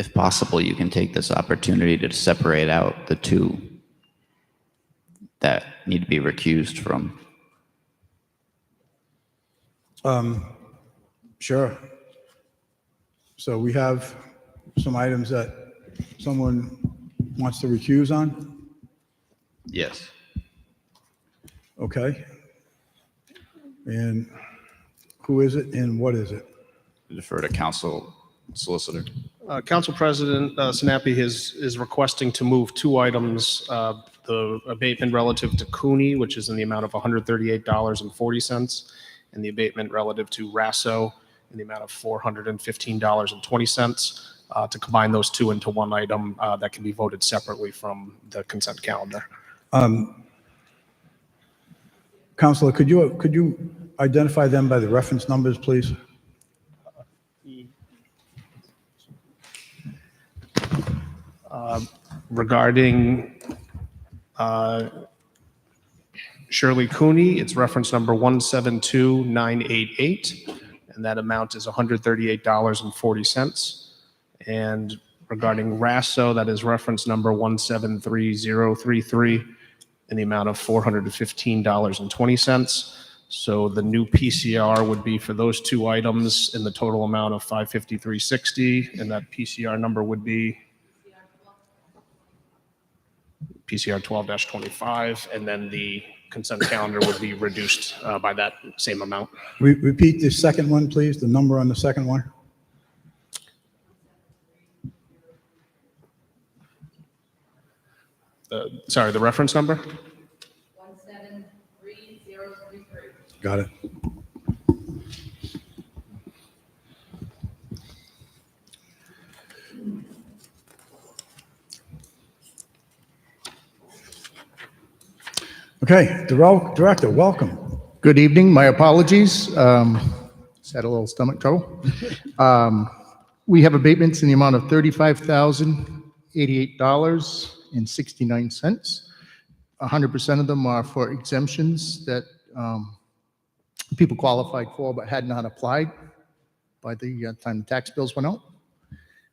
if possible, you can take this opportunity to separate out the two that need to be recused from. Sure. So we have some items that someone wants to recuse on? Yes. Okay. And who is it and what is it? Defer to council solicitor. Council President Sinapi is requesting to move two items, the abatement relative to Cooney, which is in the amount of $138.40, and the abatement relative to Rasso in the amount of $415.20, to combine those two into one item that can be voted separately from the consent calendar. Counselor, could you identify them by the reference numbers, please? Regarding Shirley Cooney, it's reference number 172988, and that amount is $138.40. And regarding Rasso, that is reference number 173033, in the amount of $415.20. So the new PCR would be for those two items in the total amount of $553.60, and that PCR number would be PCR 12-25, and then the consent calendar would be reduced by that same amount. Repeat the second one, please, the number on the second one. Sorry, the reference number? 173033. Got it. Okay, Director, welcome. Good evening. My apologies. Just had a little stomach trouble. We have abatements in the amount of $35,088.69. 100% of them are for exemptions that people qualified for but had not applied by the time the tax bills went out.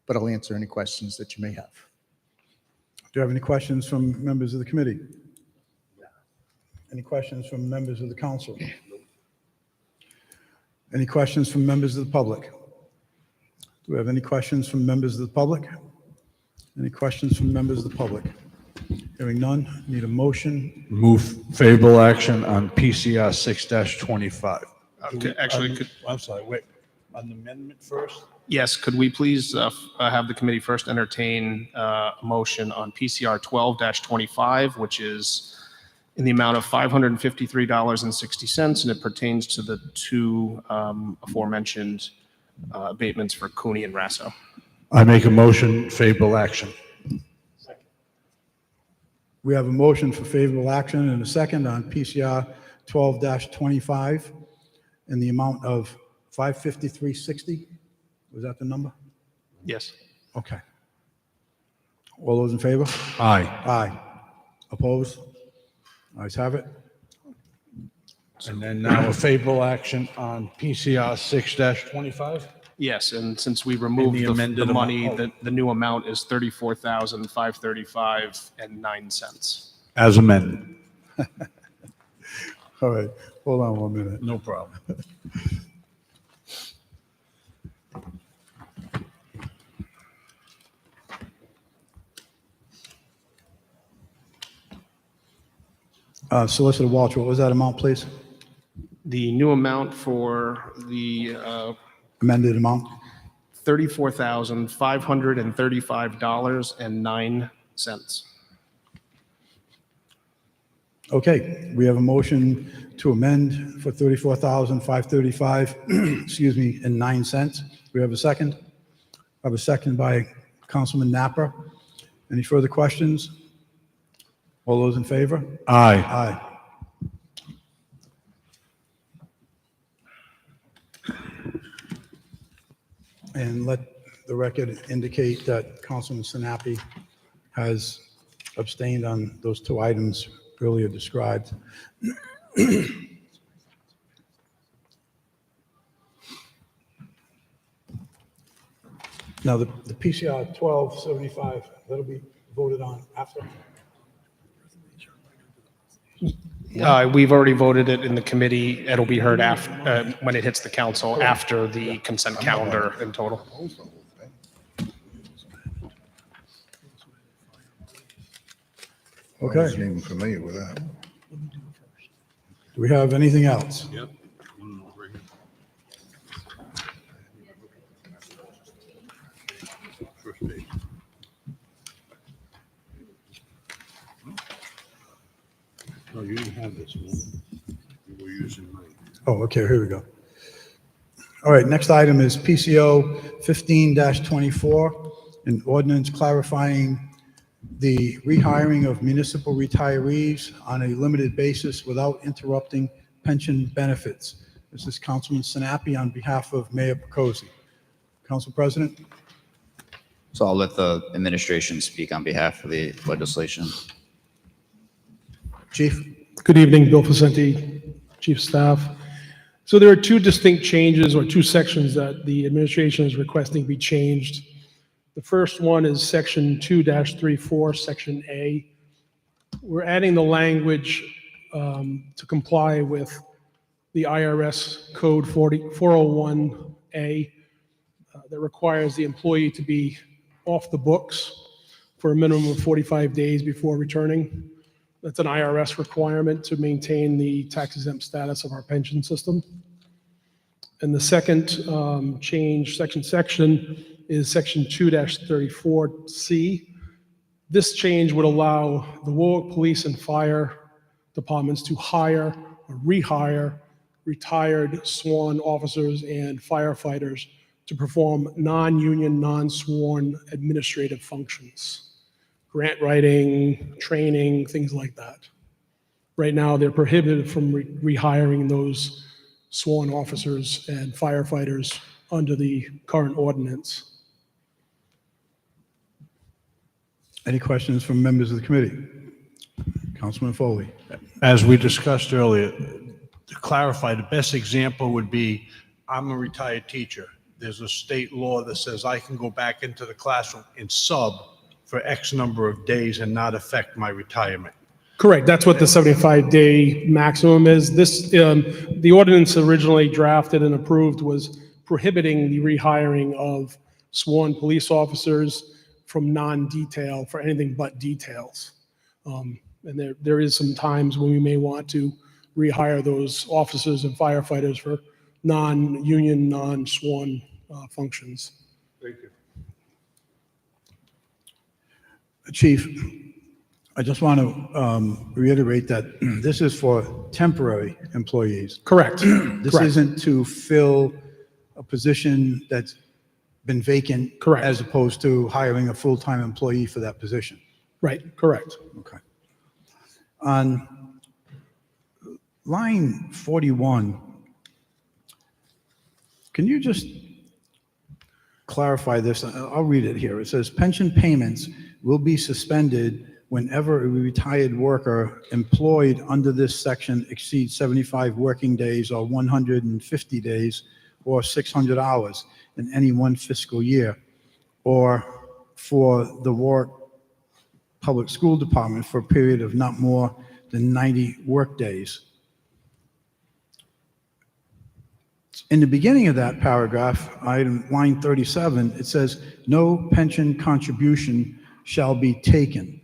But I'll answer any questions that you may have. Do you have any questions from members of the committee? Any questions from members of the council? Any questions from members of the public? Do we have any questions from members of the public? Any questions from members of the public? Hearing none, need a motion. Move favorable action on PCR 6-25. Actually, I'm sorry, wait. On the amendment first? Yes, could we please have the committee first entertain a motion on PCR 12-25, which is in the amount of $553.60, and it pertains to the two aforementioned abatements for Cooney and Rasso. I make a motion, favorable action. We have a motion for favorable action and a second on PCR 12-25 in the amount of $553.60. Was that the number? Yes. Okay. All those in favor? Aye. Aye. Opposed? Ayes have it. And then now a favorable action on PCR 6-25? Yes, and since we removed the the amended money, amount. the new amount is $34,535.09. As amended. All right, hold on 1 minute. No problem. Solicitor Walsh, what was that amount, please? The new amount for the Amended amount? $34,535.09. Okay, we have a motion to amend for $34,535, excuse me, and 9 cents. We have a second? I have a second by Councilman Napper. Any further questions? All those in favor? Aye. Aye. And let the record indicate that Councilman Sinapi has abstained on those two items earlier described. Now, the PCR 1275, that'll be voted on after? We've already voted it in the committee. It'll be heard after, when it hits the council, after the consent calendar in total. I Okay. wasn't even familiar with that. Do we have anything else? Yep. No, you didn't have this one. You were using mine. Oh, okay, here we go. All right, next item is PCO 15-24, an ordinance clarifying the rehiring of municipal retirees on a limited basis without interrupting pension benefits. This is Councilman Sinapi on behalf of Mayor Picozzi. Council President? So I'll let the administration speak on behalf of the legislation. Chief? Good evening, Bill Facenti, Chief of Staff. So there are two distinct changes or two sections that the administration is requesting be changed. The first one is section 2-34, section A. We're adding the language to comply with the IRS code 401A that requires the employee to be off the books for a minimum of 45 days before returning. That's an IRS requirement to maintain the tax-exempt status of our pension system. And the second change, section, is section 2-34C. This change would allow the Warwick Police and Fire departments to hire or rehire retired sworn officers and firefighters to perform non-union, non-sworn administrative functions. Grant writing, training, things like that. Right now, they're prohibited from rehiring those sworn officers and firefighters under the current ordinance. Any questions from members of the committee? Councilman Foley. As we discussed earlier, to clarify, the best example would be, I'm a retired teacher. There's a state law that says I can go back into the classroom and sub for X number of days and not affect my retirement. Correct. That's what the 75-day maximum is. This, the ordinance originally drafted and approved was prohibiting the rehiring of sworn police officers from non-detail for anything but details. And there is some times when we may want to rehire those officers and firefighters for non-union, non-sworn functions. Thank you. Chief, I just want to reiterate that this is for temporary employees. Correct. This Correct. isn't to fill a position that's been vacant. Correct. As opposed to hiring a full-time employee for that position. Right, correct. Okay. On line 41, can you just clarify this? I'll read it here. It says pension payments will be suspended whenever a retired worker employed under this section exceeds 75 working days or 150 days or 600 hours in any one fiscal year, or for the Warwick Public School Department for a period of not more than 90 work days. In the beginning of that paragraph, line 37, it says, no pension contribution shall be taken.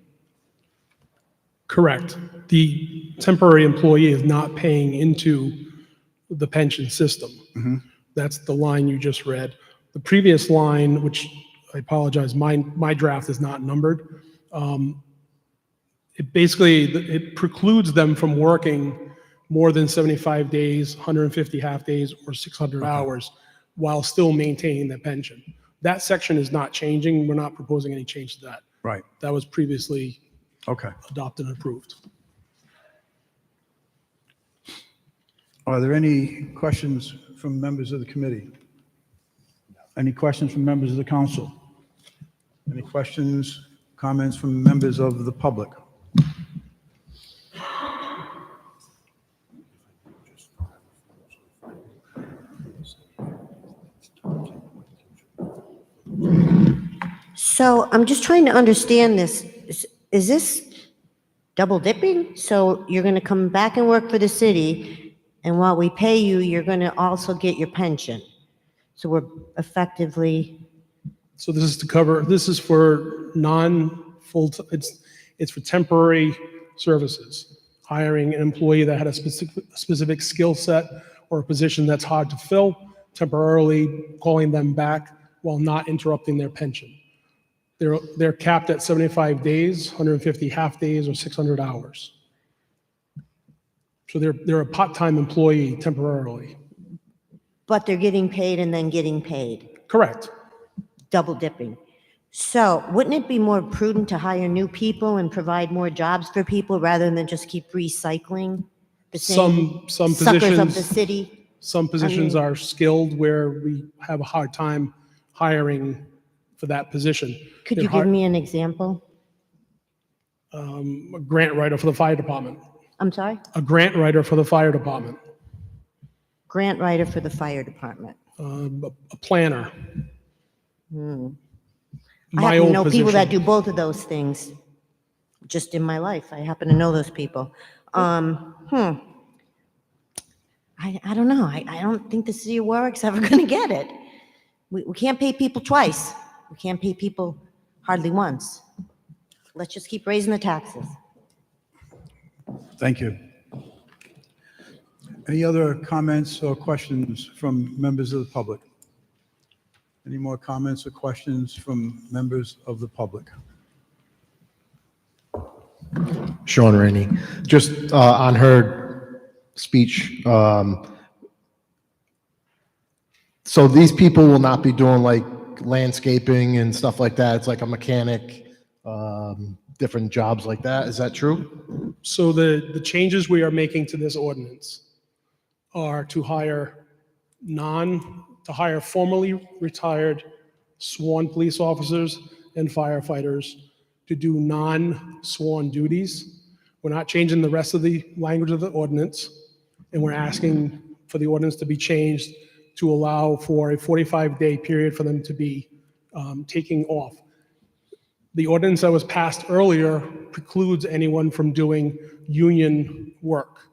Correct. The temporary employee is not paying into the pension system. That's the line you just read. The previous line, which I apologize, my draft is not numbered. It basically, it precludes them from working more than 75 days, 150 half days, or 600 hours while still maintaining the pension. That section is not changing. We're not proposing any change to that. Right. That was previously Okay. adopted and approved. Are there any questions from members of the committee? Any questions from members of the council? Any questions, comments from members of the public? So I'm just trying to understand this. Is this double dipping? So you're going to come back and work for the city, and while we pay you, you're going to also get your pension. So we're effectively, So this is to cover, this is for non-full, it's for temporary services. Hiring an employee that had a specific skill set or a position that's hard to fill, temporarily calling them back while not interrupting their pension. They're capped at 75 days, 150 half days, or 600 hours. So they're a part-time employee temporarily. but they're getting paid and then getting paid. Correct. Double dipping. So wouldn't it be more prudent to hire new people and provide more jobs for people rather than just keep recycling the same Some suckers of positions, the city? some positions mean- are skilled where we have a hard time hiring for that position. Could They're you give me an example? a grant writer for the fire department, I'm sorry? a grant writer for the fire department, Grant writer for the fire department. a planner. Hmm. I My happen to old know people that position. do both of those things. Just in my life, I happen to know those people. I don't know. I don't think the city of Warwick's ever going to get it. We can't pay people twice. We can't pay people hardly once. Let's just keep raising the taxes. Thank you. Any other comments or questions from members of the public? Any more comments or questions from members of the public? Sean Rainey, just on her speech, so these people will not be doing like landscaping and stuff like that. It's like a mechanic, different jobs like that. Is that true? So the changes we are making to this ordinance are to hire formerly retired sworn police officers and firefighters to do non-sworn duties. We're not changing the rest of the language of the ordinance, and we're asking for the ordinance to be changed to allow for a 45-day period for them to be taking off. The ordinance that was passed earlier precludes anyone from doing union work.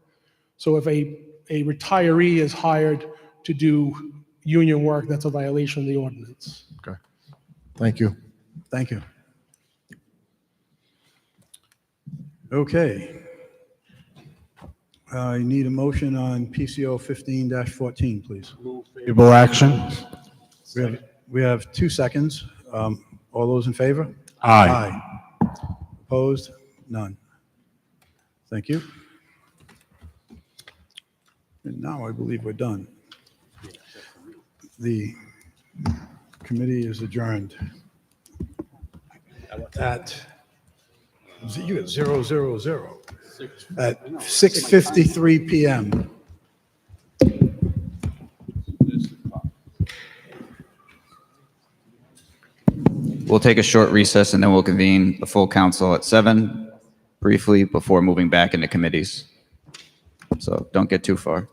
So if a retiree is hired to do union work, that's a violation of the ordinance. Okay. Thank you. Thank you. Okay. I need a motion on PCO 15-14, please. Favorable action. We have 2 seconds. All those in favor? Aye. Opposed? None. Thank you. And now I believe we're done. The committee is adjourned at 000 at 6:53 PM. We'll take a short recess and then we'll convene the full council at 7 briefly before moving back into committees. So don't get too far.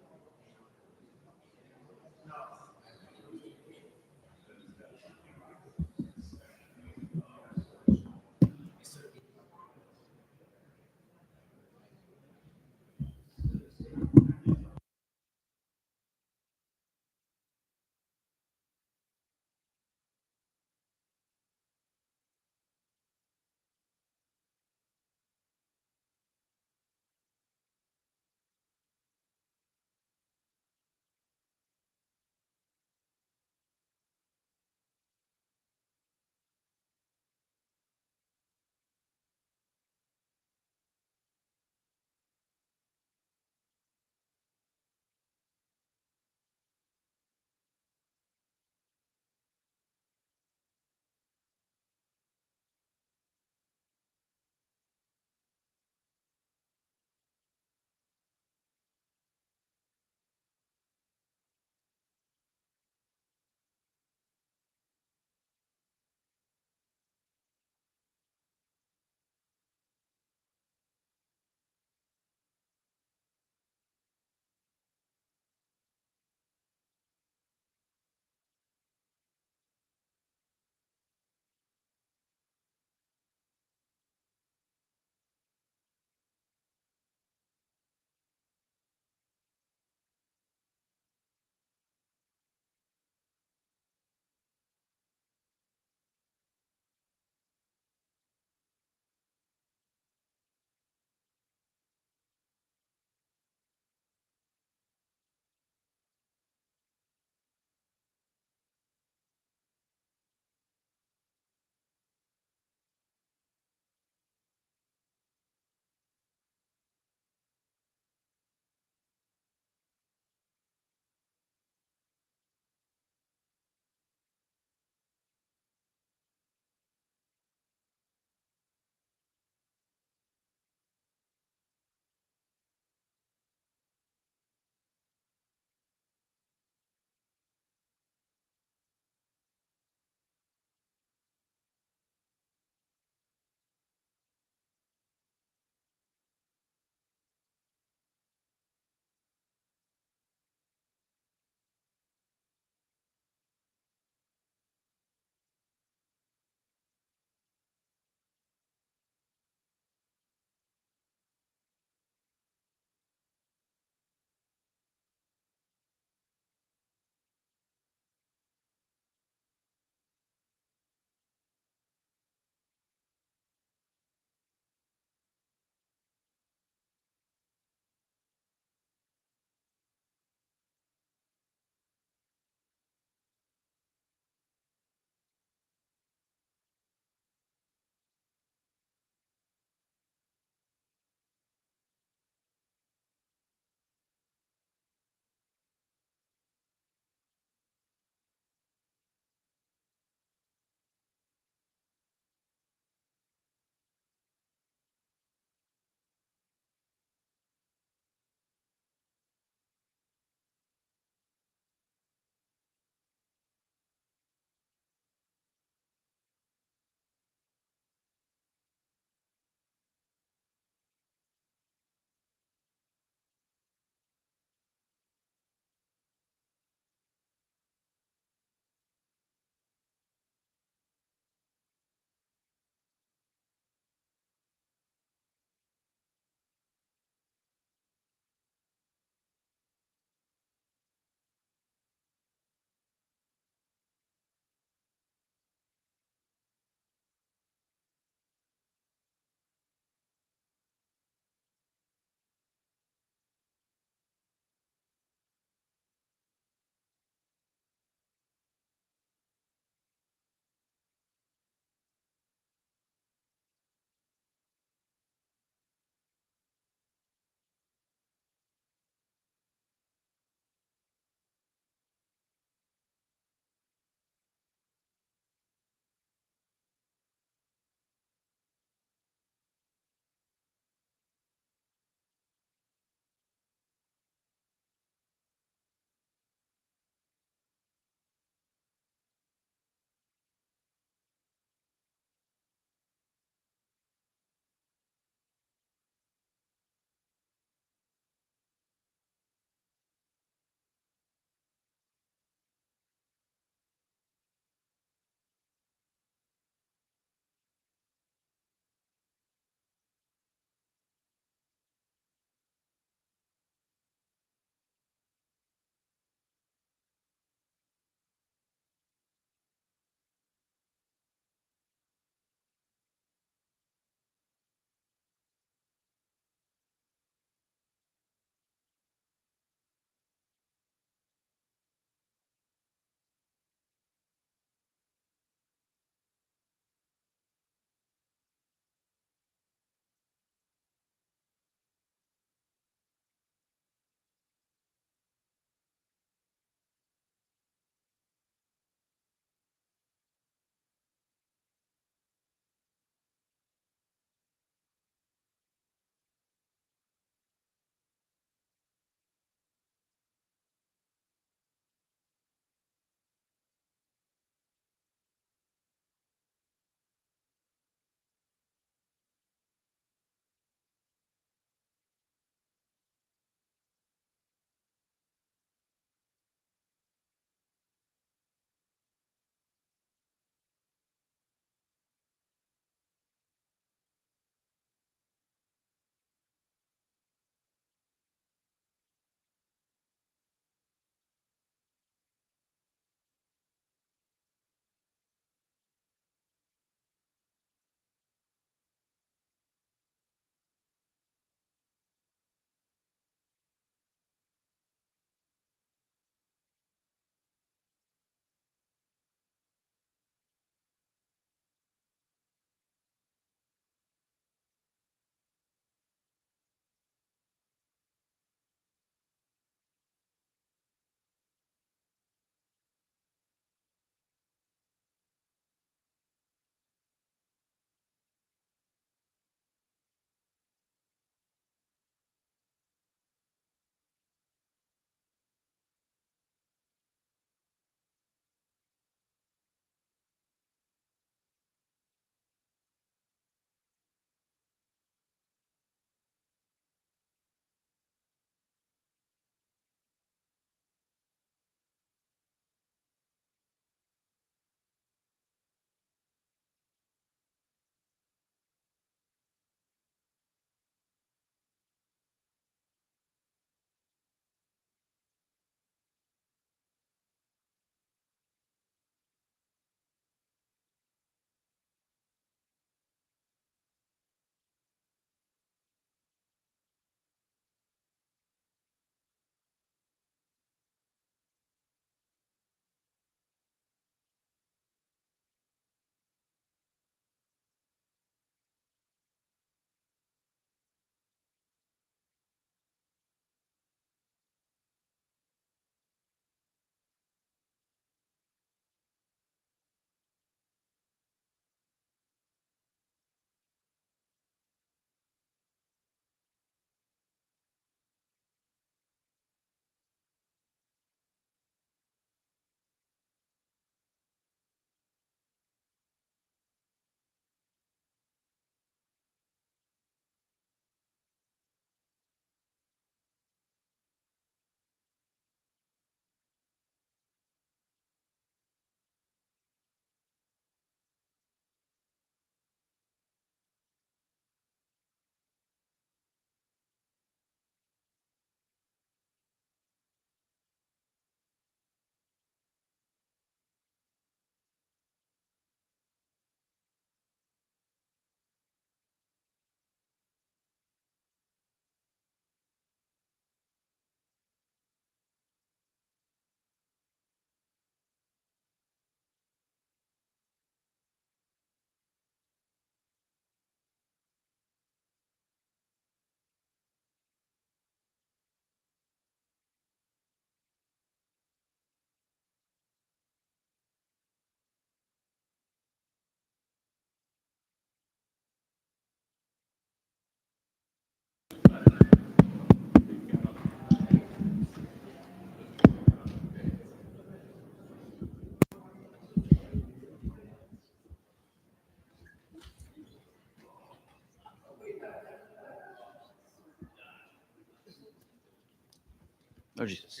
Oh, Jesus.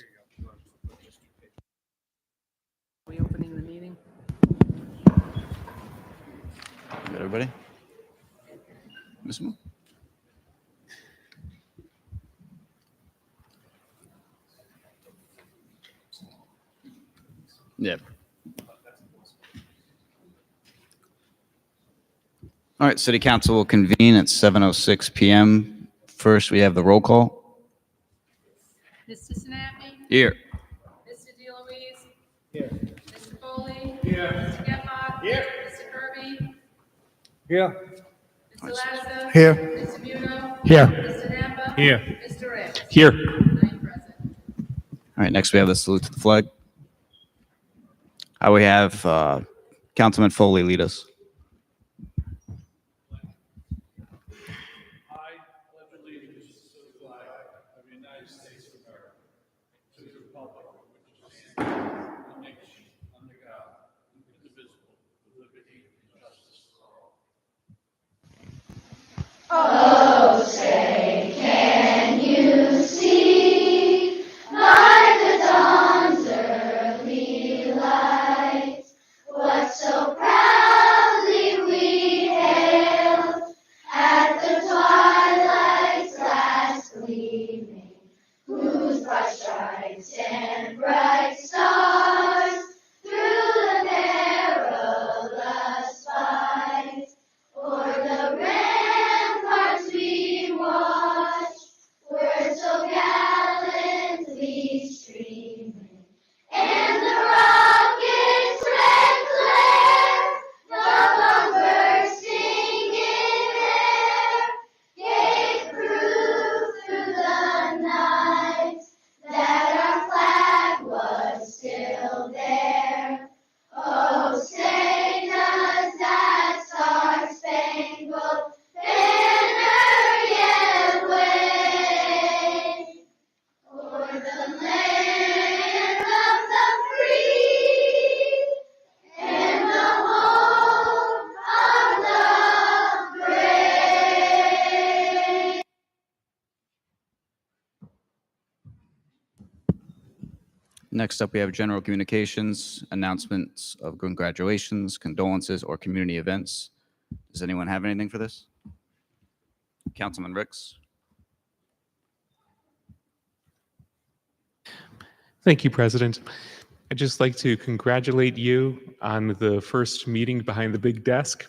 We opening the meeting? Good, everybody? Miss Moon? Yep. All right, City Council will convene at 7:06 PM. First, we have the roll call. Mr. Sinapi? Here. Mr. DeLuise? Here. Mr. Foley? Here. Mr. Gephardt? Here. Mr. Kirby? Here. Mr. Lattiser? Here. Mr. Muno? Here. Mr. Napa? Here. Mr. Ricks? Here. 9 present. All right, next we have the salute to the flag. We have Councilman Foley lead us. Oh, say, can you see by the dawn's early light what so proudly we hailed at the twilight's last gleaming, whose broad stripes and bright stars through the perilous fight o'er the ramparts we watched were so gallantly streaming, and the rocket's red glare, now long bursting in air, gave proof through the night that our flag was still there. Oh, say does that star-spangled banner yet wave o'er the land of the free and the home of the brave? Next up, we have general communications, announcements of congratulations, condolences, or community events. Does anyone have anything for this? Councilman Ricks? Thank you, President. I'd just like to congratulate you on the first meeting behind the big desk.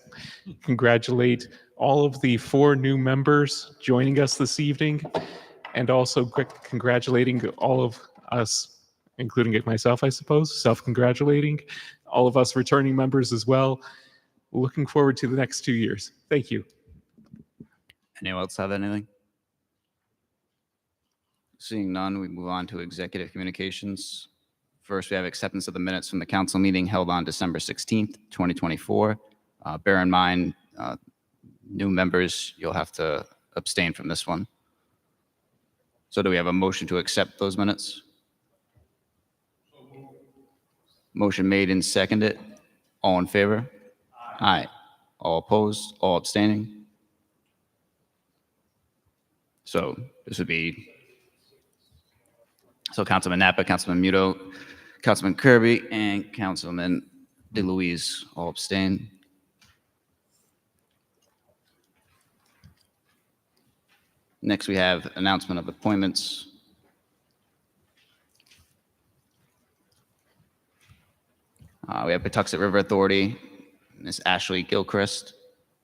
Congratulate all of the 4 new members joining us this evening, and also congratulating all of us, including myself, I suppose, self-congratulating, all of us returning members as well. Looking forward to the next 2 years. Thank you. Anyone else have anything? Seeing none, we move on to executive communications. First, we have acceptance of the minutes from the council meeting held on December 16th, 2024. Bear in mind, new members, you'll have to abstain from this one. So do we have a motion to accept those minutes? Motion made and seconded. All in favor? Aye. All opposed? All abstaining? So this would be, so Councilman Napa, Councilman Muto, Councilman Kirby, and Councilman DeLuise all abstain. Next, we have announcement of appointments. We have Patuxent River Authority, Ms. Ashley Gilchrist.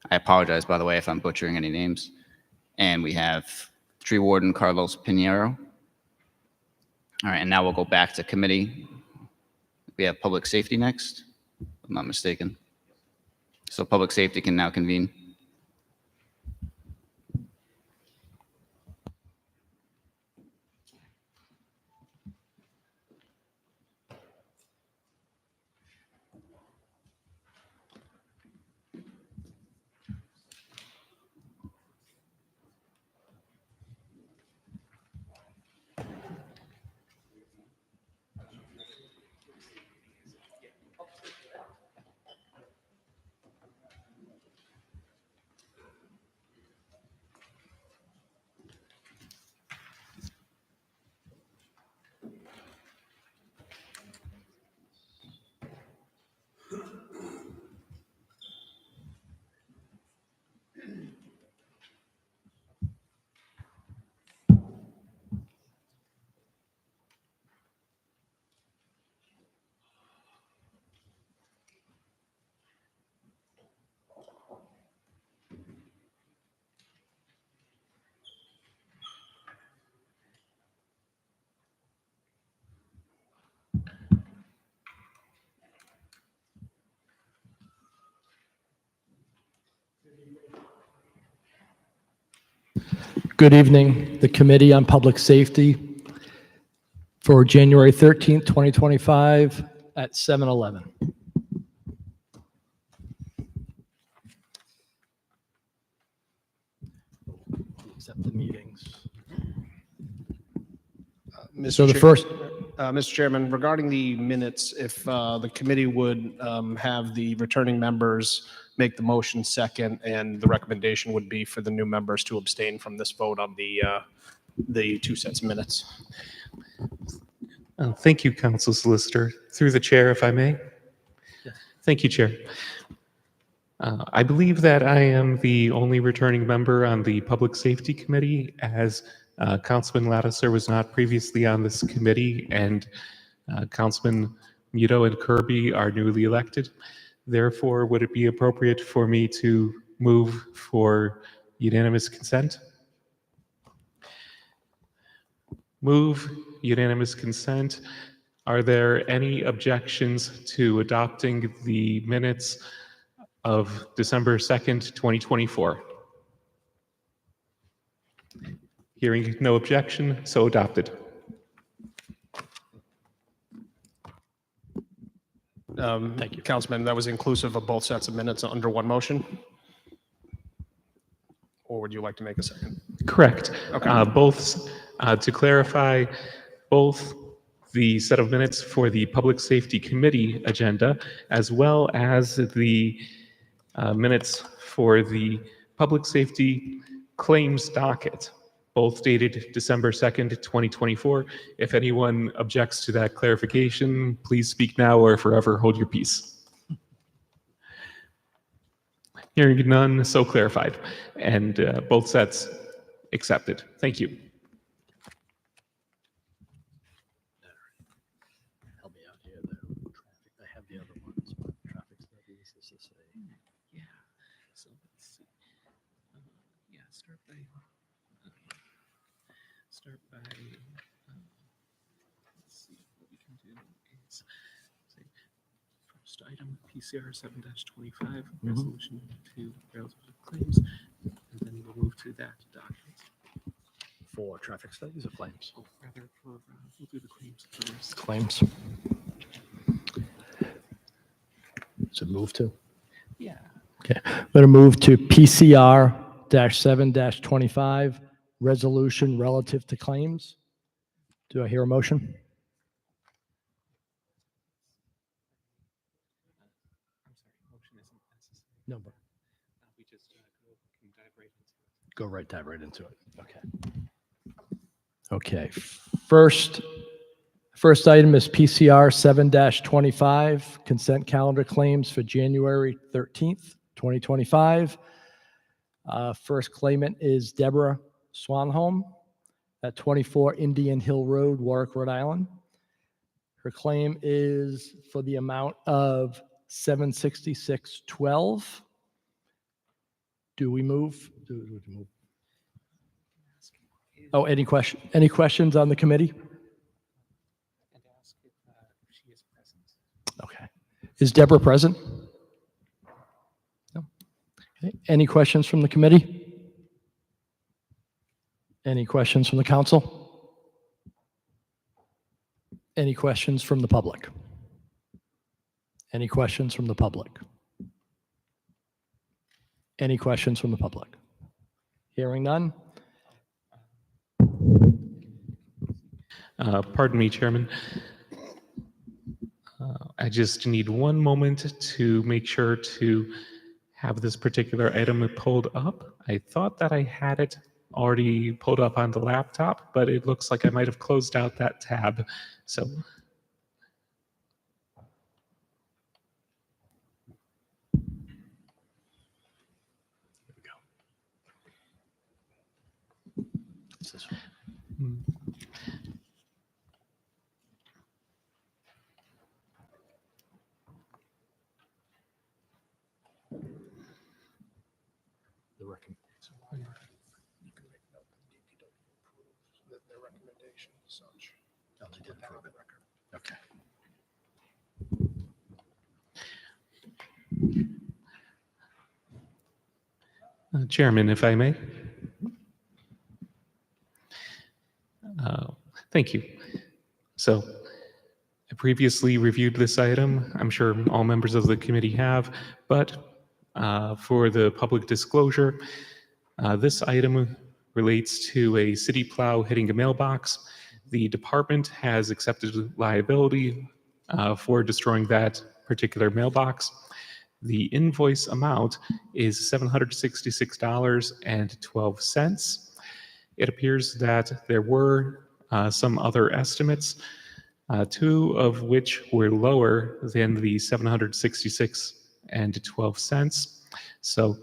I apologize, by the way, if I'm butchering any names. And we have Tree Warden Carlos Pinheiro. All right, and now we'll go back to committee. We have Public Safety next, if I'm not mistaken. So Public Safety can now convene. Good evening, the Committee on Public Safety for January 13th, 2025 at 7:11. Accept the meetings. So the first, Mr. Chairman, regarding the minutes, if the committee would have the returning members make the motion second, and the recommendation would be for the new members to abstain from this vote on the two sets of minutes. Thank you, Council Solicitor. Through the chair, if I may. Thank you, Chair. I believe that I am the only returning member on the Public Safety Committee, as Councilman Lattiser was not previously on this committee, and Councilman Muto and Kirby are newly elected. Therefore, would it be appropriate for me to move for unanimous consent? Move unanimous consent. Are there any objections to adopting the minutes of December 2nd, 2024? Hearing no objection, so adopted. Thank you, Councilman. That was inclusive of both sets of minutes under one motion? Or would you like to make a second? Correct. Okay. Both, to clarify, both the set of minutes for the Public Safety Committee agenda, as well as the minutes for the Public Safety Claims docket, both dated December 2nd, 2024. If anyone objects to that clarification, please speak now or forever hold your peace. Hearing none, so clarified, and both sets accepted. Thank you. help me out here, though. I have the other ones, but traffic studies, this is Yeah. So let's see. Yeah, start by. Let's see what we can do is say first item PCR 7-25 resolution to relative claims, and then we'll move to that document. for traffic studies or claims? Oh, rather for we'll do the claims first. Claims. So move to? Yeah. Okay, I'm going to move to PCR-7-25, resolution relative to claims. Do I hear a motion? No, but We just can dive right into it. dive right into it. Okay. Okay, first item is PCR 7-25, consent calendar claims for January 13th, 2025. First claimant is Deborah Swanholm at 24 Indian Hill Road, Warwick, Rhode Island. Her claim is for the amount of $766.12. Do we move? Oh, any questions on the committee? And ask if she is present. Okay. Is Deborah present? No. Okay. Any questions from the committee? Any questions from the council? Any questions from the public? Any questions from the public? Any questions from the public? Hearing none. Pardon me, Chairman. I just need one moment to make sure to have this particular item pulled up. I thought that I had it already pulled up on the laptop, but it looks like I might have closed out that tab. So Okay. Chairman, if I may. Thank you. So I previously reviewed this item. I'm sure all members of the committee have, but for the public disclosure, this item relates to a city plow hitting a mailbox. The department has accepted liability for destroying that particular mailbox. The invoice amount is $766.12. It appears that there were some other estimates, two of which were lower than the $766.12. So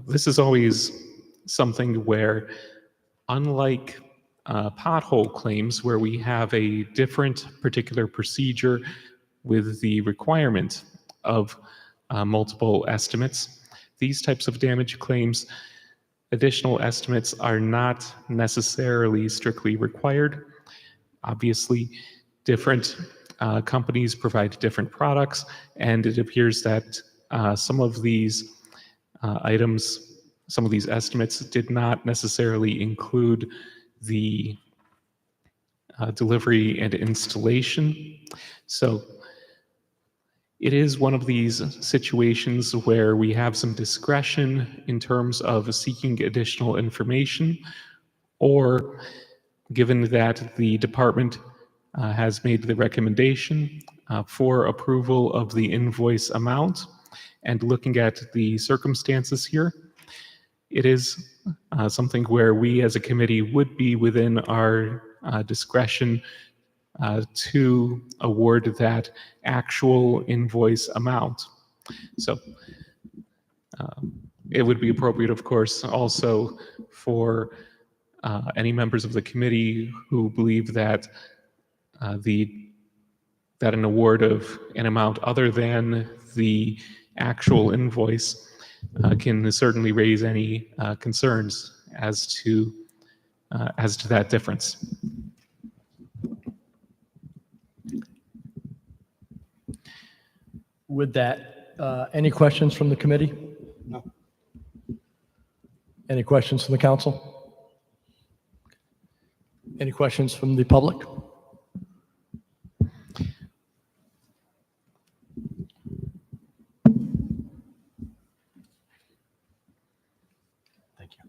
this is always something where, unlike pothole claims, where we have a different particular procedure with the requirement of multiple estimates, these types of damage claims, additional estimates are not necessarily strictly required. Obviously, different companies provide different products, and it appears that some of these items, some of these estimates did not necessarily include the delivery and installation. So it is one of these situations where we have some discretion in terms of seeking additional information, or given that the department has made the recommendation for approval of the invoice amount, and looking at the circumstances here, it is something where we as a committee would be within our discretion to award that actual invoice amount. So it would be appropriate, of course, also for any members of the committee who believe that that an award of an amount other than the actual invoice can certainly raise any concerns as to that difference. With that, any questions from the committee? No. Any questions from the council? Any questions from the public? Thank you.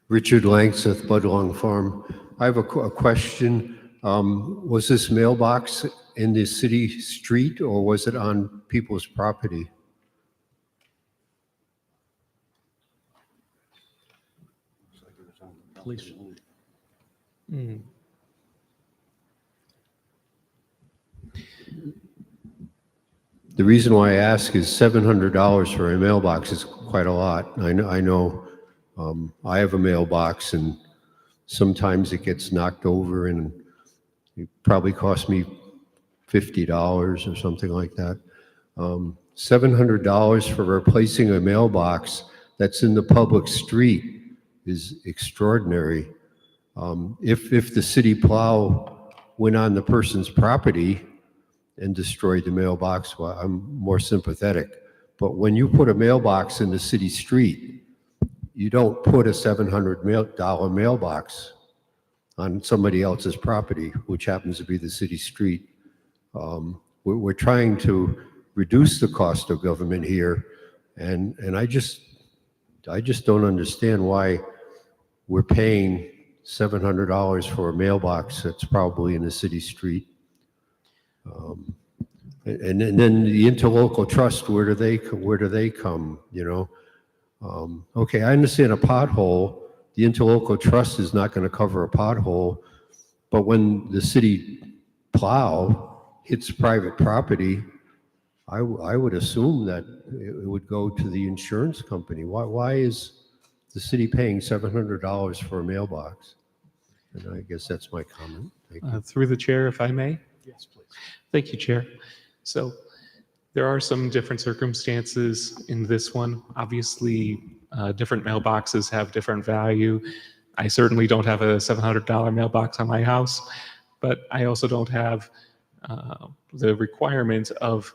Richard Langseth, Budlong Farm. I have a question. Was this mailbox in the city street or was it on people's property? Police. The reason why I ask is $700 for a mailbox is quite a lot. I know I have a mailbox and sometimes it gets knocked over and it probably cost me $50 or something like that. $700 for replacing a mailbox that's in the public street is extraordinary. If the city plow went on the person's property and destroyed the mailbox, well, I'm more sympathetic. But when you put a mailbox in the city street, you don't put a $700 mailbox on somebody else's property, which happens to be the city street. We're trying to reduce the cost of government here, and I just don't understand why we're paying $700 for a mailbox that's probably in the city street. And then the interlocal trust, where do they come, you know? Okay, I understand a pothole. The interlocal trust is not going to cover a pothole, but when the city plow hits private property, I would assume that it would go to the insurance company. Why is the city paying $700 for a mailbox? And I guess that's my comment. Thank you. Through the chair, if I may? Yes, please. Thank you, Chair. So there are some different circumstances in this one. Obviously, different mailboxes have different value. I certainly don't have a $700 mailbox on my house, but I also don't have the requirement of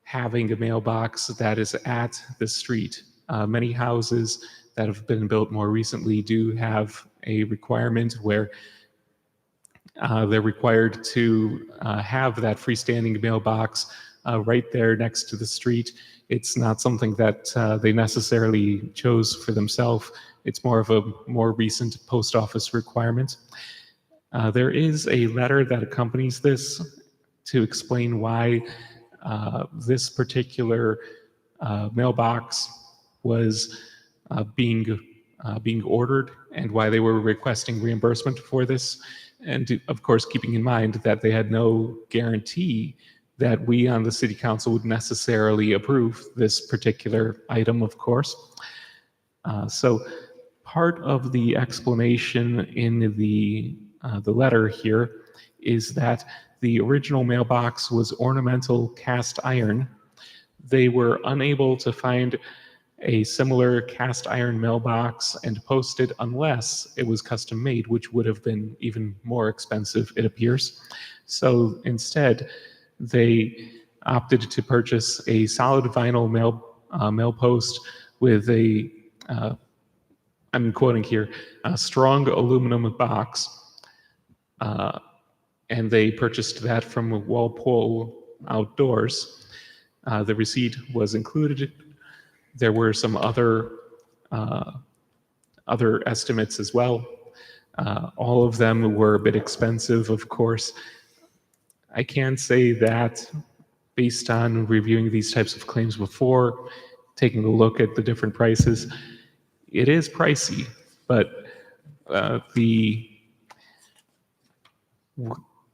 having a mailbox that is at the street. Many houses that have been built more recently do have a requirement where they're required to have that freestanding mailbox right there next to the street. It's not something that they necessarily chose for themselves. It's more of a more recent post office requirement. There is a letter that accompanies this to explain why this particular mailbox was being ordered and why they were requesting reimbursement for this. And of course, keeping in mind that they had no guarantee that we on the city council would necessarily approve this particular item, of course. So part of the explanation in the letter here is that the original mailbox was ornamental cast iron. They were unable to find a similar cast iron mailbox and post it unless it was custom made, which would have been even more expensive, it appears. So instead, they opted to purchase a solid vinyl mail post with a, I'm quoting here, a strong aluminum box. And they purchased that from Walpole Outdoors. The receipt was included. There were some other estimates as well. All of them were a bit expensive, of course. I can say that based on reviewing these types of claims before, taking a look at the different prices, it is pricey, but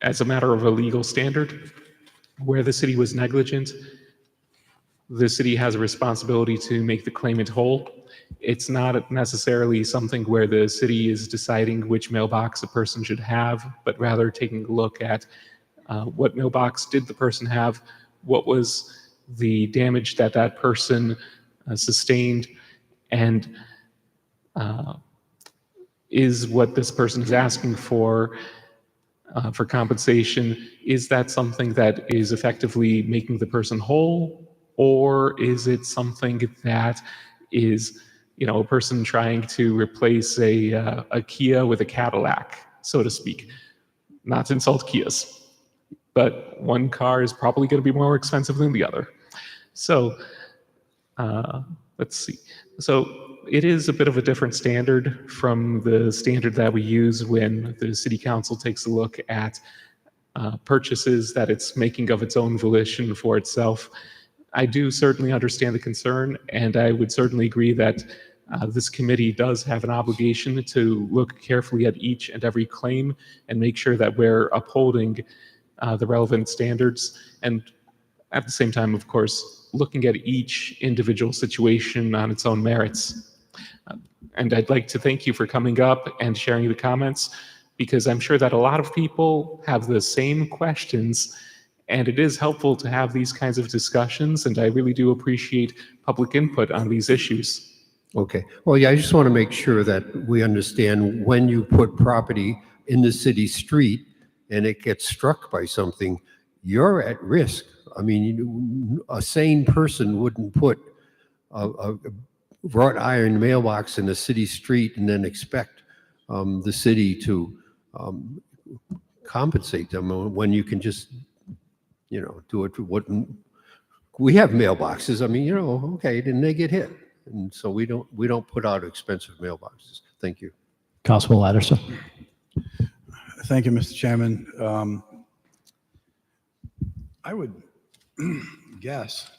as a matter of a legal standard, where the city was negligent, the city has a responsibility to make the claimant whole. It's not necessarily something where the city is deciding which mailbox a person should have, but rather taking a look at what mailbox did the person have, what was the damage that that person sustained, and is what this person is asking for compensation, is that something that is effectively making the person whole? Or is it something that is, a person trying to replace a Kia with a Cadillac, so to speak? Not to insult Kias, but one car is probably going to be more expensive than the other. So let's see. So it is a bit of a different standard from the standard that we use when the city council takes a look at purchases that it's making of its own volition for itself. I do certainly understand the concern, and I would certainly agree that this committee does have an obligation to look carefully at each and every claim and make sure that we're upholding the relevant standards, and at the same time, of course, looking at each individual situation on its own merits. And I'd like to thank you for coming up and sharing the comments, because I'm sure that a lot of people have the same questions, and it is helpful to have these kinds of discussions, and I really do appreciate public input on these issues. Okay. Well, yeah, I just want to make sure that we understand when you put property in the city street and it gets struck by something, you're at risk. I mean, a sane person wouldn't put a wrought iron mailbox in a city street and then expect the city to compensate them when you can just, do it. What we have mailboxes. I mean, okay, then they get hit, and so we don't put out expensive mailboxes. Thank you. Constable Latterson. Thank you, Mr. Chairman. I would guess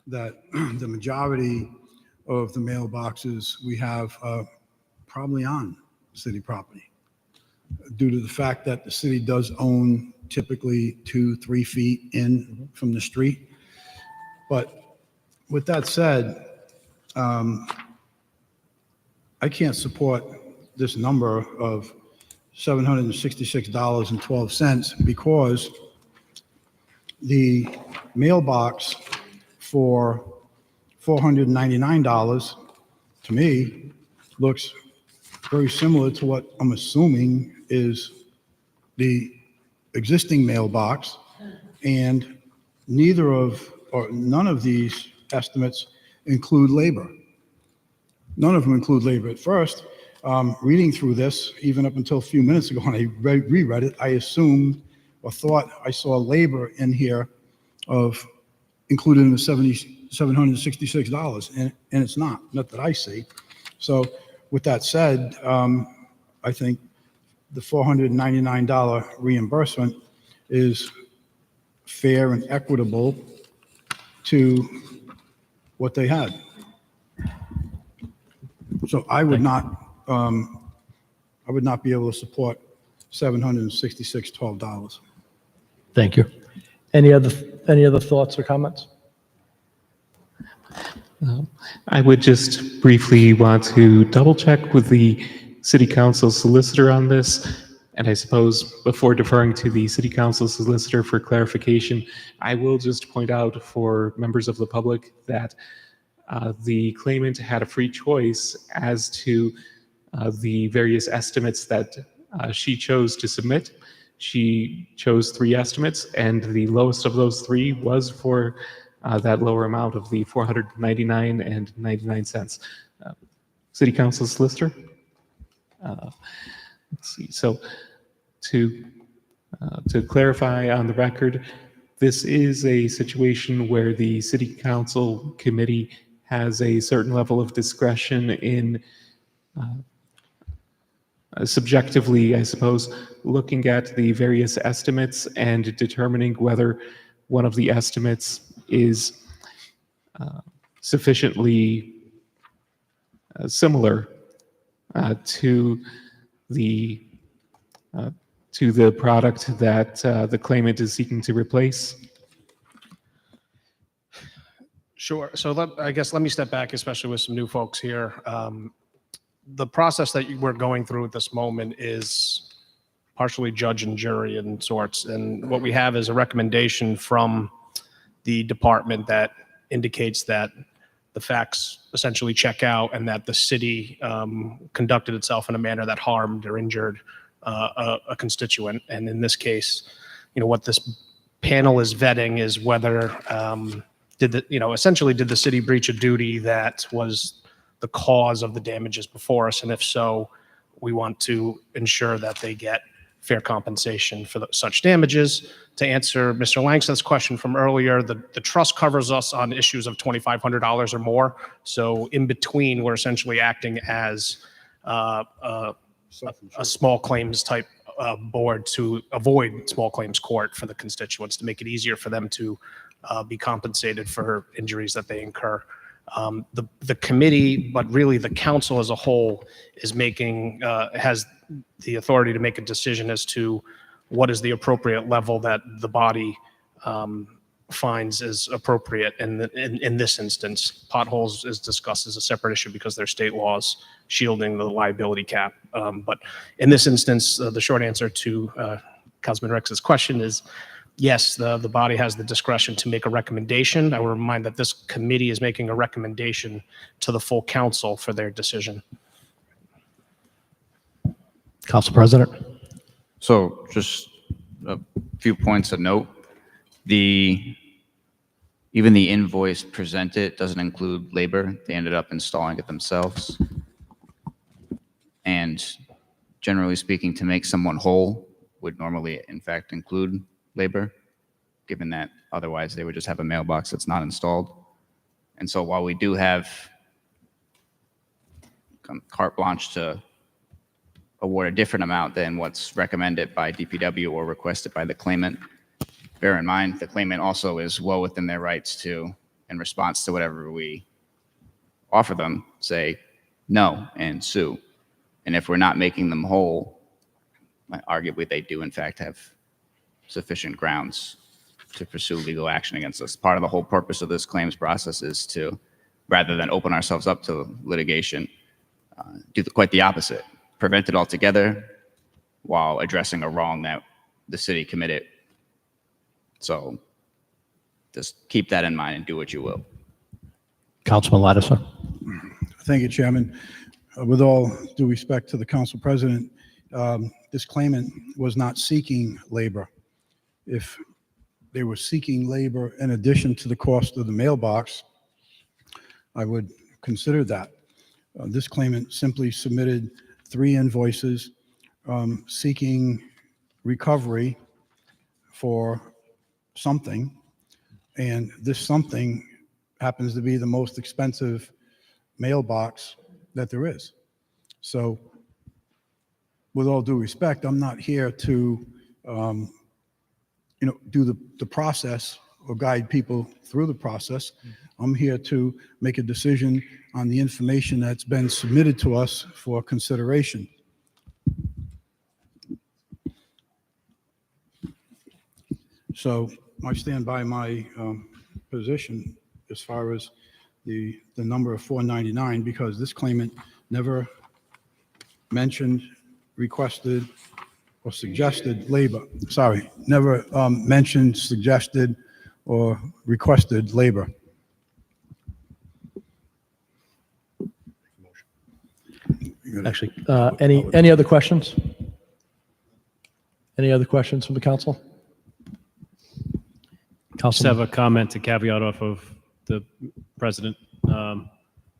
that the majority of the mailboxes we have are probably on city property, due to the fact that the city does own typically 2-3 feet in from the street. But with that said, I can't support this number of $766.12 because the mailbox for $499 to me looks very similar to what I'm assuming is the existing mailbox, and none of these estimates include labor. None of them include labor. At first, reading through this, even up until a few minutes ago, when I reread it, I assumed or thought I saw labor in here of included in the $766, and it's not that I see. So with that said, I think the $499 reimbursement is fair and equitable to what they had. So I would not be able to support $766.12. Thank you. Any other thoughts or comments? I would just briefly want to double check with the city council solicitor on this. And I suppose before deferring to the city council solicitor for clarification, I will just point out for members of the public that the claimant had a free choice as to the various estimates that she chose to submit. She chose 3 estimates, and the lowest of those 3 was for that lower amount of the $499.99. City council solicitor? Let's see. So to clarify on the record, this is a situation where the city council committee has a certain level of discretion in subjectively, I suppose, looking at the various estimates and determining whether one of the estimates is sufficiently similar to the product that the claimant is seeking to replace. Sure. So I guess let me step back, especially with some new folks here. The process that we're going through at this moment is partially judge and jury in sorts. And what we have is a recommendation from the department that indicates that the facts essentially check out and that the city conducted itself in a manner that harmed or injured a constituent. And in this case, what this panel is vetting is whether essentially did the city breach a duty that was the cause of the damages before us? And if so, we want to ensure that they get fair compensation for such damages. To answer Mr. Langston's question from earlier, the trust covers us on issues of $2,500 or more. So in between, we're essentially acting as a small claims type board to avoid small claims court for the constituents, to make it easier for them to be compensated for injuries that they incur. The committee, but really the council as a whole, is has the authority to make a decision as to what is the appropriate level that the body finds is appropriate. And in this instance, potholes is discussed as a separate issue because there's state laws shielding the liability cap. But in this instance, the short answer to Councilman Rex's question is yes, the body has the discretion to make a recommendation. I will remind that this committee is making a recommendation to the full council for their decision. Council President. So just a few points of note. Even the invoice presented doesn't include labor. They ended up installing it themselves. And generally speaking, to make someone whole would normally, in fact, include labor, given that otherwise they would just have a mailbox that's not installed. And so while we do have carte blanche to award a different amount than what's recommended by DPW or requested by the claimant, bear in mind the claimant also is well within their rights to, in response to whatever we offer them, say no and sue. And if we're not making them whole, arguably they do in fact have sufficient grounds to pursue legal action against us. Part of the whole purpose of this claims process is to, rather than open ourselves up to litigation, do quite the opposite. Prevent it altogether while addressing a wrong that the city committed. So just keep that in mind and do what you will. Councilman Lattiser. Thank you, Chairman. With all due respect to the council president, this claimant was not seeking labor. If they were seeking labor in addition to the cost of the mailbox, I would consider that. This claimant simply submitted 3 invoices seeking recovery for something, and this something happens to be the most expensive mailbox that there is. So with all due respect, I'm not here to, do the process or guide people through the process. I'm here to make a decision on the information that's been submitted to us for consideration. So I stand by my position as far as the number of 499, because this claimant never mentioned, requested, or suggested labor. Sorry, never mentioned, suggested, or requested labor. Actually, any other questions? Any other questions from the council? Just have a comment to caveat off of the president.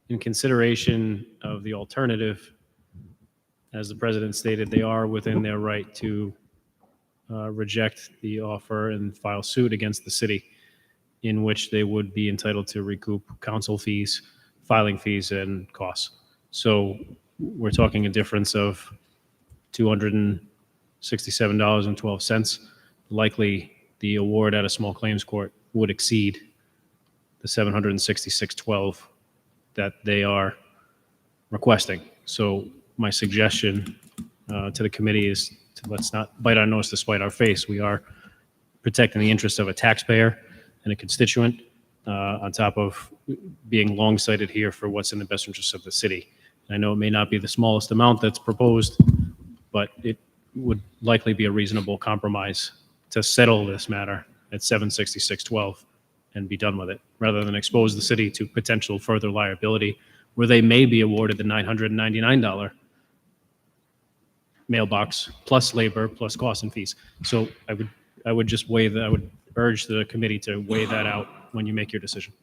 In consideration of the alternative, as the president stated, they are within their right to reject the offer and file suit against the city, in which they would be entitled to recoup counsel fees, filing fees, and costs. So we're talking a difference of $267.12. Likely, the award at a small claims court would exceed the $766.12 that they are requesting. So my suggestion to the committee is let's not bite our nose to spite our face. We are protecting the interests of a taxpayer and a constituent on top of being long-sighted here for what's in the best interests of the city. I know it may not be the smallest amount that's proposed, but it would likely be a reasonable compromise to settle this matter at $766.12 and be done with it, rather than expose the city to potential further liability where they may be awarded the $999 mailbox plus labor plus costs and fees. So I would just weigh that. I would urge the committee to weigh that out when you make your decision.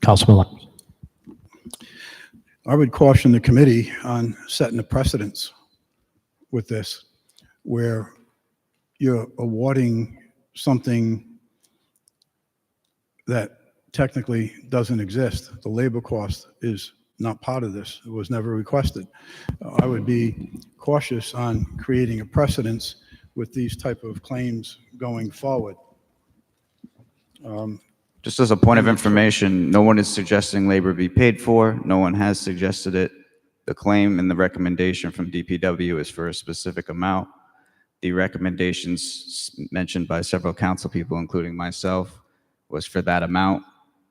Councilman Lyons. I would caution the committee on setting a precedence with this, where you're awarding something that technically doesn't exist. The labor cost is not part of this. It was never requested. I would be cautious on creating a precedence with these type of claims going forward. Just as a point of information, no one is suggesting labor be paid for. No one has suggested it. The claim and the recommendation from DPW is for a specific amount. The recommendations mentioned by several council people, including myself, was for that amount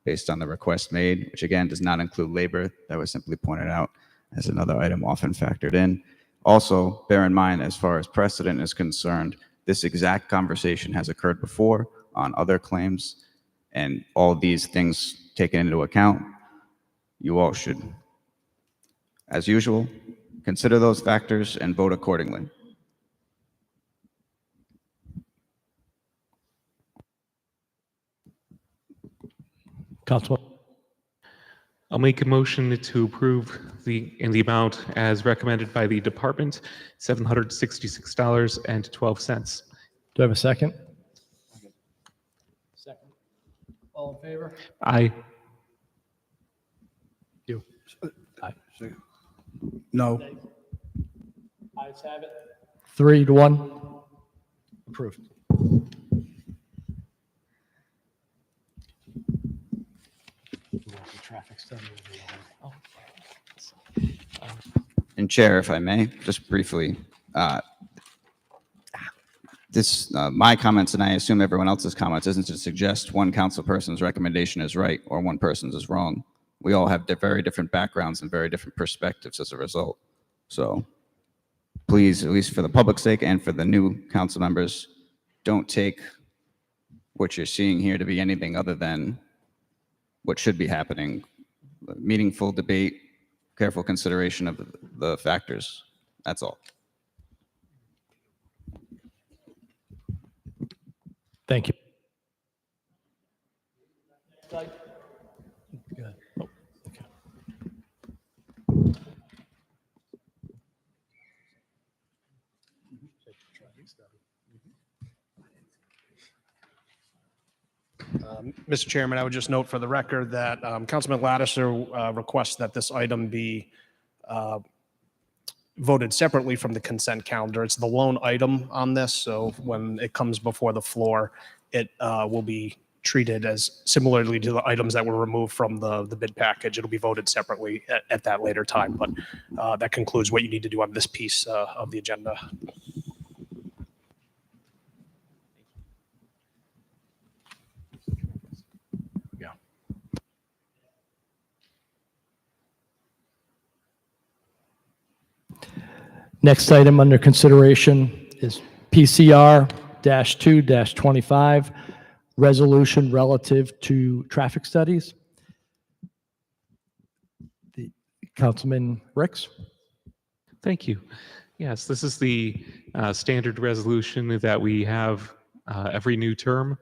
based on the request made, which again does not include labor. That was simply pointed out as another item often factored in. Also, bear in mind, as far as precedent is concerned, this exact conversation has occurred before on other claims, and all these things taken into account, you all should, as usual, consider those factors and vote accordingly. Councilman. I'll make a motion to approve in the amount as recommended by the department, $766.12. Do I have a second? Second. All in favor? Aye. You. Aye. No. Ayes have it. 3-1. Approved. And Chair, if I may, just briefly, my comments, and I assume everyone else's comments, isn't to suggest one council person's recommendation is right or one person's is wrong. We all have very different backgrounds and very different perspectives as a result. So please, at least for the public's sake and for the new council members, don't take what you're seeing here to be anything other than what should be happening. Meaningful debate, careful consideration of the factors. That's all. Thank you. Mr. Chairman, I would just note for the record that Councilman Lattiser requests that this item be voted separately from the consent calendar. It's the lone item on this, so when it comes before the floor, it will be treated as similarly to the items that were removed from the bid package. It'll be voted separately at that later time, but that concludes what you need to do on this piece of the agenda. Next item under consideration is PCR-2-25, resolution relative to traffic studies. Councilman Ricks? Thank you. Yes, this is the standard resolution that we have every new term.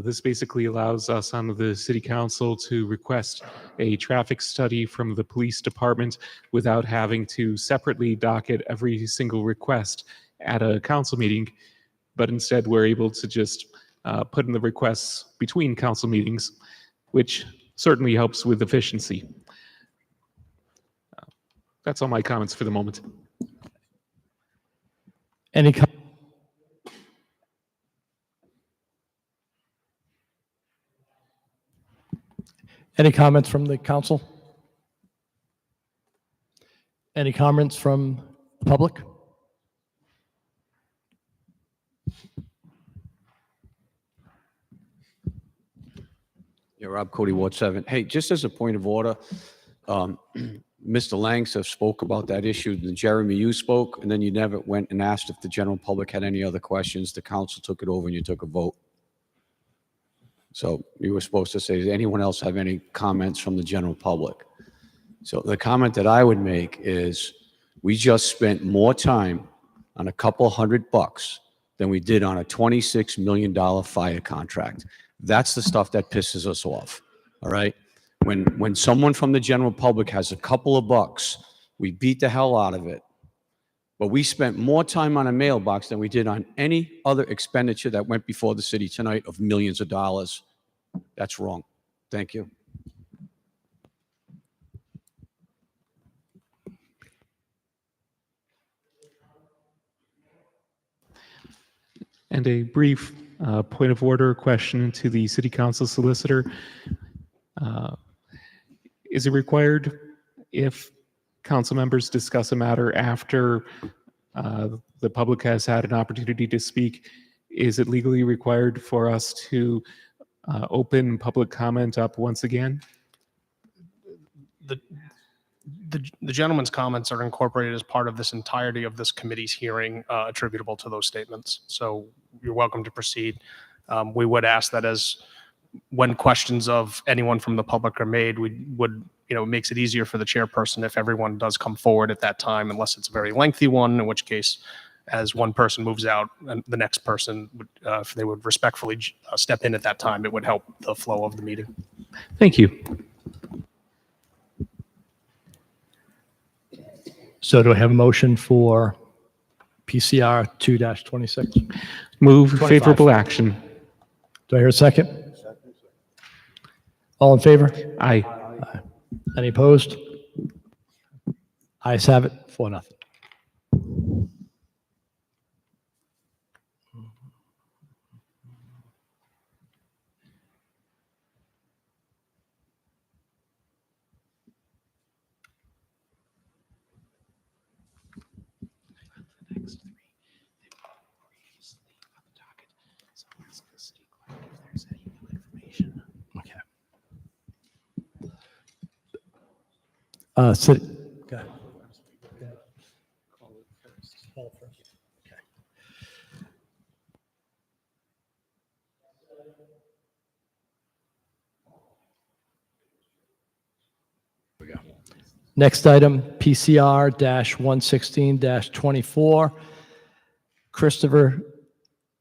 This basically allows us on the city council to request a traffic study from the police department without having to separately docket every single request at a council meeting, but instead we're able to just put in the requests between council meetings, which certainly helps with efficiency. That's all my comments for the moment. Any comments from the council? Any comments from the public? Yeah, Rob Cody, Ward 7. Hey, just as a point of order, Mr. Langsdorff spoke about that issue, then Jeremy, you spoke, and then you never went and asked if the general public had any other questions. The council took it over and you took a vote. So you were supposed to say, does anyone else have any comments from the general public? So the comment that I would make is we just spent more time on a couple $100 than we did on a $26 million fire contract. That's the stuff that pisses us off, all right? When someone from the general public has a couple of bucks, we beat the hell out of it. But we spent more time on a mailbox than we did on any other expenditure that went before the city tonight of millions of dollars. That's wrong. Thank you. And a brief point of order question to the city council solicitor. Is it required if council members discuss a matter after the public has had an opportunity to speak, is it legally required for us to open public comment up once again? The gentleman's comments are incorporated as part of this entirety of this committee's hearing attributable to those statements. So you're welcome to proceed. We would ask that as when questions of anyone from the public are made, we would, it makes it easier for the chairperson if everyone does come forward at that time, unless it's a very lengthy one, in which case, as one person moves out, and the next person, if they would respectfully step in at that time, it would help the flow of the meeting. Thank you. So do I have a motion for PCR 2-26? Move 25. favorable action. Do I hear a second? All in favor? Aye. Any opposed? Ayes have it, 4-0. City. Go ahead. Next item, PCR-116-24, Christopher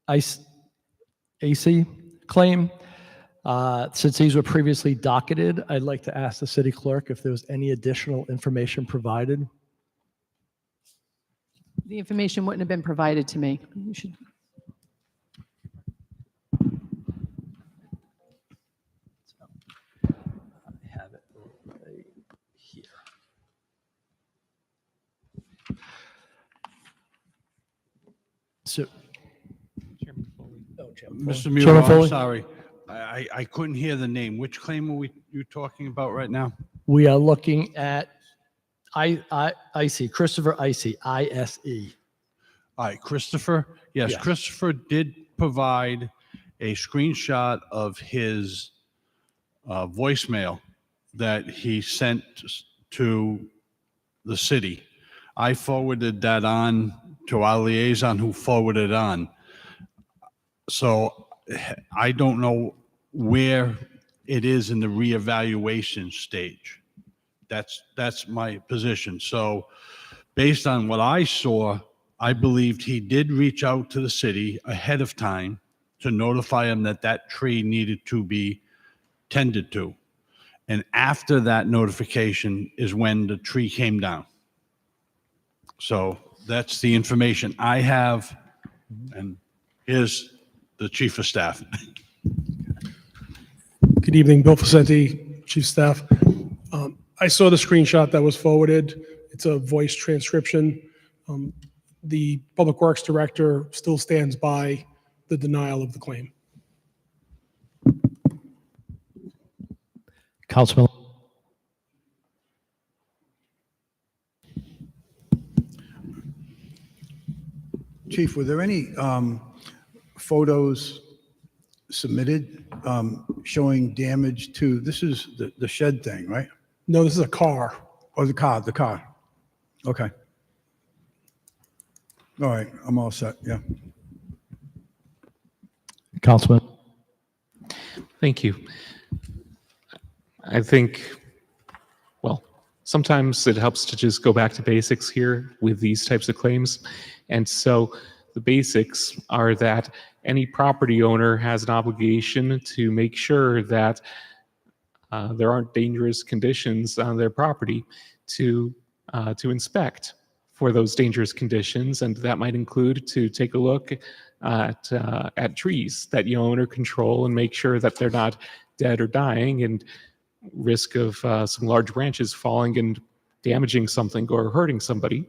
AC claim. Since these were previously docketed, I'd like to ask the city clerk if there was any additional information provided. The information wouldn't have been provided to me. You should. I have it right here. So, Mr. Muro, Chairman I'm Foley? sorry. I couldn't hear the name. Which claim are you talking about right now? we are looking at Icy, Christopher Icy, I-S-E. All right, Christopher. Yes, Yes. Christopher did provide a screenshot of his voicemail that he sent to the city. I forwarded that on to our liaison who forwarded on. So I don't know where it is in the reevaluation stage. That's my position. So based on what I saw, I believed he did reach out to the city ahead of time to notify him that that tree needed to be tended to. And after that notification is when the tree came down. So that's the information I have. And here's the chief of staff. Good evening, Bill Facenti, Chief Staff. I saw the screenshot that was forwarded. It's a voice transcription. The Public Works Director still stands by the denial of the claim. Councilman. Chief, were there any photos submitted showing damage to, this is the shed thing, right? No, this is a car. Oh, the car. Okay. All right, I'm all set, yeah. Councilman. Thank you. I think, well, sometimes it helps to just go back to basics here with these types of claims. And so the basics are that any property owner has an obligation to make sure that there aren't dangerous conditions on their property to inspect for those dangerous conditions. And that might include to take a look at trees that you own or control and make sure that they're not dead or dying and risk of some large branches falling and damaging something or hurting somebody.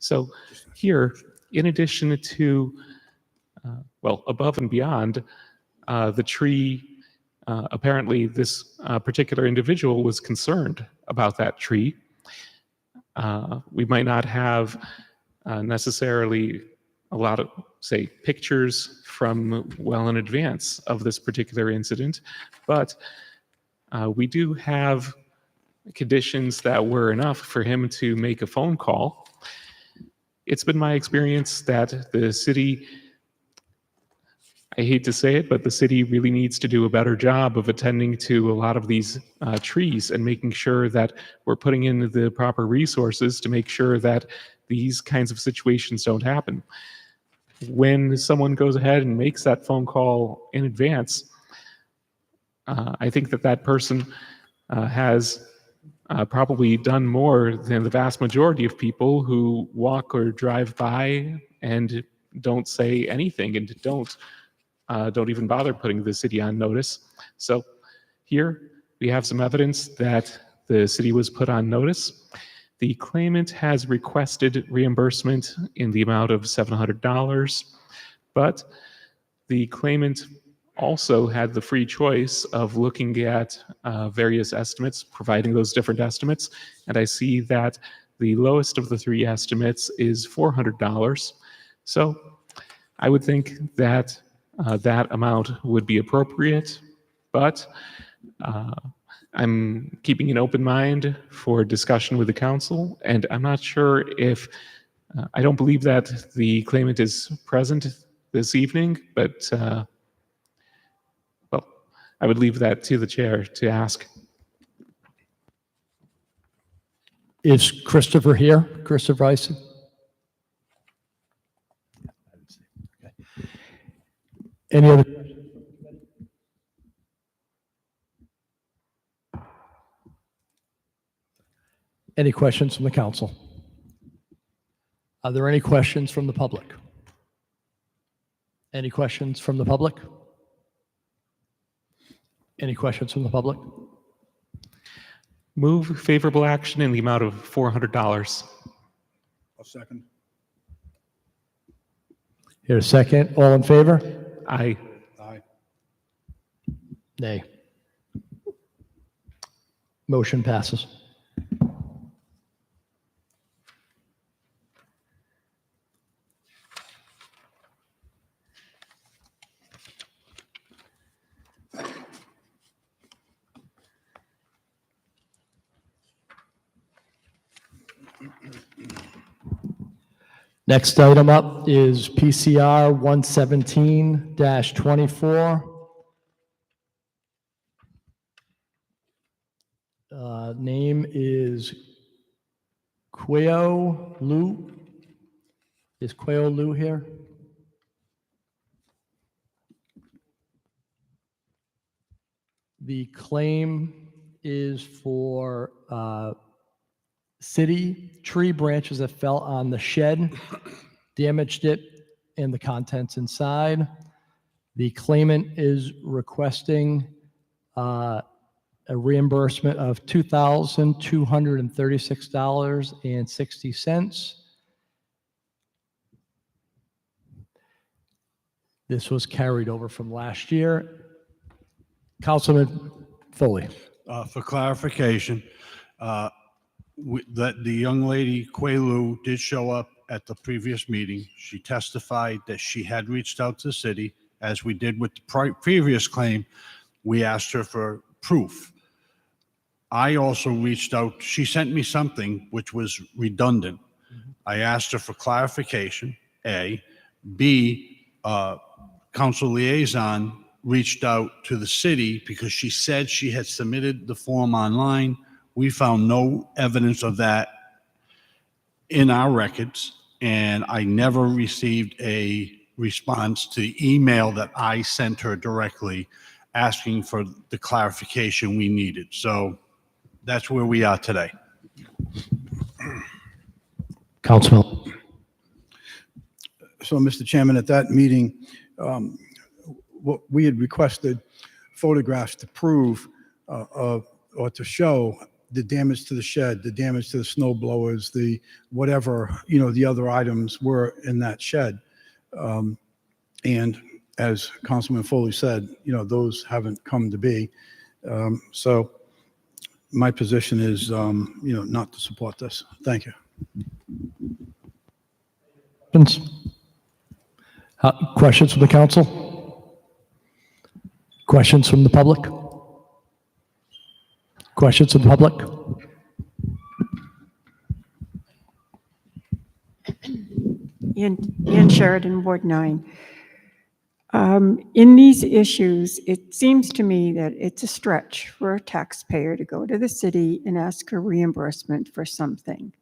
So here, in addition to, well, above and beyond the tree, apparently this particular individual was concerned about that tree. We might not have necessarily a lot of, say, pictures from well in advance of this particular incident, but we do have conditions that were enough for him to make a phone call. It's been my experience that the city, I hate to say it, but the city really needs to do a better job of attending to a lot of these trees and making sure that we're putting in the proper resources to make sure that these kinds of situations don't happen. When someone goes ahead and makes that phone call in advance, I think that that person has probably done more than the vast majority of people who walk or drive by and don't say anything and don't even bother putting the city on notice. So here we have some evidence that the city was put on notice. The claimant has requested reimbursement in the amount of $700, but the claimant also had the free choice of looking at various estimates, providing those different estimates. And I see that the lowest of the three estimates is $400. So I would think that that amount would be appropriate, but I'm keeping an open mind for discussion with the council, and I'm not sure if, I don't believe that the claimant is present this evening, but well, I would leave that to the chair to ask. Is Christopher here? Christopher Ison? Any other? Any questions from the council? Are there any questions from the public? Any questions from the public? Any questions from the public? Move favorable action in the amount of $400. I'll second. Here, a second. All in favor? Aye. Aye. Nay. Motion passes. Next item up is PCR 117-24. Name is Queo Lu. Is Queo Lu here? The claim is for city tree branches that fell on the shed, damaged it and the contents inside. The claimant is requesting a reimbursement of $2,236.60. This was carried over from last year. Councilman Foley. For clarification, that the young lady, Quaylu, did show up at the previous meeting. She testified that she had reached out to the city. As we did with the previous claim, we asked her for proof. I also reached out. She sent me something which was redundant. I asked her for clarification, A. B, council liaison reached out to the city because she said she had submitted the form online. We found no evidence of that in our records, and I never received a response to the email that I sent her directly asking for the clarification we needed. So that's where we are today. Councilman. So, Mr. Chairman, at that meeting, what we had requested photographs to prove or to show the damage to the shed, the damage to the snow blowers, the whatever, the other items were in that shed. And as Councilman Foley said, those haven't come to be. So my position is, not to support this. Thank you. Questions from the council? Questions from the public? Questions from the public? Ian Sheridan, Ward 9. In these issues, it seems to me that it's a stretch for a taxpayer to go to the city and ask for reimbursement for something.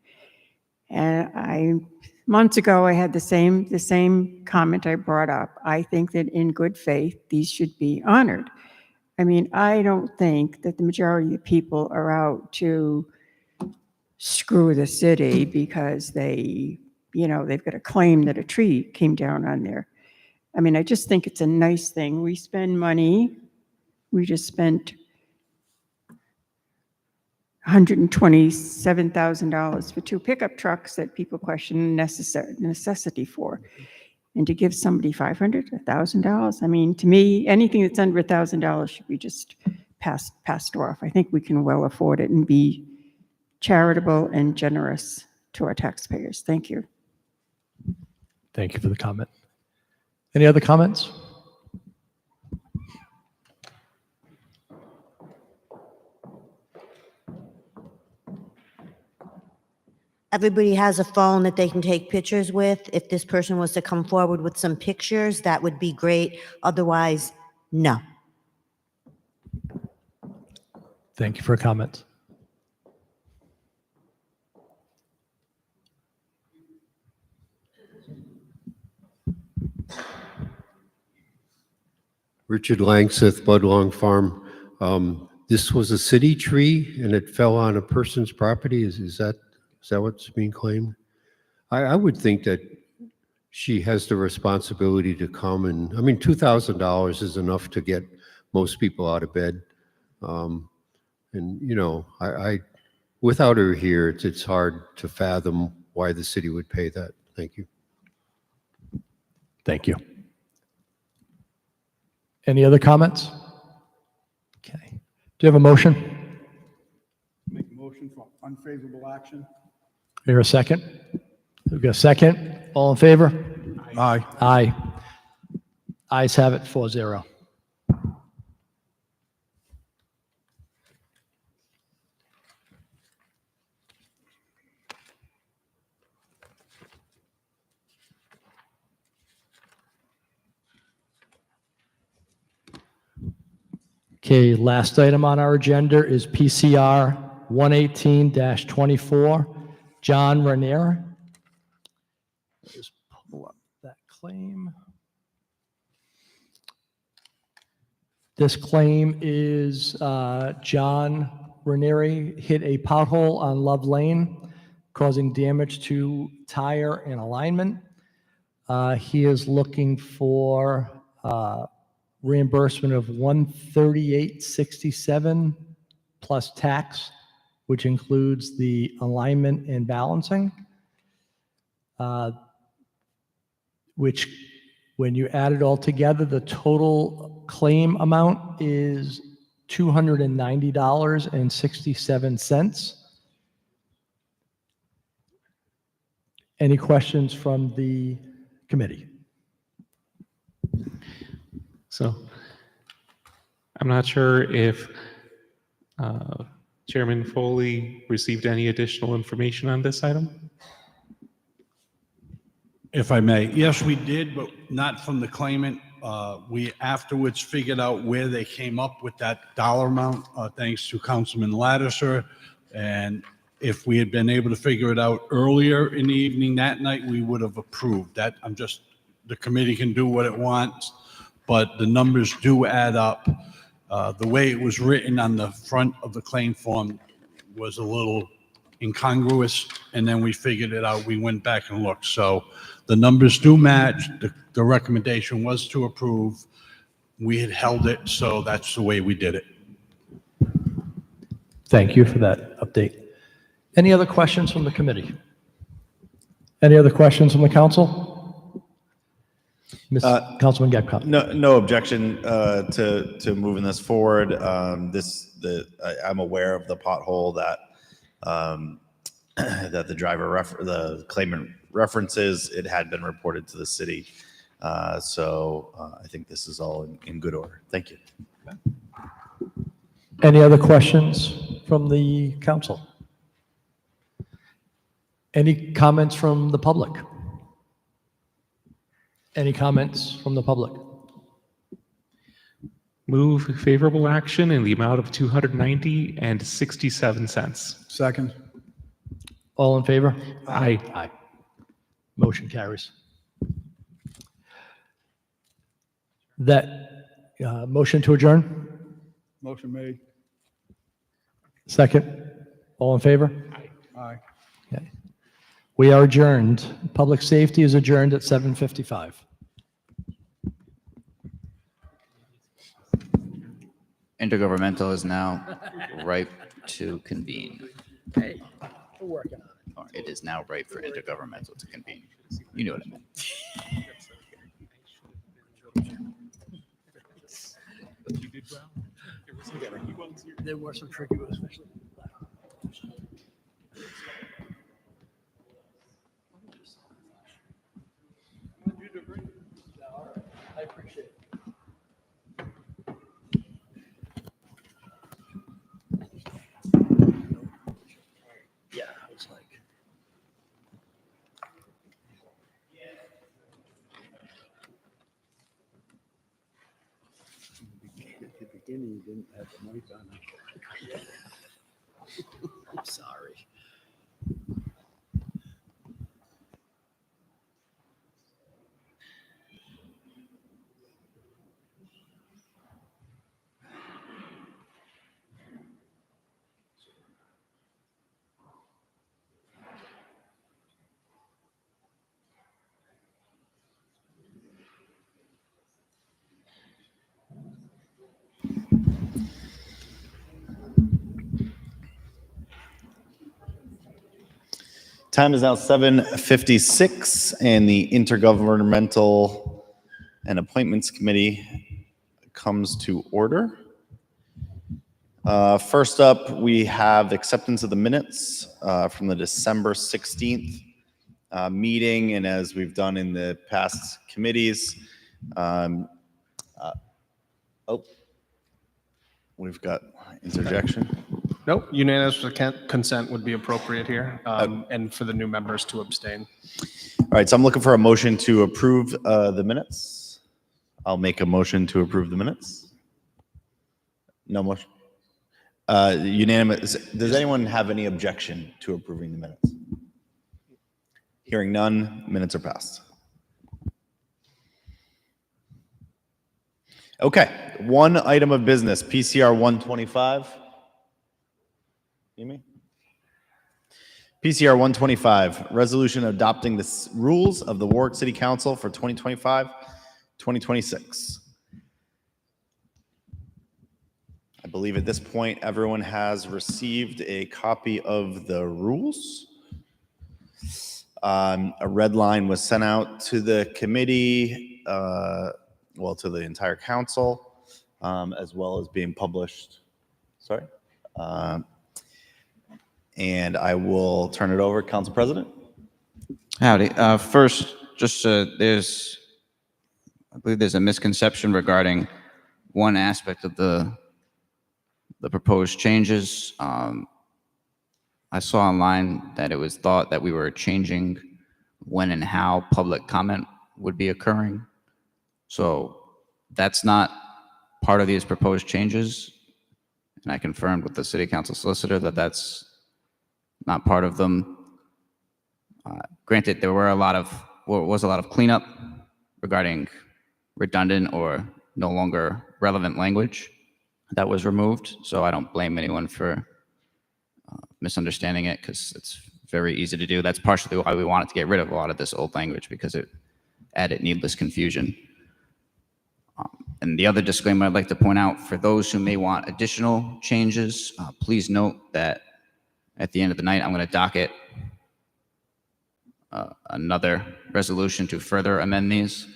And months ago, I had the same comment I brought up. I think that in good faith, these should be honored. I mean, I don't think that the majority of people are out to screw the city because they've got a claim that a tree came down on there. I mean, I just think it's a nice thing. We spend money. We just spent $127,000 for 2 pickup trucks that people question necessity for. And to give somebody $500, $1,000, I mean, to me, anything that's under $1,000 should be just passed off. I think we can well afford it and be charitable and generous to our taxpayers. Thank you. Thank you for the comment. Any other comments? Everybody has a phone that they can take pictures with. If this person was to come forward with some pictures, that would be great. Otherwise, no. Thank you for a comment. Richard Langseth, Budlong Farm. This was a city tree and it fell on a person's property. Is that what's being claimed? I would think that she has the responsibility to come and, I mean, $2,000 is enough to get most people out of bed. And, you know, without her here, it's hard to fathom why the city would pay that. Thank you. Thank you. Any other comments? Okay. Do you have a motion? Make a motion for unfavorable action. Here a second? We've got a second. All in favor? Aye. Aye. Ayes have it, 4-0. Okay, last item on our agenda is PCR 118-24, John Renier. Just pull up that claim. This claim is John Ranieri hit a pothole on Love Lane, causing damage to tire and alignment. He is looking for reimbursement of $138.67 plus tax, which includes the alignment and balancing, which, when you add it all together, the total claim amount is $290.67. Any questions from the committee? So I'm not sure if Chairman Foley received any additional information on this item. If I may, yes, we did, but not from the claimant. We afterwards figured out where they came up with that dollar amount, thanks to Councilman Lattiser. And if we had been able to figure it out earlier in the evening that night, we would have approved that. The committee can do what it wants, but the numbers do add up. The way it was written on the front of the claim form was a little incongruous, and then we figured it out. We went back and looked. So the numbers do match. The recommendation was to approve. We had held it, so that's the way we did it. Thank you for that update. Any other questions from the committee? Any other questions from the council? Councilman Gepcott. No objection to moving this forward. I'm aware of the pothole that that the claimant references. It had been reported to the city, so I think this is all in good order. Thank you. Any other questions from the council? Any comments from the public? Any comments from the public? Move favorable action in the amount of $290.67. Second. All in favor? Aye. Aye. Motion carries. That motion to adjourn? Motion made. Second. All in favor? Aye. Okay. We are adjourned. Public safety is adjourned at 7:55. Intergovernmental is now ripe to convene. Hey, we're working on it. Or it is now ripe for intergovernmental to convene. You know what I meant. There were some tricky ones, especially. I appreciate it. Yeah, I was like. At the beginning, you didn't have the mic on. I'm sorry. Time is now 7:56, and the Intergovernmental and Appointments Committee comes to order. First up, we have acceptance of the minutes from the December 16th meeting, and as we've done in the past committees, we've got interjection. Nope, unanimous consent would be appropriate here, and for the new members to abstain. All right, so I'm looking for a motion to approve the minutes. I'll make a motion to approve the minutes. No motion. Unanimous. Does anyone have any objection to approving the minutes? Hearing none, minutes are passed. Okay, one item of business, PCR 125. You mean? PCR 125, resolution adopting the rules of the Warwick City Council for 2025-2026. I believe at this point, everyone has received a copy of the rules. A red line was sent out to the committee, well, to the entire council, as well as being published. Sorry. And I will turn it over, Council President. Howdy. First, just I believe there's a misconception regarding one aspect of the proposed changes. I saw online that it was thought that we were changing when and how public comment would be occurring. So that's not part of these proposed changes. And I confirmed with the City Council solicitor that that's not part of them. Granted, there was a lot of cleanup regarding redundant or no longer relevant language that was removed. So I don't blame anyone for misunderstanding it, because it's very easy to do. That's partially why we wanted to get rid of a lot of this old language, because it added needless confusion. And the other disclaimer I'd like to point out, for those who may want additional changes, please note that at the end of the night, I'm going to docket another resolution to further amend these.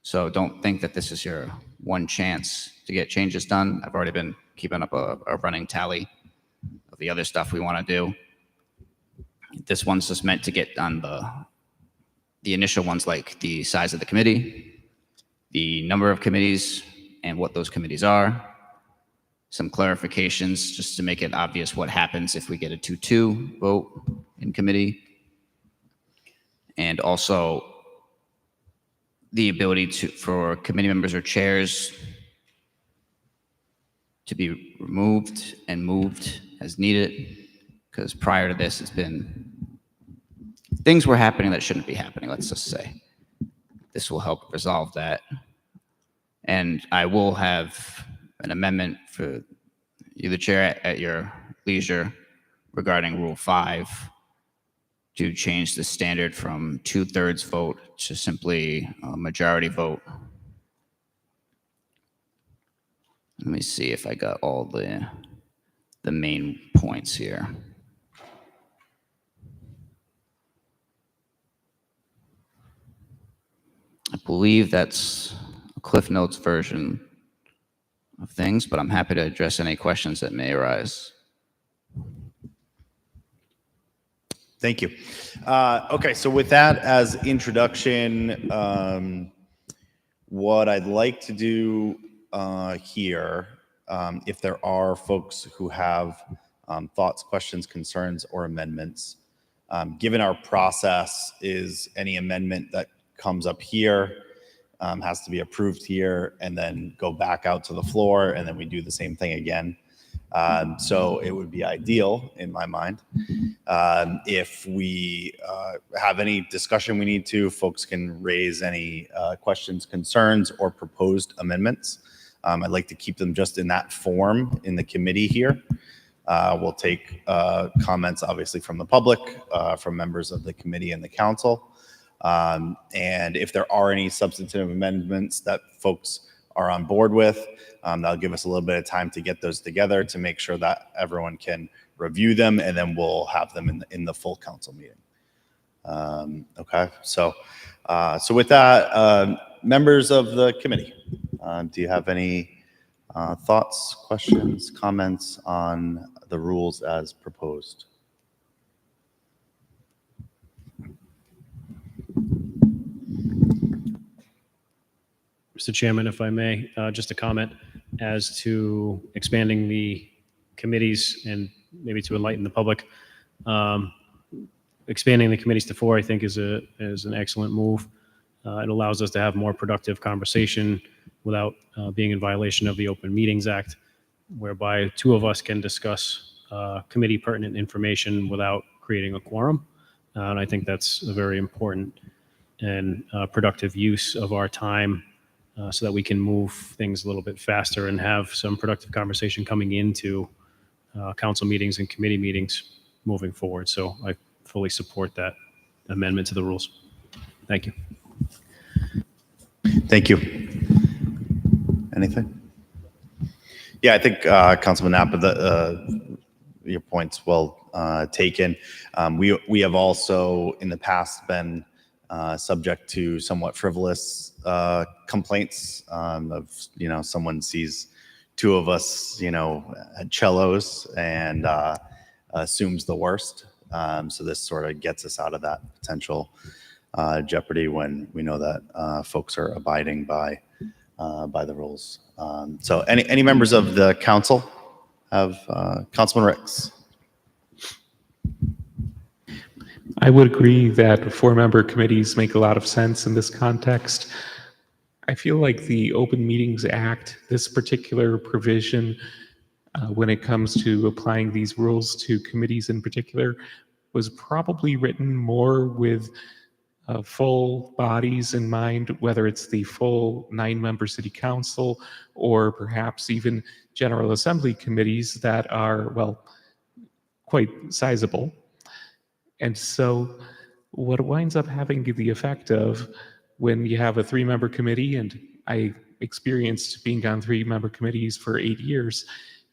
So don't think that this is your one chance to get changes done. I've already been keeping up a running tally of the other stuff we want to do. This one's just meant to get done the initial ones, like the size of the committee, the number of committees, and what those committees are. Some clarifications just to make it obvious what happens if we get a 2-2 vote in committee. And also the ability for committee members or chairs to be removed and moved as needed, because prior to this, things were happening that shouldn't be happening, let's just say. This will help resolve that. And I will have an amendment for you, the chair, at your leisure regarding Rule 5 to change the standard from 2/3 vote to simply a majority vote. Let me see if I got all the main points here. I believe that's a Cliff Notes version of things, but I'm happy to address any questions that may arise. Thank you. Okay, so with that as introduction, what I'd like to do here, if there are folks who have thoughts, questions, concerns, or amendments, given our process is any amendment that comes up here has to be approved here and then go back out to the floor, and then we do the same thing again. So it would be ideal, in my mind, if we have any discussion we need to, folks can raise any questions, concerns, or proposed amendments. I'd like to keep them just in that form in the committee here. We'll take comments, obviously, from the public, from members of the committee and the council. And if there are any substantive amendments that folks are on board with, that'll give us a little bit of time to get those together to make sure that everyone can review them, and then we'll have them in the full council meeting. Okay, so with that, members of the committee, do you have any thoughts, questions, comments on the rules as proposed? Mr. Chairman, if I may, just a comment as to expanding the committees and maybe to enlighten the public. Expanding the committees to 4, I think, is an excellent move. It allows us to have more productive conversation without being in violation of the Open Meetings Act, whereby 2 of us can discuss committee pertinent information without creating a quorum. And I think that's a very important and productive use of our time so that we can move things a little bit faster and have some productive conversation coming into council meetings and committee meetings moving forward. So I fully support that amendment to the rules. Thank you. Thank you. Anything? Yeah, I think Councilman Napa, your point's well taken. We have also in the past been subject to somewhat frivolous complaints of, someone sees 2 of us, at cellos and assumes the worst. So this sort of gets us out of that potential jeopardy when we know that folks are abiding by the rules. So any members of the council have Councilman Ricks? I would agree that 4-member committees make a lot of sense in this context. I feel like the Open Meetings Act, this particular provision, when it comes to applying these rules to committees in particular, was probably written more with full bodies in mind, whether it's the full 9-member city council or perhaps even General Assembly committees that are, well, quite sizable. And so what it winds up having the effect of when you have a 3-member committee, and I experienced being on 3-member committees for 8 years,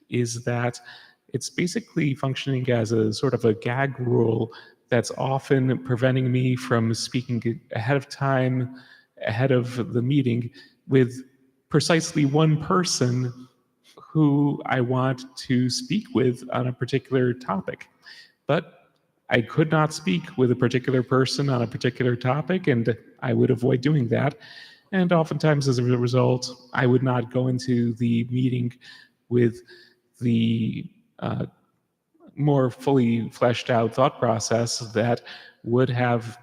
is that it's basically functioning as a sort of a gag rule that's often preventing me from speaking ahead of time, ahead of the meeting, with precisely one person who I want to speak with on a particular topic. But I could not speak with a particular person on a particular topic, and I would avoid doing that. And oftentimes, as a result, I would not go into the meeting with the more fully fleshed out thought process that would have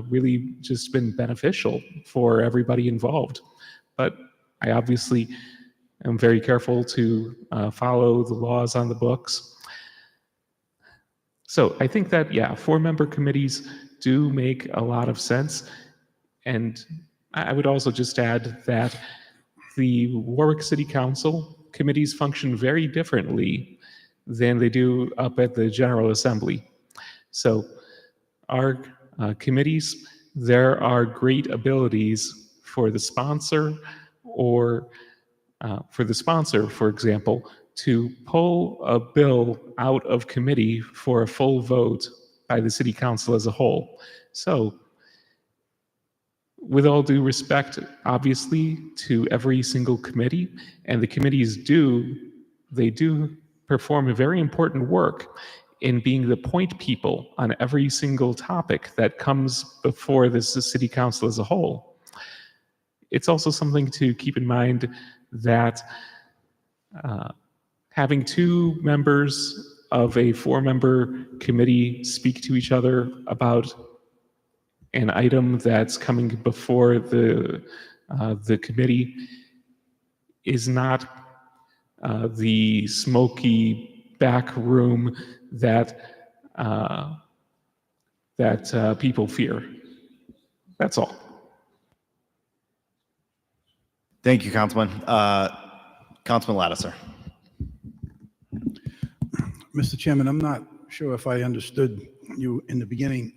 really just been beneficial for everybody involved. But I obviously am very careful to follow the laws on the books. So I think that, yeah, 4-member committees do make a lot of sense. And I would also just add that the Warwick City Council committees function very differently than they do up at the General Assembly. So our committees, there are great abilities for the sponsor or for example, to pull a bill out of committee for a full vote by the city council as a whole. So with all due respect, obviously, to every single committee, and the committees do perform a very important work in being the point people on every single topic that comes before the city council as a whole. It's also something to keep in mind that having 2 members of a 4-member committee speak to each other about an item that's coming before the committee is not the smoky back room that people fear. That's all. Thank you, Councilman. Councilman Lattiser. Mr. Chairman, I'm not sure if I understood you in the beginning.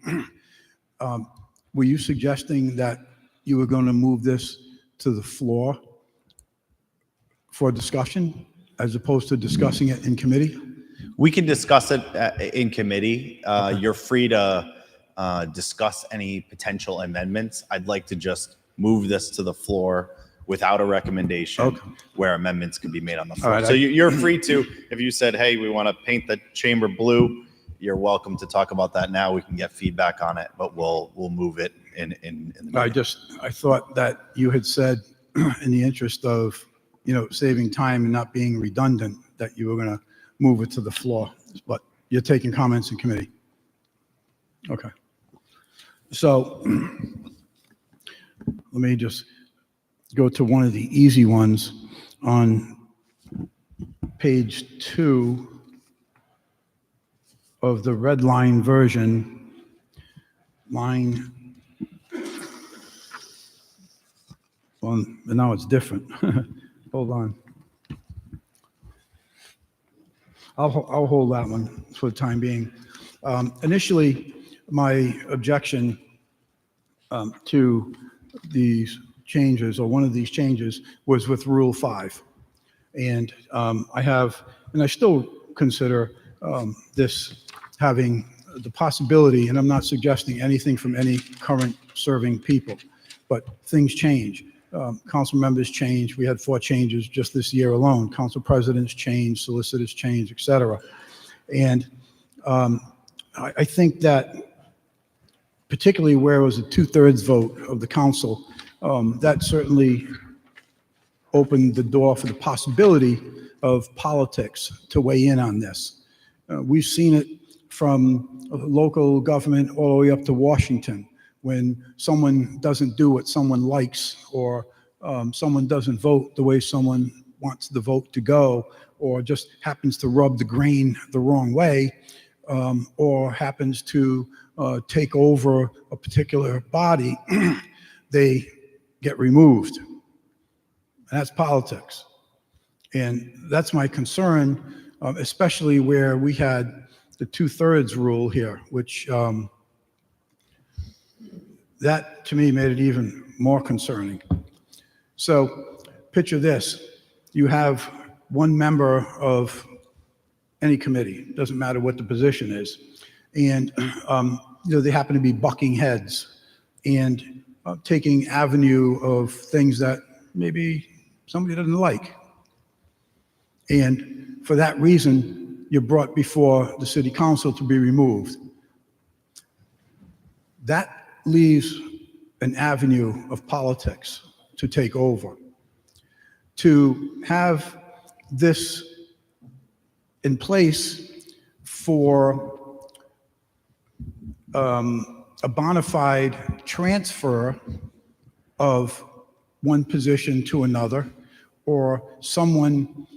Were you suggesting that you were going to move this to the floor for discussion as opposed to discussing it in committee? We can discuss it in committee. You're free to discuss any potential amendments, I'd like to just move this to the floor without a recommendation where amendments can be made on the floor. right, So you're free to, if you said, hey, we want to paint the chamber blue, you're welcome to talk about that now. We can get feedback on it, but we'll move it in the meeting. I thought that you had said, in the interest of, saving time and not being redundant, that you were going to move it to the floor, but you're taking comments in committee. Okay. So let me just go to one of the easy ones on page 2 of the red line version, line, well, now it's different. Hold on. I'll hold that one for the time being. Initially, my objection to these changes, or one of these changes, was with Rule 5. And I still consider this having the possibility, and I'm not suggesting anything from any current serving people, but things change. Council members change. We had 4 changes just this year alone. Council presidents change, solicitors change, et cetera. And I think that particularly where it was a 2/3 vote of the council, that certainly opened the door for the possibility of politics to weigh in on this. We've seen it from local government all the way up to Washington, when someone doesn't do what someone likes, or someone doesn't vote the way someone wants the vote to go, or just happens to rub the grain the wrong way, or happens to take over a particular body, they get removed. And that's politics. And that's my concern, especially where we had the 2/3 rule here, which that to me made it even more concerning. So picture this. You have one member of any committee, doesn't matter what the position is, and they happen to be bucking heads and taking avenue of things that maybe somebody doesn't like. And for that reason, you're brought before the city council to be removed. That leaves an avenue of politics to take over. To have this in place for a bona fide transfer of one position to another, or someone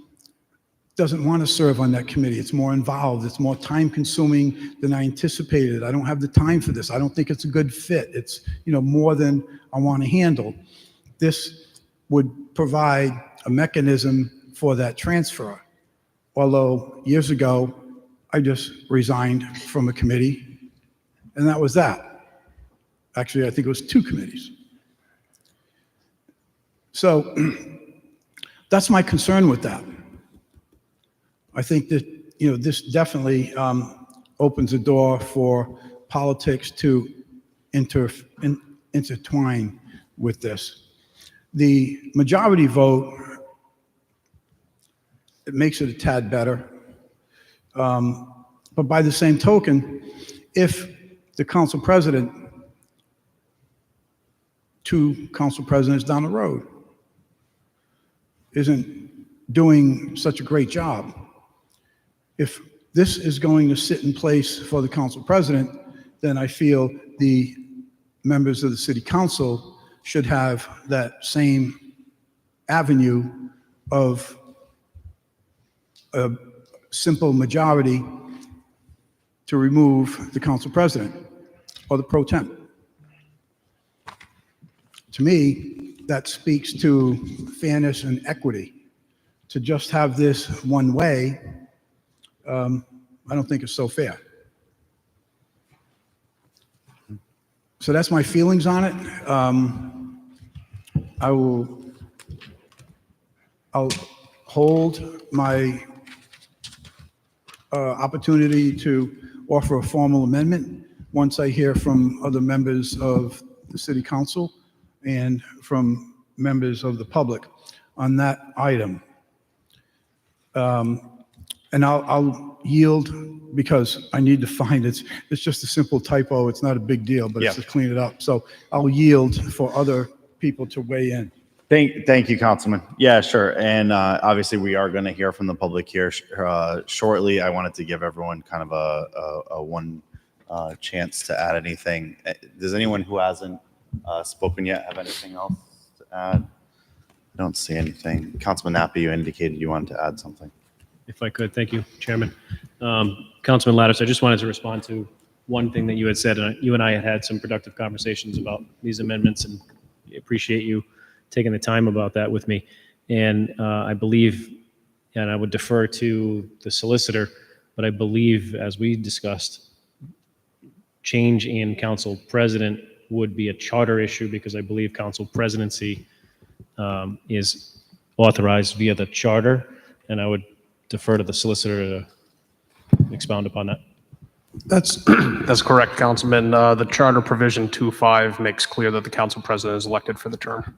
doesn't want to serve on that committee. It's more involved. It's more time consuming than I anticipated. I don't have the time for this. I don't think it's a good fit. It's, more than I want to handle. This would provide a mechanism for that transfer. Although years ago, I just resigned from a committee, and that was that. Actually, I think it was 2 committees. So that's my concern with that. I think that, this definitely opens the door for politics to intertwine with this. The majority vote, it makes it a tad better. But by the same token, if the council president, 2 council presidents down the road, isn't doing such a great job, if this is going to sit in place for the council president, then I feel the members of the city council should have that same avenue of a simple majority to remove the council president or the pro temp. To me, that speaks to fairness and equity. To just have this one way, I don't think it's so fair. So that's my feelings on it. I'll hold my opportunity to offer a formal amendment once I hear from other members of the city council and from members of the public on that item. And I'll yield because I need to find it. It's just a simple typo. It's not a big deal, but it's Yeah. to clean it up. So I'll yield for other people to weigh in. Thank you, Councilman. Yeah, sure. And obviously, we are going to hear from the public here shortly. I wanted to give everyone kind of a one chance to add anything. Does anyone who hasn't spoken yet have anything else to add? I don't see anything. Councilman Nappi, you indicated you wanted to add something. If I could, thank you, Chairman. Councilman Lattice, I just wanted to respond to one thing that you had said, and you and I had had some productive conversations about these amendments, and I appreciate you taking the time about that with me. And I believe, and I would defer to the solicitor, but I believe, as we discussed, change in council president would be a charter issue because I believe council presidency is authorized via the charter, and I would defer to the solicitor to expound upon that. That's correct, Councilman. The charter provision 2.5 makes clear that the council president is elected for the term.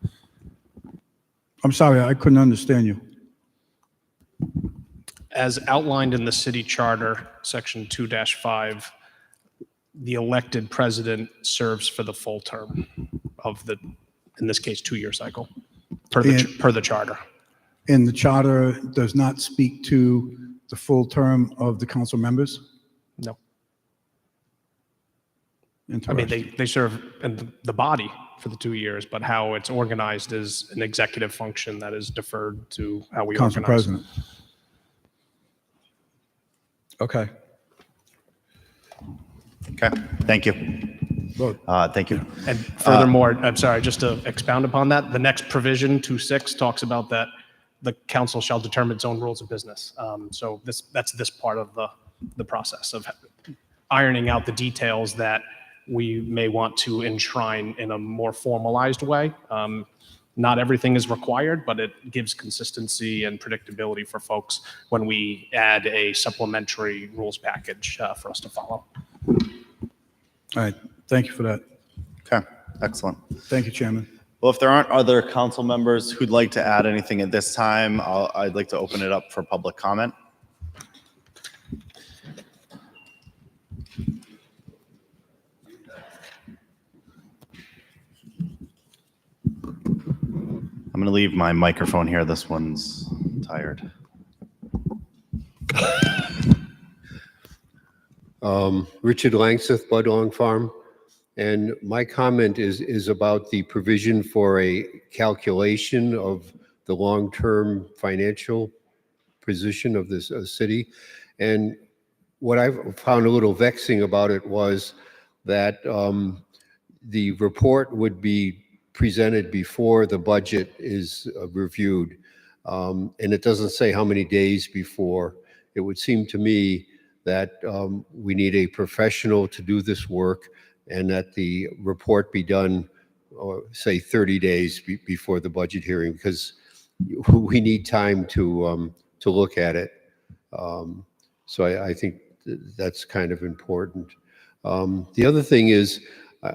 I'm sorry, I couldn't understand you. As outlined in the city charter, section 2-5, the elected president serves for the full term of the, in this case, 2-year cycle, per the charter. And the charter does not speak to the full term of the council members? No. I Interesting. mean, they serve in the body for the 2 years, but how it's organized is an executive function that is deferred to how we Council organize. President. Okay. Okay, thank you. Thank you. And furthermore, I'm sorry, just to expound upon that, the next provision, 2.6, talks about that the council shall determine its own rules of business. So that's this part of the process of ironing out the details that we may want to enshrine in a more formalized way. Not everything is required, but it gives consistency and predictability for folks when we add a supplementary rules package for us to follow. All right, thank you for that. Okay, excellent. Thank you, Chairman. Well, if there aren't other council members who'd like to add anything at this time, I'd like to open it up for public comment. I'm going to leave my microphone here. This one's tired. Richard Langseth, Budlong Farm. And my comment is about the provision for a calculation of the long-term financial position of this city. And what I found a little vexing about it was that the report would be presented before the budget is reviewed. And it doesn't say how many days before. It would seem to me that we need a professional to do this work and that the report be done, or say 30 days before the budget hearing, because we need time to look at it. So I think that's kind of important. The other thing is,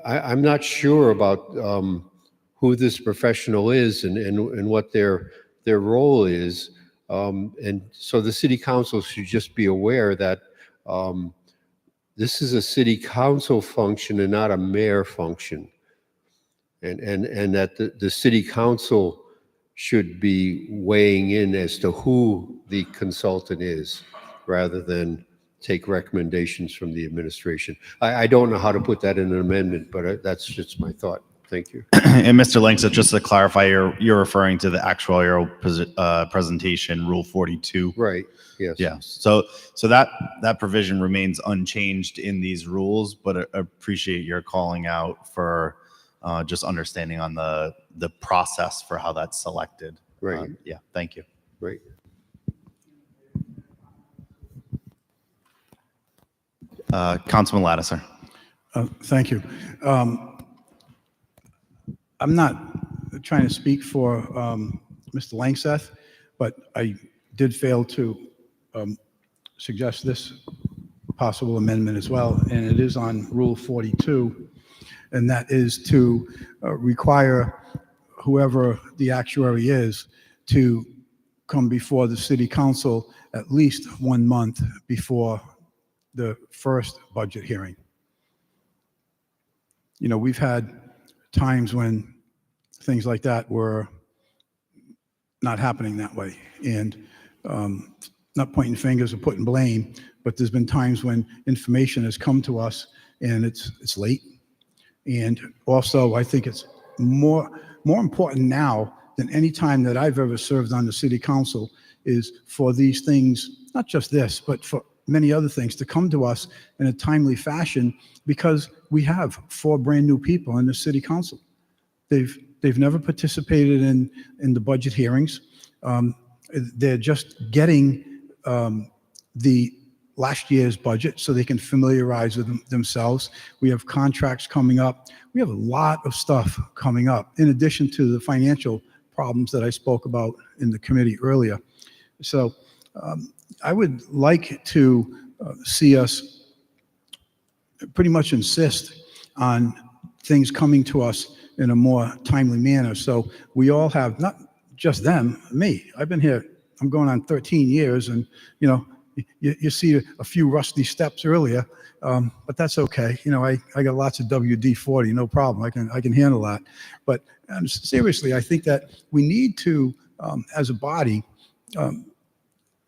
I'm not sure about who this professional is and what their role is. And so the city council should just be aware that this is a city council function and not a mayor function. And that the city council should be weighing in as to who the consultant is, rather than take recommendations from the administration. I don't know how to put that in an amendment, but that's just my thought. Thank you. And Mr. Langseth, just to clarify, you're referring to the actuarial presentation, Rule 42. Right. Yes. Yeah. So that provision remains unchanged in these rules, but I appreciate your calling out for just understanding on the process for how that's selected. Right. Yeah. Thank you. Right. Councilman Lattiser. Thank you. I'm not trying to speak for Mr. Langseth, but I did fail to suggest this possible amendment as well, and it is on Rule 42, and that is to require whoever the actuary is to come before the city council at least 1 month before the first budget hearing. You know, we've had times when things like that were not happening that way. And not pointing fingers or putting blame, but there's been times when information has come to us and it's late. And also, I think it's more important now than any time that I've ever served on the city council is for these things, not just this, but for many other things to come to us in a timely fashion, because we have 4 brand new people in the city council. They've never participated in the budget hearings. They're just getting the last year's budget so they can familiarize with themselves. We have contracts coming up. We have a lot of stuff coming up, in addition to the financial problems that I spoke about in the committee earlier. So I would like to see us pretty much insist on things coming to us in a more timely manner. So we all have, not just them, me. I've been here, I'm going on 13 years, and you know, you see a few rusty steps earlier, but that's okay. You know, I got lots of WD-40, no problem. I can handle that. But seriously, I think that we need to, as a body,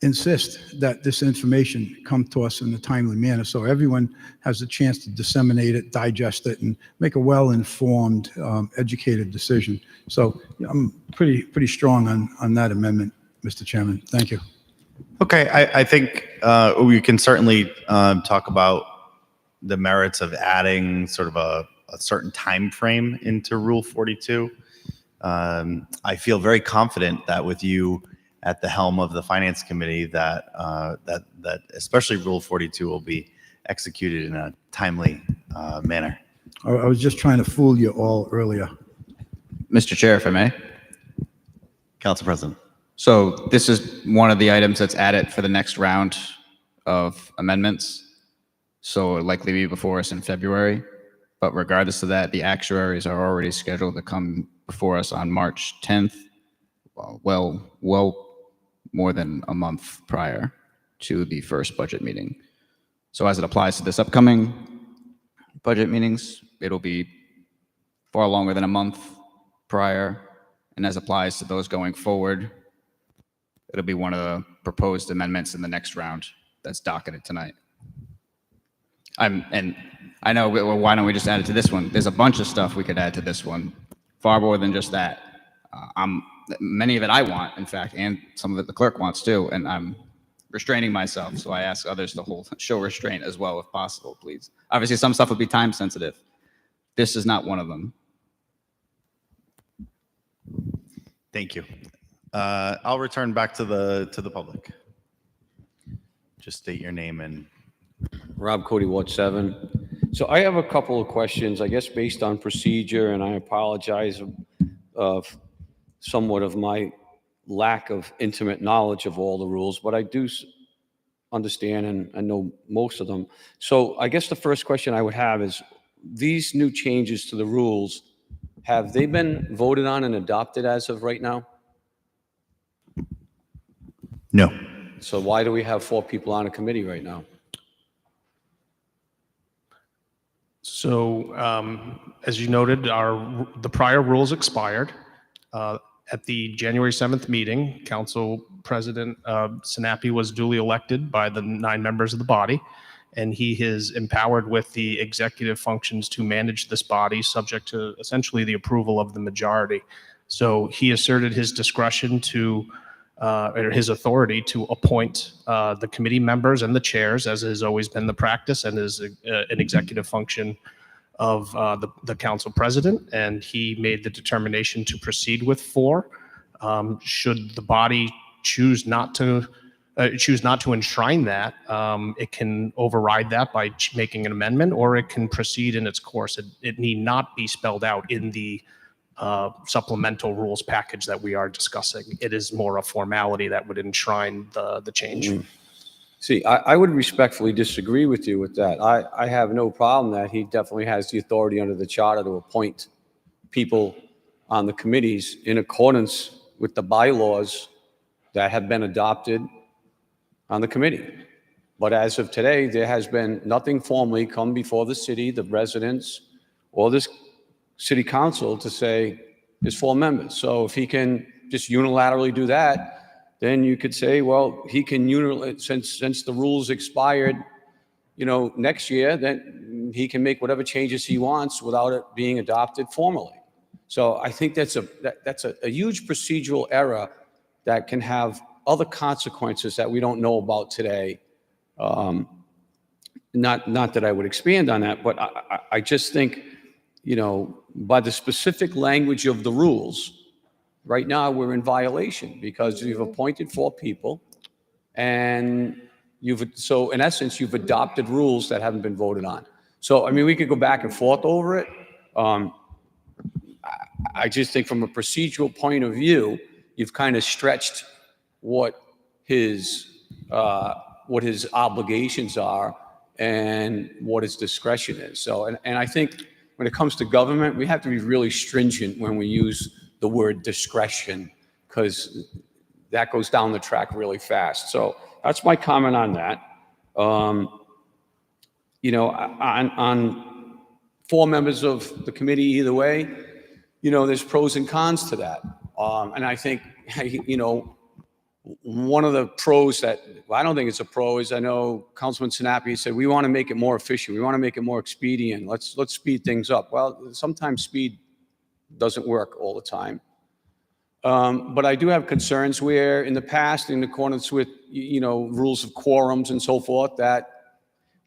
insist that this information come to us in a timely manner so everyone has a chance to disseminate it, digest it, and make a well-informed, educated decision. So I'm pretty strong on that amendment, Mr. Chairman. Thank you. Okay, I think we can certainly talk about the merits of adding sort of a certain time frame into Rule 42. I feel very confident that with you at the helm of the Finance Committee, that especially Rule 42 will be executed in a timely manner. I was just trying to fool you all earlier. Mr. Chair, if I may. Council President. So this is one of the items that's added for the next round of amendments. So it'll likely be before us in February. But regardless of that, the actuaries are already scheduled to come before us on March 10th. Well more than a month prior to the first budget meeting. So as it applies to this upcoming budget meetings, it'll be far longer than a month prior. And as applies to those going forward, it'll be one of the proposed amendments in the next round that's docketed tonight. And I know, well, why don't we just add it to this one? There's a bunch of stuff we could add to this one, far more than just that. Many of it I want, in fact, and some of it the clerk wants too, and I'm restraining myself, so I ask others to show restraint as well if possible, please. Obviously, some stuff would be time sensitive. This is not one of them. Thank you. I'll return back to the public. Just state your name and. Rob Cody, Ward 7. So I have a couple of questions, I guess, based on procedure, and I apologize of somewhat of my lack of intimate knowledge of all the rules, but I do understand and I know most of them. So I guess the first question I would have is, these new changes to the rules, have they been voted on and adopted as of right now? No. So why do we have 4 people on a committee right now? So as you noted, the prior rules expired. At the January 7th meeting, Council President Sinapi was duly elected by the 9 members of the body, and he is empowered with the executive functions to manage this body, subject to essentially the approval of the majority. So he asserted his discretion or his authority to appoint the committee members and the chairs, as has always been the practice and is an executive function of the council president. And he made the determination to proceed with 4. Should the body choose not to enshrine that, it can override that by making an amendment, or it can proceed in its course. It need not be spelled out in the supplemental rules package that we are discussing. It is more a formality that would enshrine the change. See, I would respectfully disagree with you with that. I have no problem that he definitely has the authority under the charter to appoint people on the committees in accordance with the bylaws that have been adopted on the committee. But as of today, there has been nothing formally come before the city, the residents, or this city council to say there's 4 members. So if he can just unilaterally do that, then you could say, well, he can since the rules expired, next year, then he can make whatever changes he wants without it being adopted formally. So I think that's a huge procedural error that can have other consequences that we don't know about today. Not that I would expand on that, but I just think, by the specific language of the rules, right now we're in violation because you've appointed 4 people and so in essence, you've adopted rules that haven't been voted on. So, I mean, we could go back and forth over it. I just think from a procedural point of view, you've kind of stretched what his obligations are and what his discretion is. So, and I think when it comes to government, we have to be really stringent when we use the word discretion, because that goes down the track really fast. So that's my comment on that. On 4 members of the committee either way, there's pros and cons to that. And I think, one of the pros that, well, I don't think it's a pro, is I know Councilman Sinapi said, we want to make it more efficient. We want to make it more expedient. Let's speed things up. Well, sometimes speed doesn't work all the time. But I do have concerns where in the past, in accordance with, rules of quorums and so forth, that,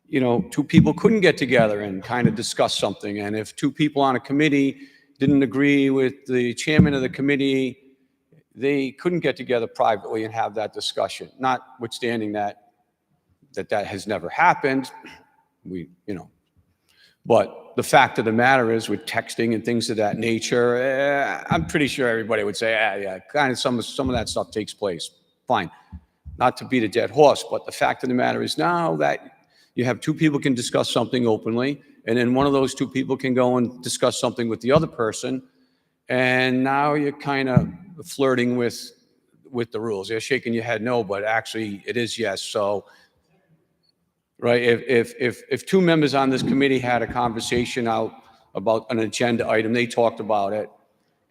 2 people couldn't get together and kind of discuss something. And if 2 people on a committee didn't agree with the chairman of the committee, they couldn't get together privately and have that discussion. Notwithstanding that has never happened. But the fact of the matter is, with texting and things of that nature, I'm pretty sure everybody would say, yeah, kind of some of that stuff takes place. Fine. Not to beat a dead horse, but the fact of the matter is now that you have 2 people can discuss something openly, and then one of those 2 people can go and discuss something with the other person, and now you're kind of flirting with the rules. You're shaking your head no, but actually it is yes. So, right, if 2 members on this committee had a conversation out about an agenda item, they talked about it,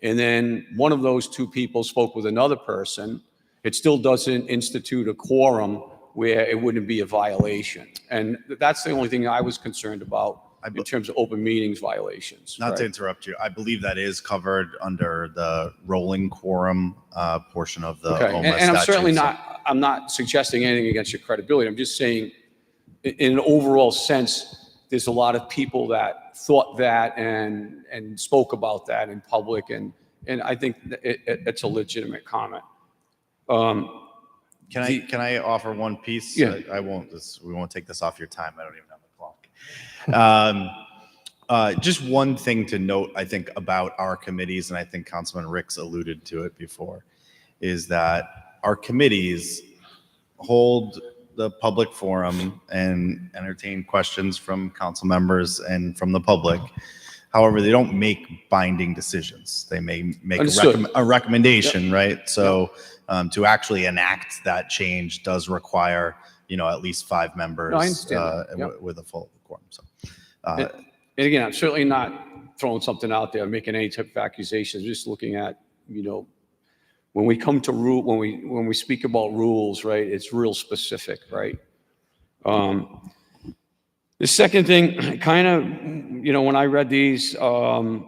and then one of those 2 people spoke with another person, it still doesn't institute a quorum where it wouldn't be a violation. And that's the only thing I was concerned about in terms of open meetings violations. Not to interrupt you, I believe that is covered under the rolling quorum portion of the Okay, OMA and I'm certainly statute, I'm not suggesting anything against your credibility. I'm just saying, in an overall sense, there's a lot of people that thought that and spoke about that in public, and I think it's a legitimate comment. Can I offer one piece? Yeah. We won't take this off your time. I don't even have the clock. Just one thing to note, I think, about our committees, and I think Councilman Ricks alluded to it before, is that our committees hold the public forum and entertain questions from council members and from the public. However, they don't make binding decisions. They may make a recommendation, right? So to actually enact that change does require, at least 5 members with a full quorum. So, and again, I'm certainly not throwing something out there, making any type of accusations. Just looking at, when we come to when we speak about rules, right? It's real specific, right? The second thing, kind of, when I read these, I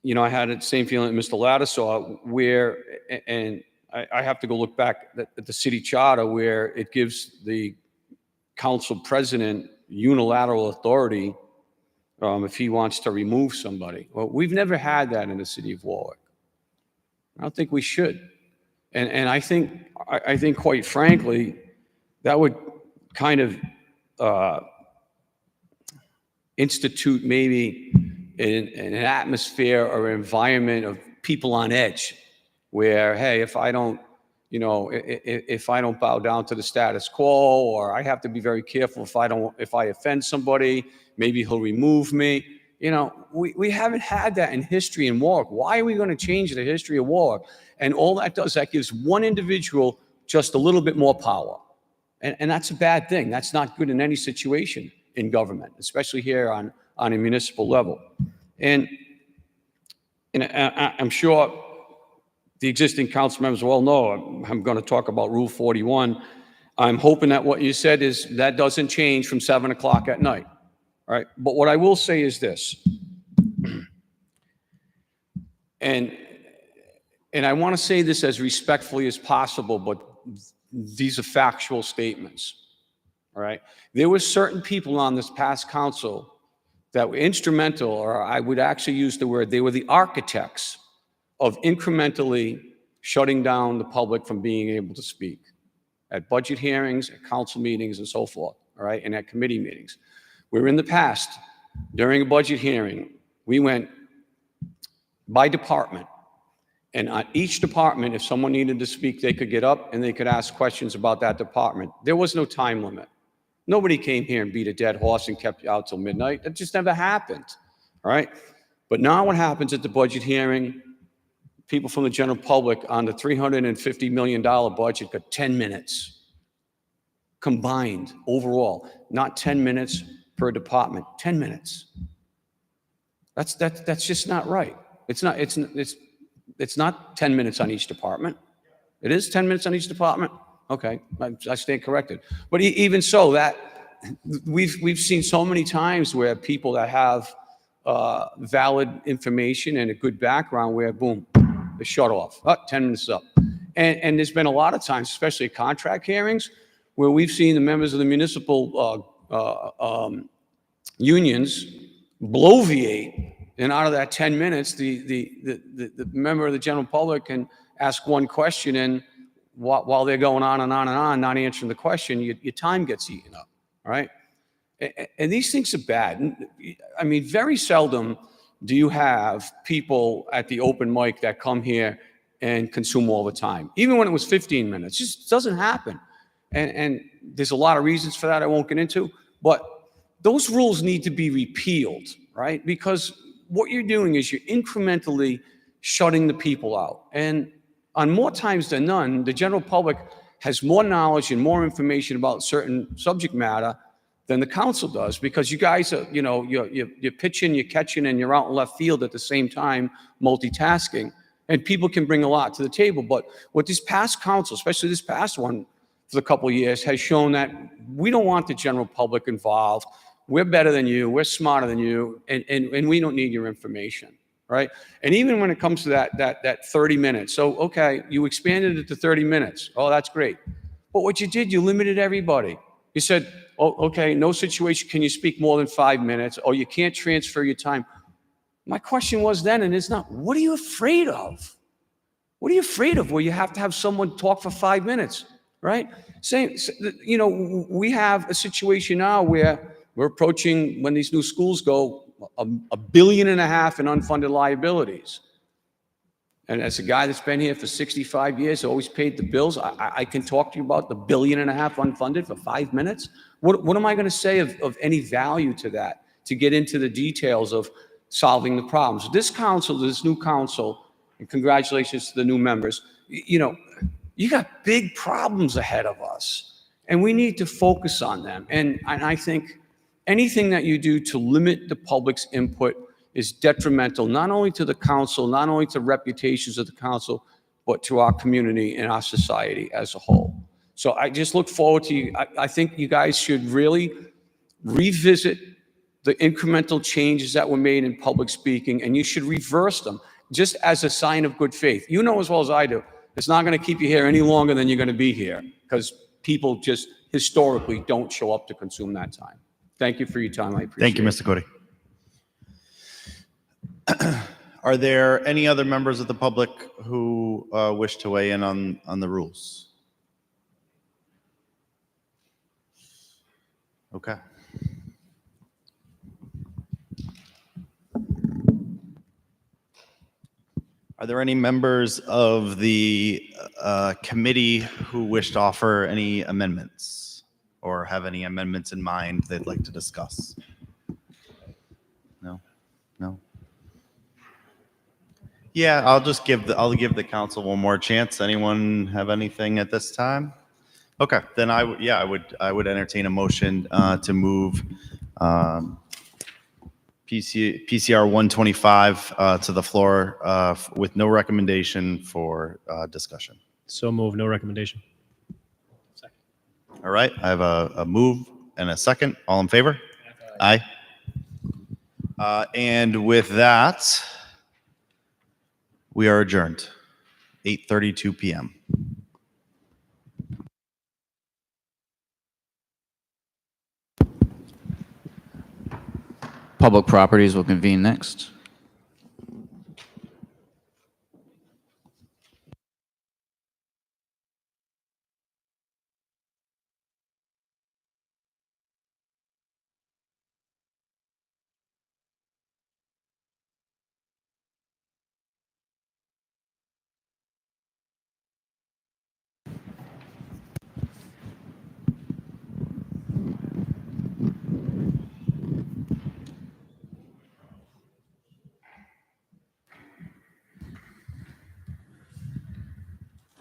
had the same feeling that Mr. Latta saw, where, and I have to go look back at the city charter, where it gives the council president unilateral authority if he wants to remove somebody. Well, we've never had that in the city of Warwick. I don't think we should. And I think quite frankly, that would kind of institute maybe an atmosphere or environment of people on edge, where, hey, if I don't, you know, if I don't bow down to the status quo, or I have to be very careful if I offend somebody, maybe he'll remove me. You know, we haven't had that in history in Warwick. Why are we going to change the history of Warwick? And all that does, that gives one individual just a little bit more power. And that's a bad thing. That's not good in any situation in government, especially here on a municipal level. And I'm sure the existing council members well know I'm going to talk about Rule 41. I'm hoping that what you said is that doesn't change from 7 o'clock at night. All right. But what I will say is this, and I want to say this as respectfully as possible, but these are factual statements. All right. There were certain people on this past council that were instrumental, or I would actually use the word, they were the architects of incrementally shutting down the public from being able to speak at budget hearings, at council meetings, and so forth, all right, and at committee meetings. Where in the past, during a budget hearing, we went by department, and on each department, if someone needed to speak, they could get up and they could ask questions about that department. There was no time limit. Nobody came here and beat a dead horse and kept you out till midnight. That just never happened, all right? But now what happens at the budget hearing, people from the general public on the $350 million budget got 10 minutes combined overall, not 10 minutes per department, 10 minutes. That's just not right. It's not 10 minutes on each department. It is 10 minutes on each department? Okay, I stand corrected. But even so, that we've seen so many times where people that have valid information and a good background where, boom, they shut off. 10 minutes up. And there's been a lot of times, especially at contract hearings, where we've seen the members of the municipal unions bloviate, and out of that 10 minutes, the member of the general public can ask one question, and while they're going on and on and on, not answering the question, your time gets eaten up, all right? And these things are bad. I mean, very seldom do you have people at the open mic that come here and consume all the time. Even when it was 15 minutes, it just doesn't happen. And there's a lot of reasons for that I won't get into, but those rules need to be repealed, right? Because what you're doing is you're incrementally shutting the people out. And on more times than none, the general public has more knowledge and more information about certain subject matter than the council does, because you guys are, you know, you're pitching, you're catching, and you're out in left field at the same time, multitasking, and people can bring a lot to the table. But what this past council, especially this past one for the couple of years, has shown that we don't want the general public involved. We're better than you, we're smarter than you, and we don't need your information, right? And even when it comes to that 30 minutes, so, okay, you expanded it to 30 minutes. Oh, that's great. But what you did, you limited everybody. You said, oh, okay, no situation can you speak more than 5 minutes, or you can't transfer your time. My question was then, and it's not, what are you afraid of? What are you afraid of where you have to have someone talk for 5 minutes, right? Same, you know, we have a situation now where we're approaching, when these new schools go, $1.5 billion in unfunded liabilities. And as a guy that's been here for 65 years, always paid the bills, I can talk to you about the $1.5 billion unfunded for 5 minutes. What am I going to say of any value to that, to get into the details of solving the problems? This council, this new council, and congratulations to the new members, you know, you got big problems ahead of us, and we need to focus on them. And I think anything that you do to limit the public's input is detrimental, not only to the council, not only to reputations of the council, but to our community and our society as a whole. So I just look forward to you. I think you guys should really revisit the incremental changes that were made in public speaking, and you should reverse them just as a sign of good faith. You know as well as I do, it's not going to keep you here any longer than you're going to be here, because people just historically don't show up to consume that time. Thank you for your time. I appreciate it. Thank you, Mr. Cody. Are there any other members of the public who wish to weigh in on the rules? Okay. Are there any members of the committee who wish to offer any amendments or have any amendments in mind they'd like to discuss? No? No? Yeah, I'll give the council one more chance. Anyone have anything at this time? Okay, then I would entertain a motion to move PCR 125 to the floor with no recommendation for discussion. So move, no recommendation. All right, I have a move and a second. All in favor? Aye. And with that, we are adjourned, 8:32 p.m. Public Properties will convene next.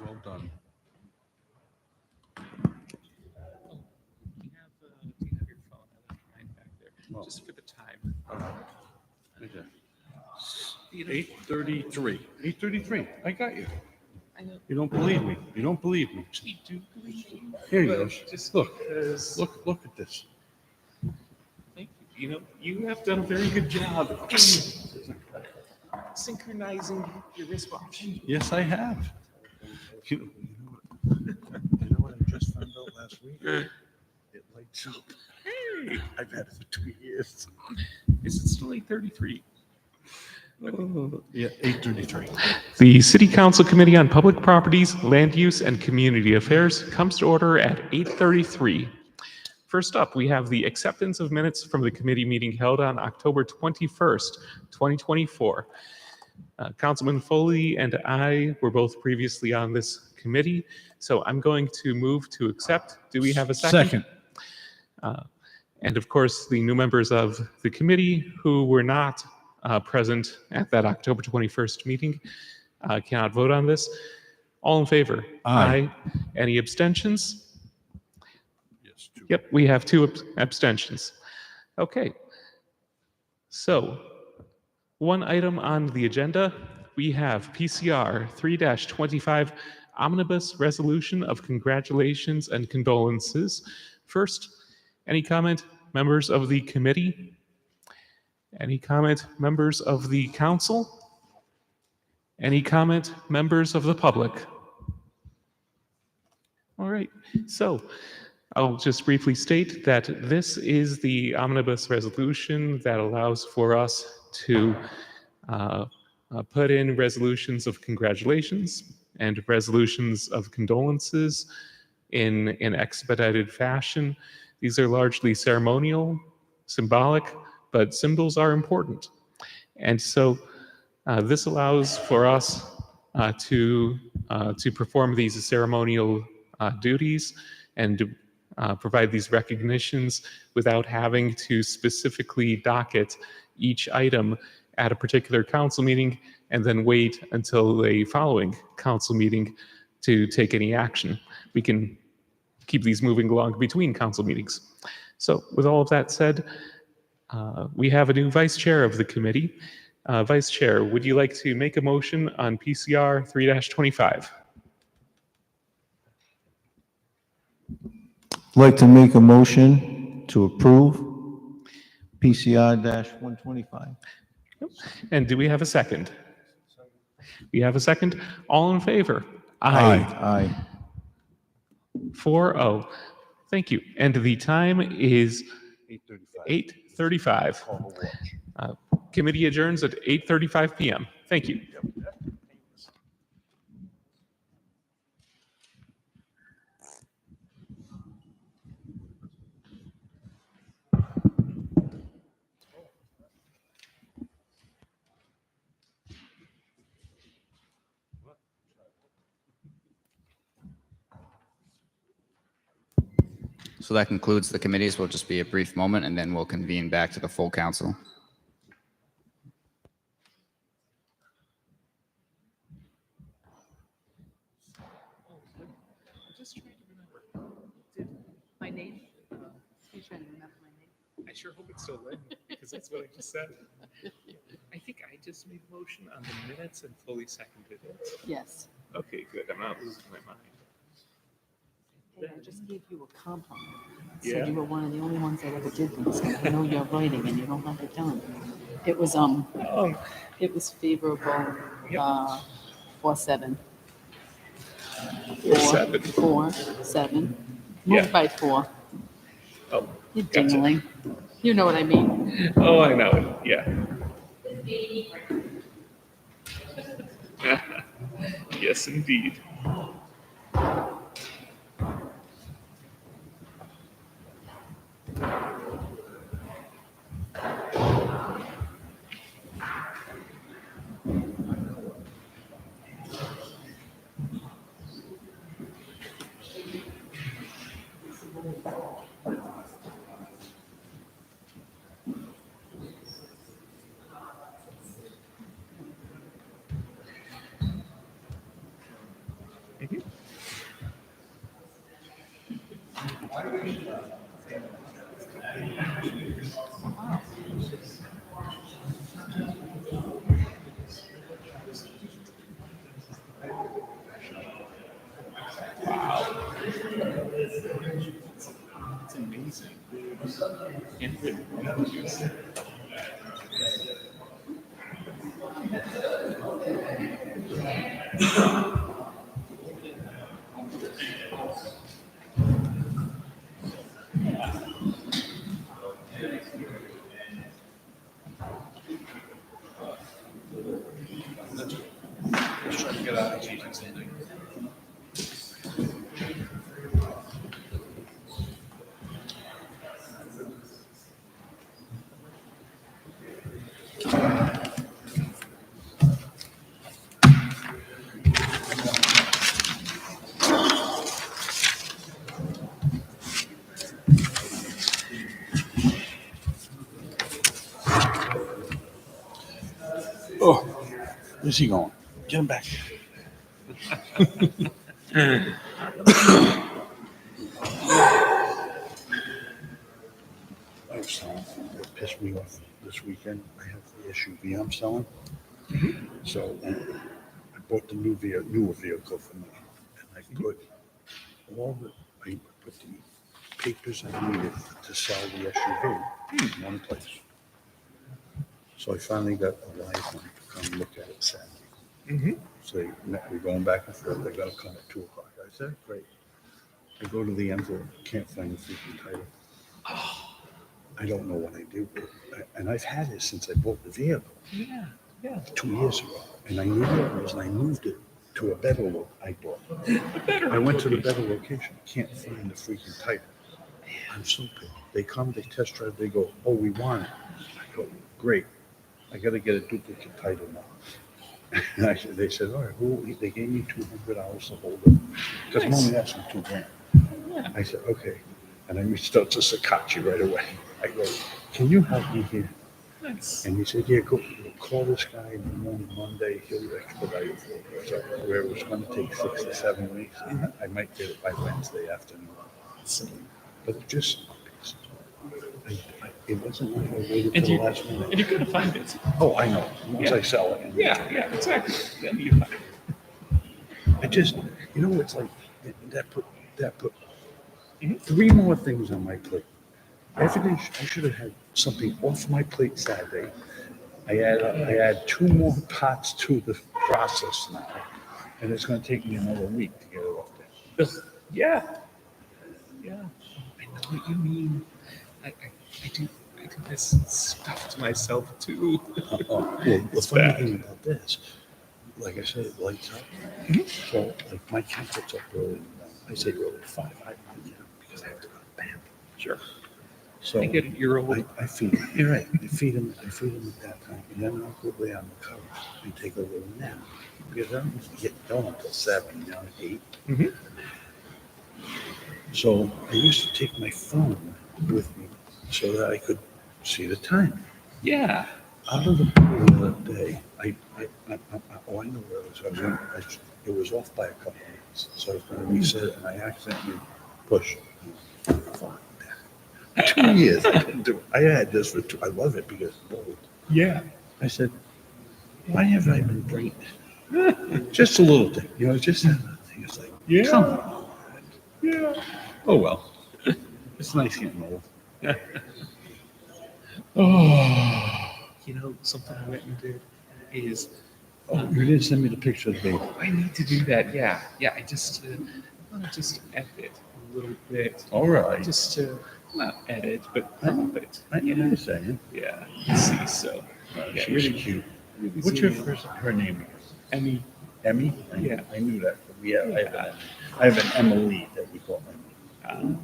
Well done. Just for the time. 8:33. 8:33. I got you. I know. You don't believe me. You don't believe me. I do believe you. Here he but goes. Just Look. because- Look at this. Thank you. You know, you have done a very good job synchronizing your wristwatch. Yes, I have. You know what I just found out last week? It lights up. Hey, I've had it for 2 years. is it still 8:33? Yeah, 8:33. The City Council Committee on Public Properties, Land Use, and Community Affairs comes to order at 8:33. First up, we have the acceptance of minutes from the committee meeting held on October 21st, 2024. Councilman Foley and I were both previously on this committee, so I'm going to move to accept. Do we have a second? And of course, the new members of the committee who were not present at that October 21st meeting cannot vote on this. All in favor? Aye. Any abstentions? Yes, two. Yep, we have two abstentions. Okay. So, one item on the agenda, we have PCR 3-25 Omnibus Resolution of Congratulations and Condolences. First, any comment, members of the committee? Any comment, members of the council? Any comment, members of the public? All right, so I'll just briefly state that this is the omnibus resolution that allows for us to put in resolutions of congratulations and resolutions of condolences in an expedited fashion. These are largely ceremonial, symbolic, but symbols are important. And so this allows for us to perform these ceremonial duties and to provide these recognitions without having to specifically docket each item at a particular council meeting and then wait until a following council meeting to take any action. We can keep these moving along between council meetings. So with all of that said, we have a new vice chair of the committee. Vice Chair, would you like to make a motion on PCR 3-25? I'd like to make a motion to approve PCR-125. And do we have a second? We have a second. All in favor? Aye. 4-0. Thank you. And the time is 8:35. Committee adjourns at 8:35 p.m. Thank you. So that concludes the committees. Will just be a brief moment, and then we'll convene back to the full council. My name? He's trying to remember my name. I sure hope it's still Lynn, because that's what I just said. I think I just made a motion on the minutes and fully seconded it. Yes. Okay, good. I'm not losing my mind. Hey, I just gave you a compliment. Yeah? Said you were one of the only ones that ever did these. I know you're writing and you don't have it done. It was, it was favorable, 4-7. 4-7. 4-7. Yeah. Moved by 4. Oh, You're gotcha. dingling. You know what I mean. Oh, I know it. Yeah. Yes, indeed. It's amazing. Handwritten. Let's try to get out of here. Oh, where's he going? Get him back here. I was selling, what pissed me off this weekend, I have the SUV I'm selling. So I bought the newer vehicle for me, and I put I put the papers I needed to sell the SUV in one place. So I finally got a live one to come look at it Saturday. So we're going back and forth. They gotta come at 2:00. I said, great. I go to the envelope, can't find the freaking title. I don't know what I do. And I've had it since I bought the vehicle. Yeah, yeah. 2 years ago. And I knew what it was, and I moved it to a better one I bought. I went to the better location, can't find the freaking title. I'm so pissed. They come, they test drive, they go, oh, we want it. I go, great. I gotta get a duplicate title now. And they said, all right, they gave me $200 to hold it. Because I'm only asking $2,000. I said, okay. And I reached out to Sakachi right away. I go, can you help me here? Nice. And he said, yeah, go call this guy in the morning Monday. He'll expedite it for you. So where it was going to take 6 to 7 weeks, I might get it by Wednesday afternoon. But it just, it wasn't like I waited till the last minute. And you're going to find it. Oh, I know. Once I sell it. Yeah, exactly. Then you find it. I just, you know, it's like that put 3 more things on my plate. Everything, I should have had something off my plate Saturday. I add 2 more parts to the process now, and it's going to take me another week to get it off there. Yeah. Yeah. I know what you mean. I do this stuff to myself too. Well, the funny thing about this, like I said, it lights up. So, like, my kid gets up early in the morning. I say early at 5. I run down because I have to go to band. Sure. So I get it. You're old. I feed him. You're right. I feed him at that time, and then I'll go lay on the couch and take a little nap. Because I don't get going until 7, down at 8. So I used to take my phone with me so that I could see the time. Yeah. Out of the blue of the day, oh, I know where it was. It was off by a couple minutes. So I was going to reset it and I accidentally pushed. Fuck that. 2 years. I didn't do it. I had this for I love it because it's bold. Yeah. I said, why have I been brain? Just a little thing, just that little thing. It's like, Yeah. come on. Yeah. Oh, well. It's nice getting old. Oh. You know, something I went and did is. Oh, you didn't send me the picture of the baby. I need to do that. Yeah. Yeah. I want to just edit a little bit. All right. Just to not edit, but crop it. I know what you're saying. Yeah. See, so. Yeah, She's really cute. really What's your zoom in. her name? Emmy. Emmy? Yeah. I knew that. I have an Emily that we call Emily.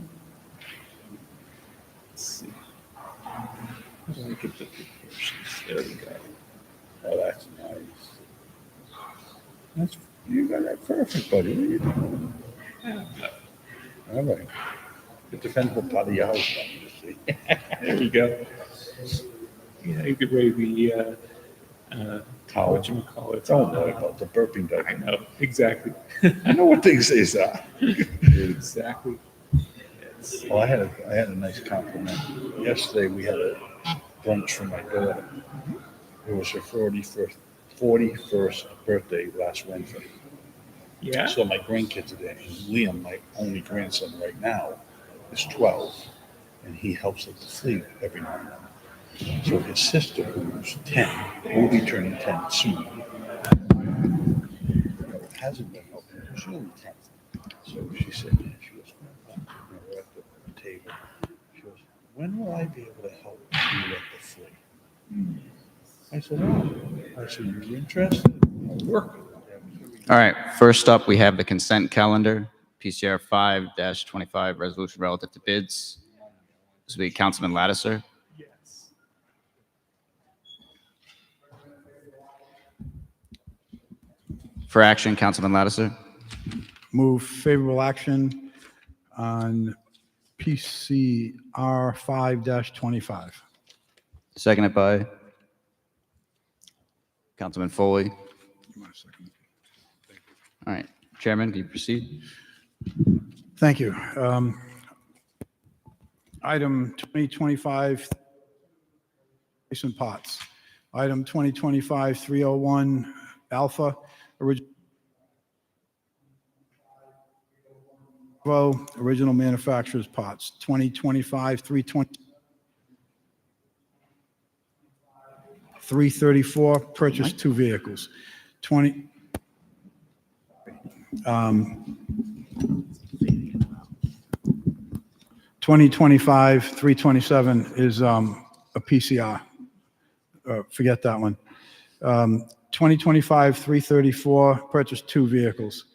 Let's see. How do I get the proportions? There we go. Oh, that's nice. You got that perfect, buddy. What are you doing? All right. It depends what part of your house I'm to see. There we go. Yeah, you could weigh the Towel. whatchamacallit. Don't worry about the burping dog. I know, exactly. I know what things these are. Exactly. Well, I had a nice compliment. Yesterday we had a brunch for my daughter. It was her 41st birthday last Wednesday. Yeah. So my grandkids are there. And Liam, my only grandson right now, is 12, and he helps at the fleet every now and then. So his sister, who's 10, will be turning 10 soon. Hasn't been helping. She's only 10. So she said, she goes, we're at the table. She goes, when will I be able to help you at the fleet? I said, oh. I said, you're interested? I'll work with you. All right, first up, we have the consent calendar, PCR 5-25, resolution relative to bids. This will be Councilman Lattiser. For action, Councilman Lattiser. Move favorable action on PCR 5-25. Seconded by Councilman Foley. All right, Chairman, can you proceed? Thank you. Item 2025, Jason Potts. Item 2025-301, Alpha, original manufacturer's pots. 2025-320, 334, purchase 2 vehicles. 2025-327 is a PCR. Forget that one. 2025-334, purchase 2 vehicles.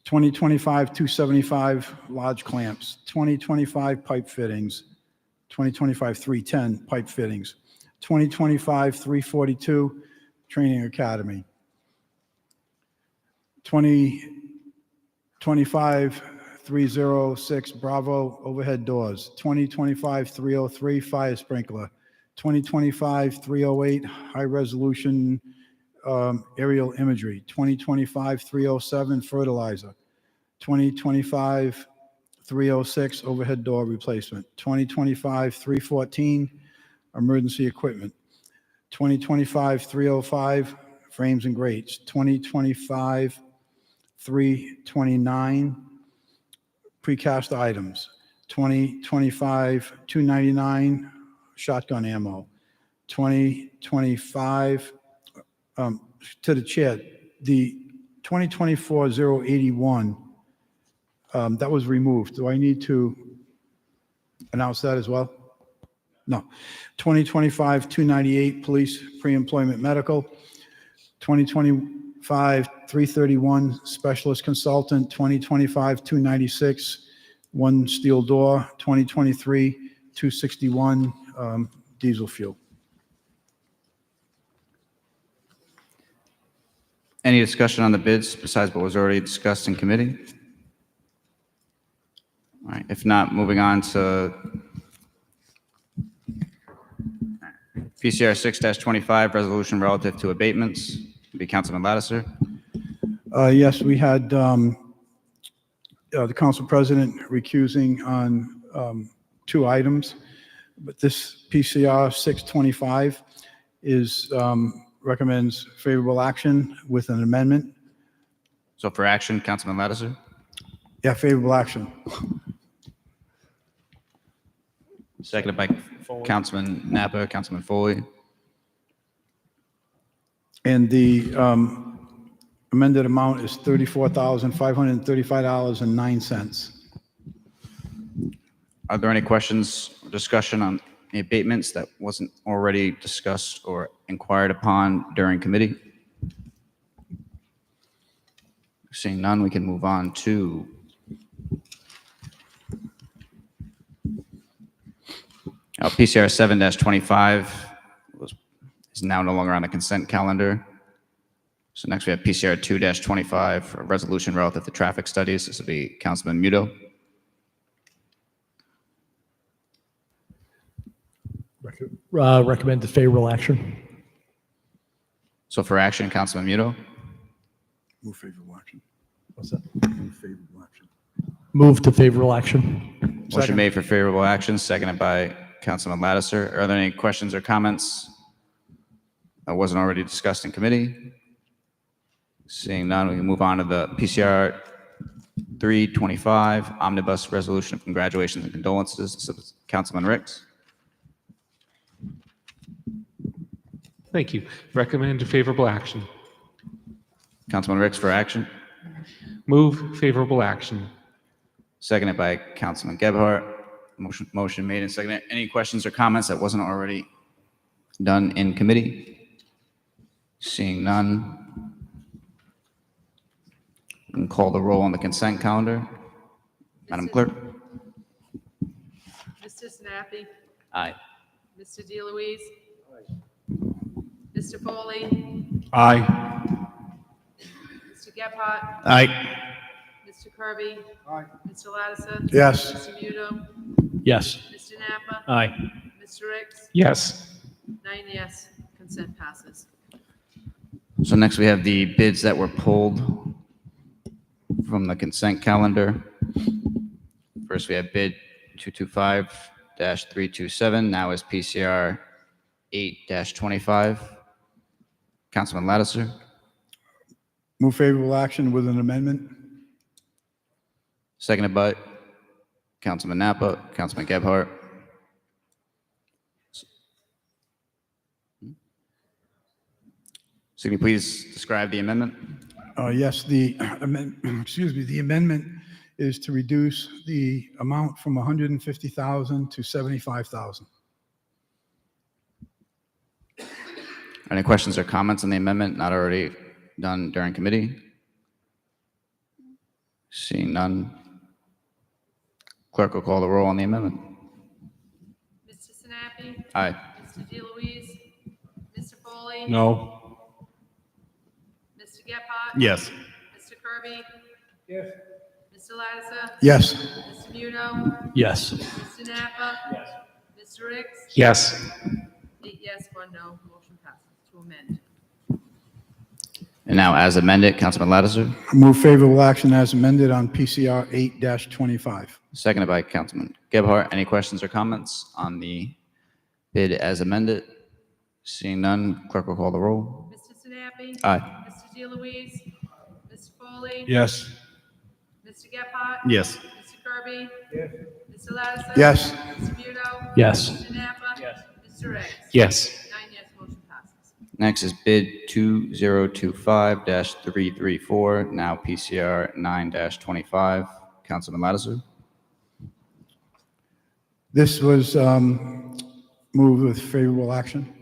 2025-275, large clamps. 2025 pipe fittings. 2025-310, pipe fittings. 2025-342, training academy. 2025-306, Bravo, overhead doors. 2025-303, fire sprinkler. 2025-308, high resolution aerial imagery. 2025-307, fertilizer. 2025-306, overhead door replacement. 2025-314, emergency equipment. 2025-305, frames and grates. 2025-329, precast items. 2025-299, shotgun ammo. 2025, to the chair, the 2024-081, that was removed. Do I need to announce that as well? No. 2025-298, police pre-employment medical. 2025-331, specialist consultant. 2025-296, one steel door. 2023-261, diesel fuel. Any discussion on the bids besides what was already discussed in committee? If not, moving on to PCR 6-25, resolution relative to abatements. Be Councilman Lattiser. Yes, we had the council president recusing on 2 items, but this PCR 625 is recommends favorable action with an amendment. So for action, Councilman Lattiser. Yeah, favorable action. Seconded by Councilman Napa, Councilman Foley. And the amended amount is $34,535.09. Are there any questions or discussion on the abatements that wasn't already discussed or inquired upon during committee? Seeing none, we can move on to PCR 7-25 is now no longer on the consent calendar. So next we have PCR 2-25, a resolution relative to traffic studies. This will be Councilman Muto. Recommend the favorable action. So for action, Councilman Muto. Move favorable action. What's that? Move favorable action. Move to favorable action. Motion made for favorable action, seconded by Councilman Lattiser. Are there any questions or comments that wasn't already discussed in committee? Seeing none, we can move on to the PCR 325 omnibus resolution of congratulations and condolences. This is Councilman Ricks. Thank you. Recommend favorable action. Councilman Ricks for action. Move favorable action. Seconded by Councilman Gebhardt. Motion made and seconded. Any questions or comments that wasn't already done in committee? Seeing none, we can call the roll on the consent calendar. Madam Clerk. Mr. Sinapi, Aye. Mr. DeLuise. Mr. Foley, Aye. Mr. Gephardt, Aye. Mr. Kirby, Mr. Lattiser. Yes. Mr. Muto, Yes. Mr. Napa. Aye. Mr. Ricks. Yes. 9 yes, consent passes. So next we have the bids that were pulled from the consent calendar. First, we have bid 225-327, now is PCR 8-25. Councilman Lattiser. Move favorable action with an amendment. Seconded by Councilman Napa, Councilman Gebhardt. So can you please describe the amendment? Yes, the the amendment is to reduce the amount from 150,000 to 75,000. Any questions or comments on the amendment not already done during committee? Seeing none, clerk will call the roll on the amendment. Mr. Sinapi. Aye. Mr. DeLuise. Mr. Foley. No. Mr. Gephardt. Yes. Mr. Kirby. Yes. Mr. Lattiser. Yes. Mr. Muto. Yes. Mr. Napa. Yes. Mr. Ricks. Yes. 8 yes, 1 no, motion passes to amend. And now, as amended, Councilman Lattiser. Move favorable action as amended on PCR 8-25. Seconded by Councilman Gebhardt. Any questions or comments on the bid as amended? Seeing none, clerk will call the roll. Mr. Sinapi. Aye. Mr. DeLuise. Mr. Foley. Yes. Mr. Gephardt. Yes. Mr. Kirby. Yes. Mr. Lattiser. Yes. Mr. Muto. Yes. Mr. Napa. Yes. Mr. Ricks. Yes. 9 yes, motion passes. Next is bid 2025-334, now PCR 9-25. Councilman Lattiser. This was moved with favorable action.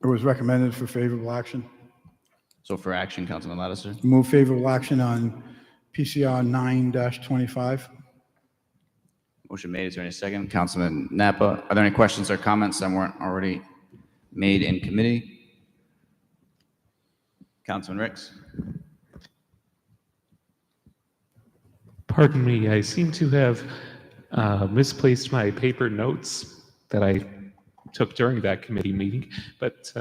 It was recommended for favorable action. So for action, Councilman Lattiser. Move favorable action on PCR 9-25. Motion made. Is there any second? Councilman Napa. Are there any questions or comments that weren't already made in committee? Councilman Ricks. Pardon me, I seem to have misplaced my paper notes that I took during that committee meeting, but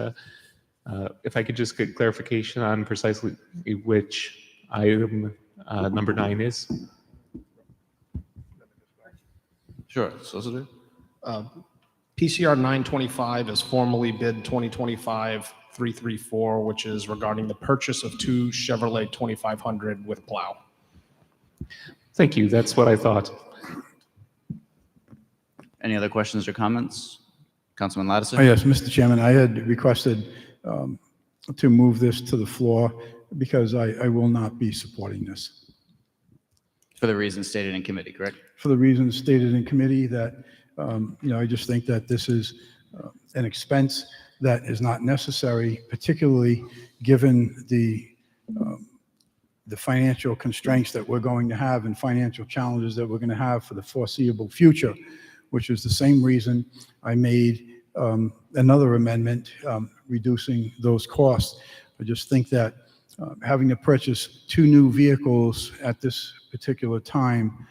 if I could just get clarification on precisely which item number 9 is. Sure, Solicitor. PCR 925 is formally bid 2025-334, which is regarding the purchase of 2 Chevrolet 2500 with plow. Thank you, that's what I thought. Any other questions or comments? Councilman Lattiser? Oh, yes, Mr. Chairman, I had requested to move this to the floor because I will not be supporting this. For the reasons stated in committee, correct? For the reasons stated in committee that, I just think that this is an expense that is not necessary, particularly given the financial constraints that we're going to have and financial challenges that we're going to have for the foreseeable future, which is the same reason I made another amendment reducing those costs. I just think that having to purchase 2 new vehicles at this particular time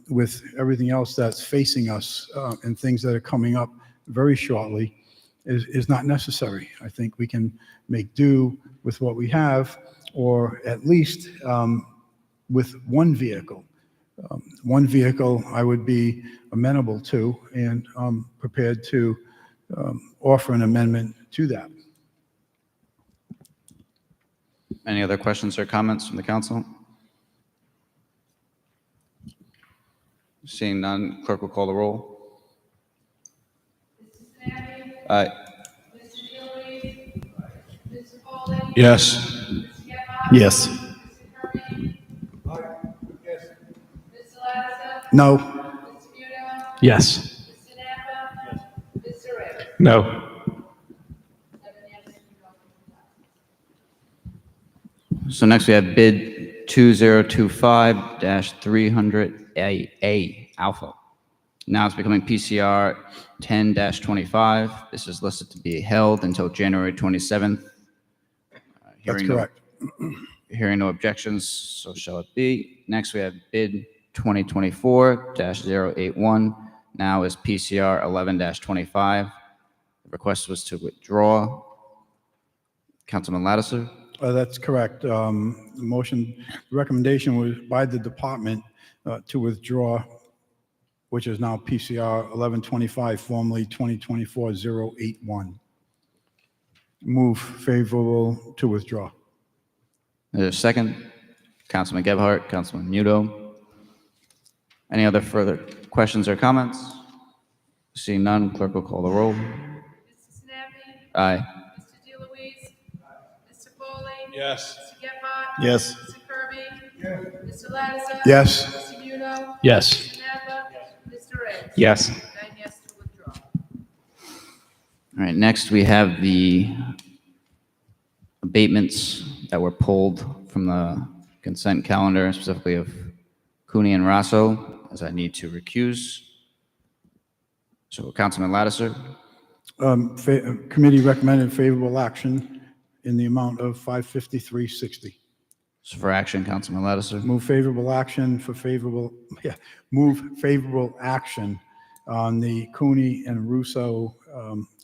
with everything else that's facing us and things that are coming up very shortly is not necessary. I think we can make do with what we have, or at least with one vehicle. One vehicle I would be amenable to and prepared to offer an amendment to that. Any other questions or comments from the council? Seeing none, clerk will call the roll. Aye. Yes. Yes. No. Yes. No. So next we have bid 2025-300A Alpha. Now it's becoming PCR 10-25. This is listed to be held until January 27th. That's correct. Hearing no objections, so shall it be. Next, we have bid 2024-081. Now is PCR 11-25. The request was to withdraw. Councilman Lattiser? That's correct. The recommendation was by the department to withdraw, which is now PCR 1125, formerly 2024-081. Move favorable to withdraw. There's a second. Councilman Gebhardt, Councilman Muto. Any other further questions or comments? Seeing none, clerk will call the roll. Aye. Mr. DeLuise? Mr. Foley? Yes. Mr. Gephardt? Yes. Mr. Kirby? Mr. Lattiser? Yes. Mr. Muto? Yes. Mr. Napa? Mr. Ricks? Yes. 9 yes to withdraw. All right, next we have the abatements that were pulled from the consent calendar, specifically of Cooney and Rosso, as I need to recuse. So Councilman Lattiser? Committee recommended favorable action in the amount of $553.60. So for action, Councilman Lattiser? Move favorable action for favorable, move favorable action on the Cooney and Russo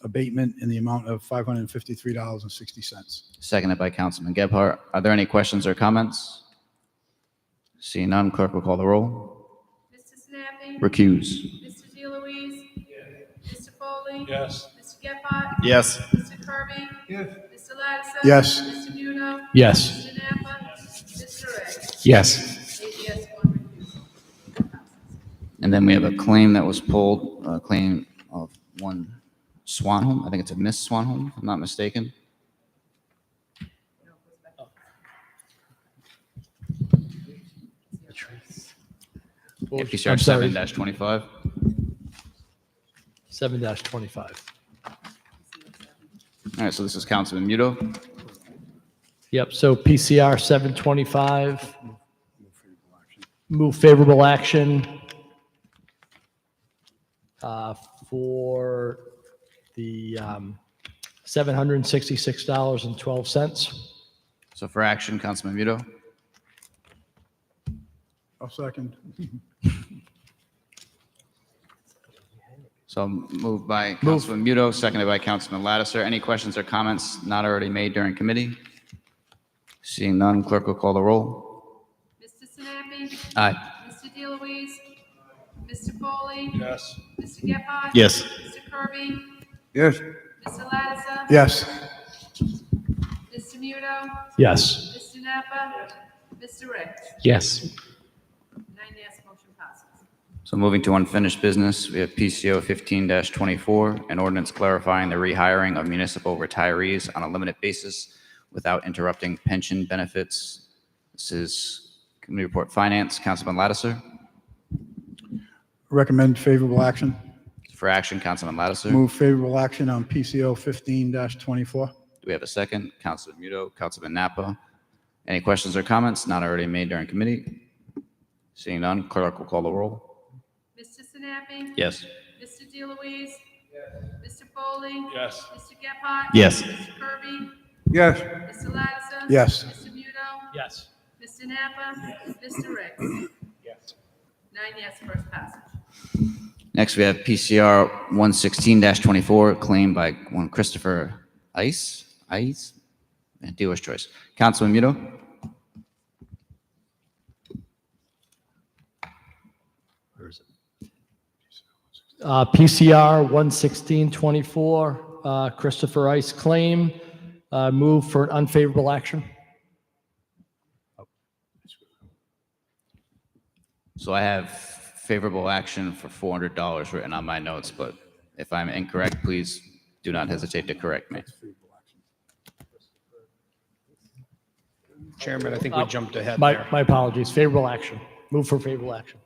abatement in the amount of $553.60. Seconded by Councilman Gebhardt. Are there any questions or comments? Seeing none, clerk will call the roll. Mr. Sinapi? Recuse. Mr. DeLuise? Mr. Foley? Yes. Mr. Gephardt? Yes. Mr. Kirby? Yes. Mr. Lattiser? Yes. Mr. Muto? Yes. Mr. Napa? Mr. Ricks? Yes. 8 yes, 1 recusal. And then we have a claim that was pulled, a claim of one Swanholm. I think it's a Miss Swanholm, if I'm not mistaken. PCR I'm sorry. 7-25. 7-25. All right, so this is Councilman Muto. Yep, so PCR 725. Move favorable action for the $766.12. So for action, Councilman Muto. I'll second. So moved by Councilman Muto, seconded by Councilman Lattiser. Any questions or comments not already made during committee? Seeing none, clerk will call the roll. Mr. Sinapi? Aye. Mr. DeLuise? Mr. Foley? Yes. Mr. Gephardt? Yes. Mr. Kirby? Yes. Mr. Lattiser? Yes. Mr. Muto? Yes. Mr. Napa? Mr. Ricks? Yes. 9 yes, motion passes. So moving to unfinished business, we have PCO 15-24, an ordinance clarifying the rehiring of municipal retirees on a limited basis without interrupting pension benefits. This is Committee Report Finance. Councilman Lattiser. Recommend favorable action. For action, Councilman Lattiser. Move favorable action on PCO 15-24. Do we have a second? Councilman Muto, Councilman Napa. Any questions or comments not already made during committee? Seeing none, clerk will call the roll. Mr. Sinapi? Yes. Mr. DeLuise? Mr. Foley? Yes. Mr. Gephardt? Yes. Mr. Kirby? Yes. Mr. Lattiser? Yes. Mr. Muto? Yes. Mr. Napa? Mr. Ricks? Yes. 9 yes, first passage. Next, we have PCR 116-24, claimed by one Christopher Ice, and dealer's choice. Councilman Muto. PCR 11624, Christopher Ice claim, move for an unfavorable action. So I have favorable action for $400 written on my notes, but if I'm incorrect, please do not hesitate to correct me. Chairman, I think we jumped ahead My there. apologies, favorable action. Move for favorable action.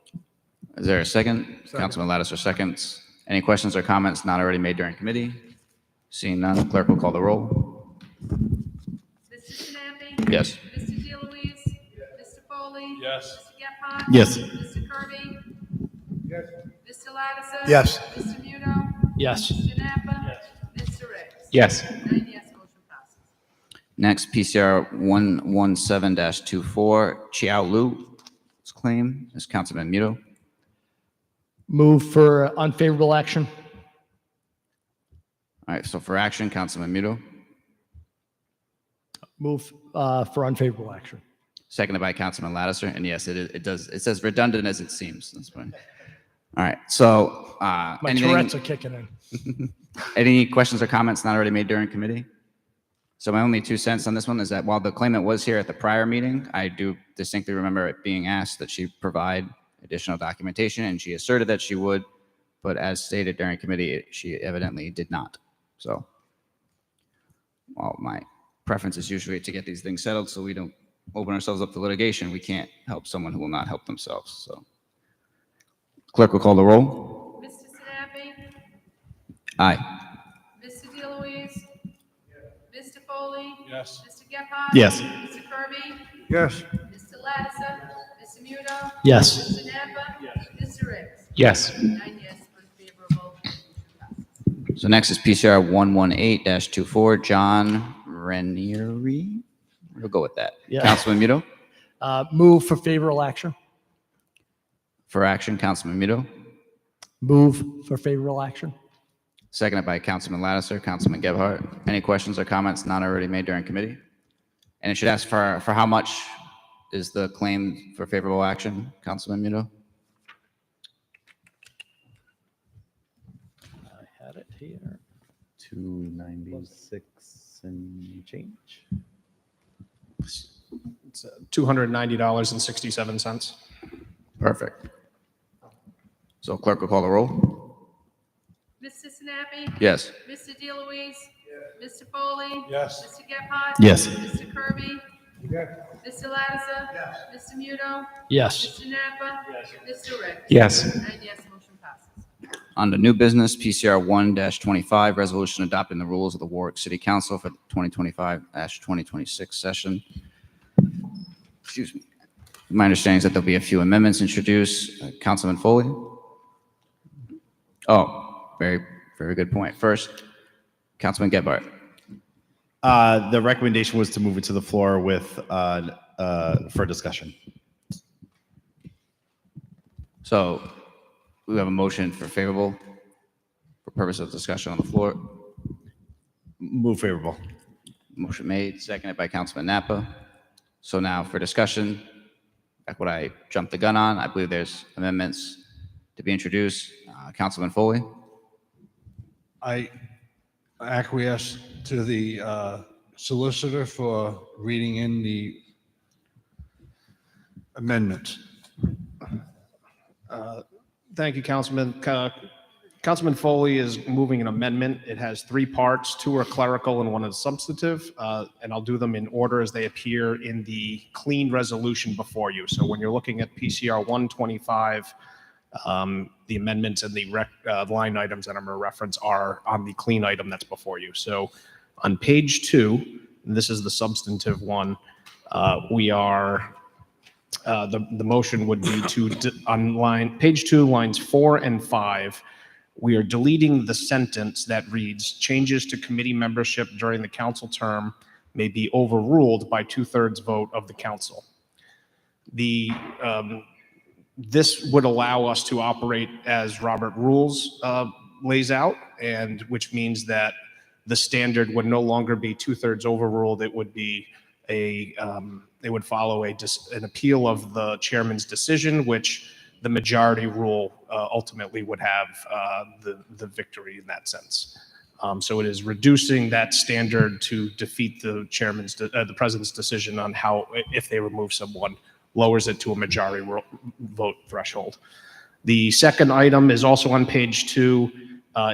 Is there a second? Councilman Lattiser seconds. Any questions or comments not already made during committee? Seeing none, clerk will call the roll. Mr. Sinapi? Yes. Mr. DeLuise? Mr. Foley? Yes. Mr. Gephardt? Yes. Mr. Kirby? Yes. Mr. Lattiser? Yes. Mr. Muto? Yes. Mr. Napa? Mr. Ricks? Yes. 9 yes, motion passes. Next, PCR 117-24, Chiao Lu's claim is Councilman Muto. Move for unfavorable action. All right, so for action, Councilman Muto, Move for unfavorable action. seconded by Councilman Lattiser, and yes, it's as redundant as it seems. That's fine. All right, so My anything- Tourette's are kicking in. Any questions or comments not already made during committee? So my only 2 cents on this one is that while the claimant was here at the prior meeting, I do distinctly remember it being asked that she provide additional documentation, and she asserted that she would, but as stated during committee, she evidently did not. So while my preference is usually to get these things settled so we don't open ourselves up to litigation, we can't help someone who will not help themselves. So clerk will call the roll. Mr. Sinapi? Aye. Mr. DeLuise? Mr. Foley? Yes. Mr. Gephardt? Yes. Mr. Kirby? Yes. Mr. Lattiser? Mr. Muto? Yes. Mr. Napa? Mr. Ricks? Yes. 9 yes, unfavorable, motion passes. So next is PCR 118-24, John Ranieri. We'll go with that. Yeah. Councilman Muto. Move for favorable action. For action, Councilman Muto. Move for favorable action. Seconded by Councilman Lattiser, Councilman Gebhardt. Any questions or comments not already made during committee? And it should ask for how much is the claim for favorable action, Councilman Muto? I had it here. 296 and change. It's $290.67. Perfect. So clerk will call the roll. Mr. Sinapi? Yes. Mr. DeLuise? Mr. Foley? Yes. Mr. Gephardt? Yes. Mr. Kirby? Mr. Lattiser? Mr. Muto? Yes. Mr. Napa? Mr. Ricks? Yes. 9 yes, motion passes. On to new business, PCR 1-25, resolution adopting the rules of the Warwick City Council for the 2025-2026 session. Excuse me. My understanding is that there'll be a few amendments introduced. Councilman Foley? Oh, very, very good point. First, Councilman Gebhardt. The recommendation was to move it to the floor with, for discussion. So we have a motion for favorable for purpose of discussion on the floor. Move favorable. Motion made, seconded by Councilman Napa. So now for discussion, back what I jumped the gun on, I believe there's amendments to be introduced. Councilman Foley? I acquiesce to the solicitor for reading in the amendments. Thank you, Councilman. Councilman Foley is moving an amendment. It has three parts. Two are clerical and one is substantive. And I'll do them in order as they appear in the clean resolution before you. So when you're looking at PCR 125, the amendments and the line items that I'm going to reference are on the clean item that's before you. So on page 2, and this is the substantive one, we are, the motion would be to, on page 2, lines 4 and 5, we are deleting the sentence that reads, changes to committee membership during the council term may be overruled by 2/3 vote of the council. This would allow us to operate as Robert Rules lays out, and which means that the standard would no longer be 2/3 overruled. It would be they would follow an appeal of the chairman's decision, which the majority rule ultimately would have the victory in that sense. So it is reducing that standard to defeat the chairman's, the president's decision on how, if they remove someone, lowers it to a majority vote threshold. The second item is also on page 2,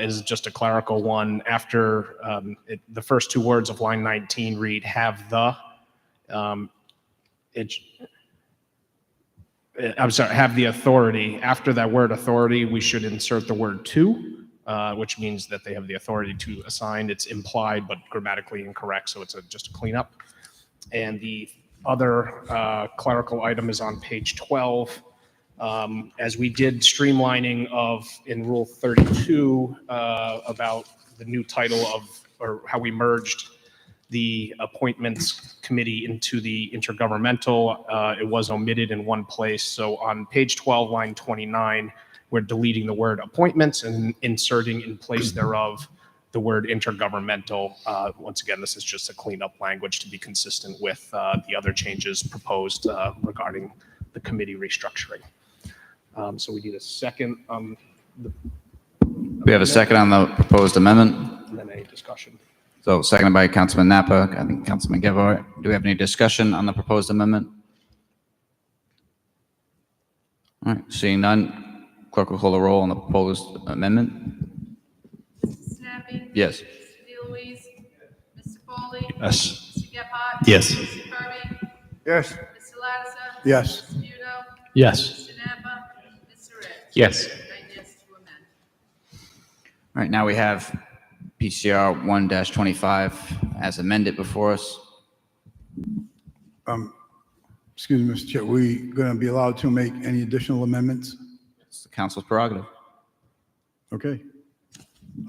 is just a clerical one. After the first two words of line 19 read, have the, have the authority. After that word authority, we should insert the word to, which means that they have the authority to assign. It's implied, but grammatically incorrect, so it's just a cleanup. And the other clerical item is on page 12. As we did streamlining of in Rule 32 about the new title of, or how we merged the appointments committee into the intergovernmental, it was omitted in one place. So on page 12, line 29, we're deleting the word appointments and inserting in place thereof the word intergovernmental. Once again, this is just a cleanup language to be consistent with the other changes proposed regarding the committee restructuring. So we need a second. We have a second on the proposed amendment. And then a discussion. So seconded by Councilman Napa, I think Councilman Gevor. Do we have any discussion on the proposed amendment? All right, seeing none, clerk will call the roll on the proposed amendment. Mr. Sinapi? Yes. Mr. DeLuise? Mr. Foley? Yes. Mr. Gephardt? Yes. Mr. Kirby? Yes. Mr. Lattiser? Yes. Mr. Muno? Yes. Mr. Napa? Mr. Rich? Yes. 9 yes to amend. All right, now we have PCR 1-25 as amended before us. Excuse me, Mr. Chair, we going to be allowed to make any additional amendments? It's the council's prerogative. Okay.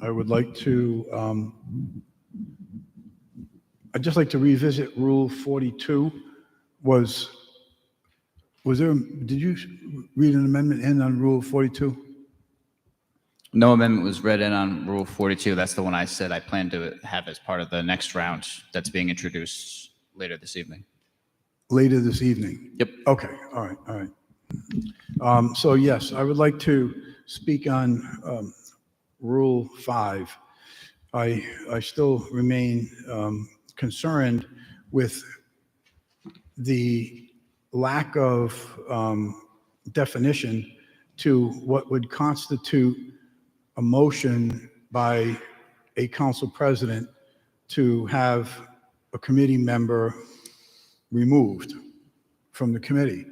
I would like to, I'd just like to revisit Rule 42. Was there, did you read an amendment in on Rule 42? No amendment was read in on Rule 42. That's the one I said I plan to have as part of the next round that's being introduced later this evening. Later this evening? Yep. Okay, all right. So yes, I would like to speak on Rule 5. I still remain concerned with the lack of definition to what would constitute a motion by a council president to have a committee member removed from the committee.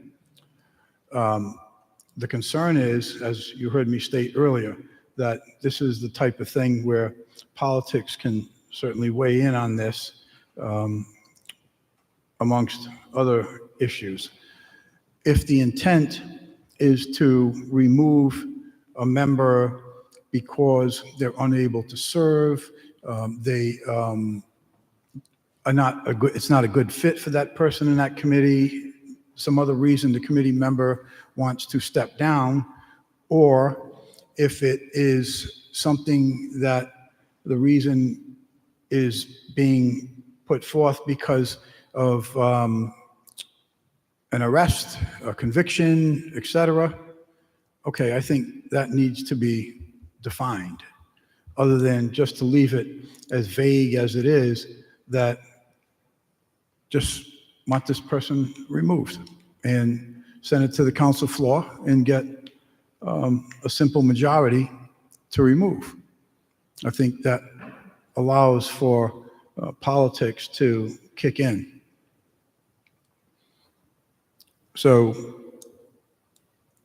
The concern is, as you heard me state earlier, that this is the type of thing where politics can certainly weigh in on this amongst other issues. If the intent is to remove a member because they're unable to serve, they are not a good, it's not a good fit for that person in that committee, some other reason the committee member wants to step down, or if it is something that the reason is being put forth because of an arrest, a conviction, etc. Okay, I think that needs to be defined, other than just to leave it as vague as it is, that just want this person removed and send it to the council floor and get a simple majority to remove. I think that allows for politics to kick in. So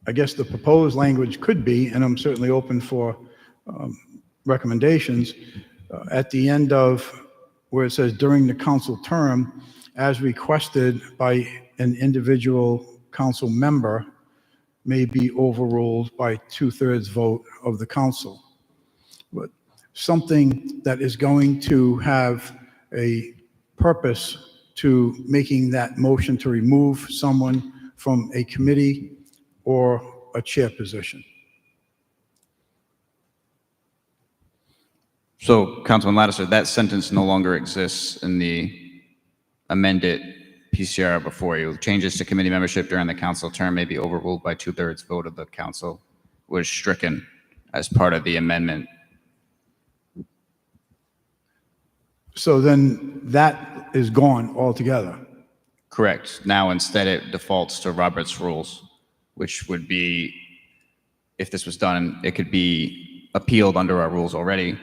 I guess the proposed language could be, and I'm certainly open for recommendations, at the end of where it says during the council term, as requested by an individual council member, may be overruled by 2/3 vote of the council. But something that is going to have a purpose to making that motion to remove someone from a committee or a chair position. So, Councilman Lattiser, that sentence no longer exists in the amended PCR before you. Changes to committee membership during the council term may be overruled by 2/3 vote of the council was stricken as part of the amendment. So then that is gone altogether. Correct. Now, instead, it defaults to Robert's rules, which would be, if this was done, it could be appealed under our rules already,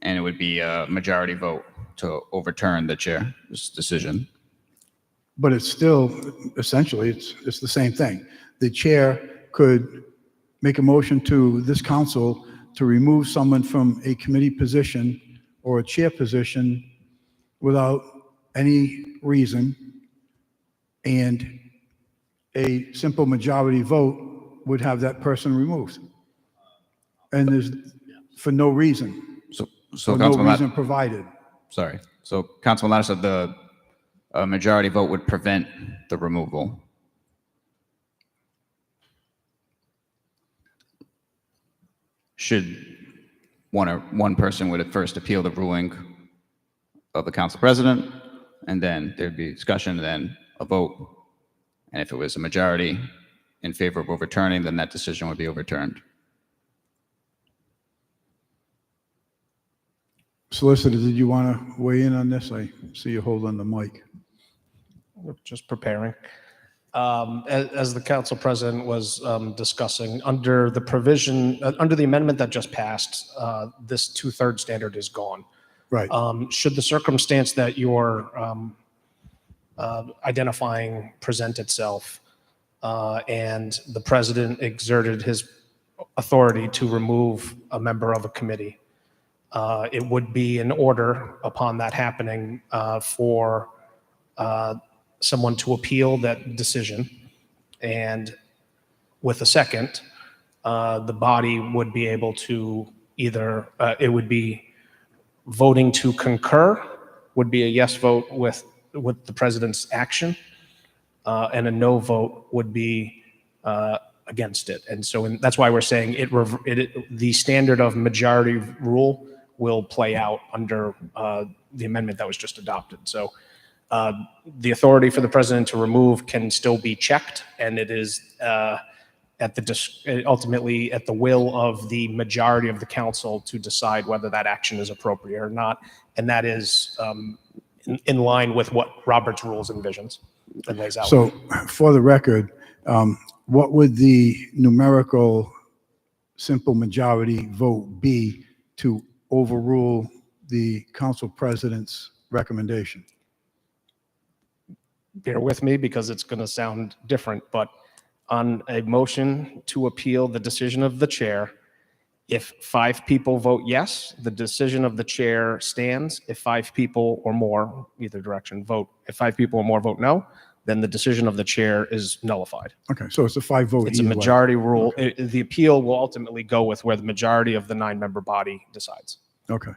and it would be a majority vote to overturn the chair's decision. But it's still, essentially, it's the same thing. The chair could make a motion to this council to remove someone from a committee position or a chair position without any reason, and a simple majority vote would have that person removed. And there's, for no reason. So For no reason provided. Sorry. So, Councilman Lattiser, the majority vote would prevent the removal. Should one person would at first appeal the ruling of the council president, and then there'd be discussion, and then a vote. And if it was a majority in favor of overturning, then that decision would be overturned. Solicitor, did you want to weigh in on this? I see you holding the mic. We're just preparing. As the council president was discussing, under the provision, under the amendment that just passed, this 2/3 standard is gone. Right. Should the circumstance that you're identifying present itself, and the president exerted his authority to remove a member of a committee, it would be in order upon that happening for someone to appeal that decision, and with a second, the body would be able to either, it would be voting to concur, would be a yes vote with the president's action, and a no vote would be against it. And so that's why we're saying the standard of majority rule will play out under the amendment that was just adopted. So the authority for the president to remove can still be checked, and it is ultimately at the will of the majority of the council to decide whether that action is appropriate or not. And that is in line with what Robert's rules envisions and lays out. So for the record, what would the numerical simple majority vote be to overrule the council president's recommendation? Bear with me because it's going to sound different, but on a motion to appeal the decision of the chair, if 5 people vote yes, the decision of the chair stands. If 5 people or more, either direction, vote. If 5 people or more vote no, then the decision of the chair is nullified. Okay, so it's a 5-vote. It's a majority rule. Okay. The appeal will ultimately go with where the majority of the 9-member body decides. Okay.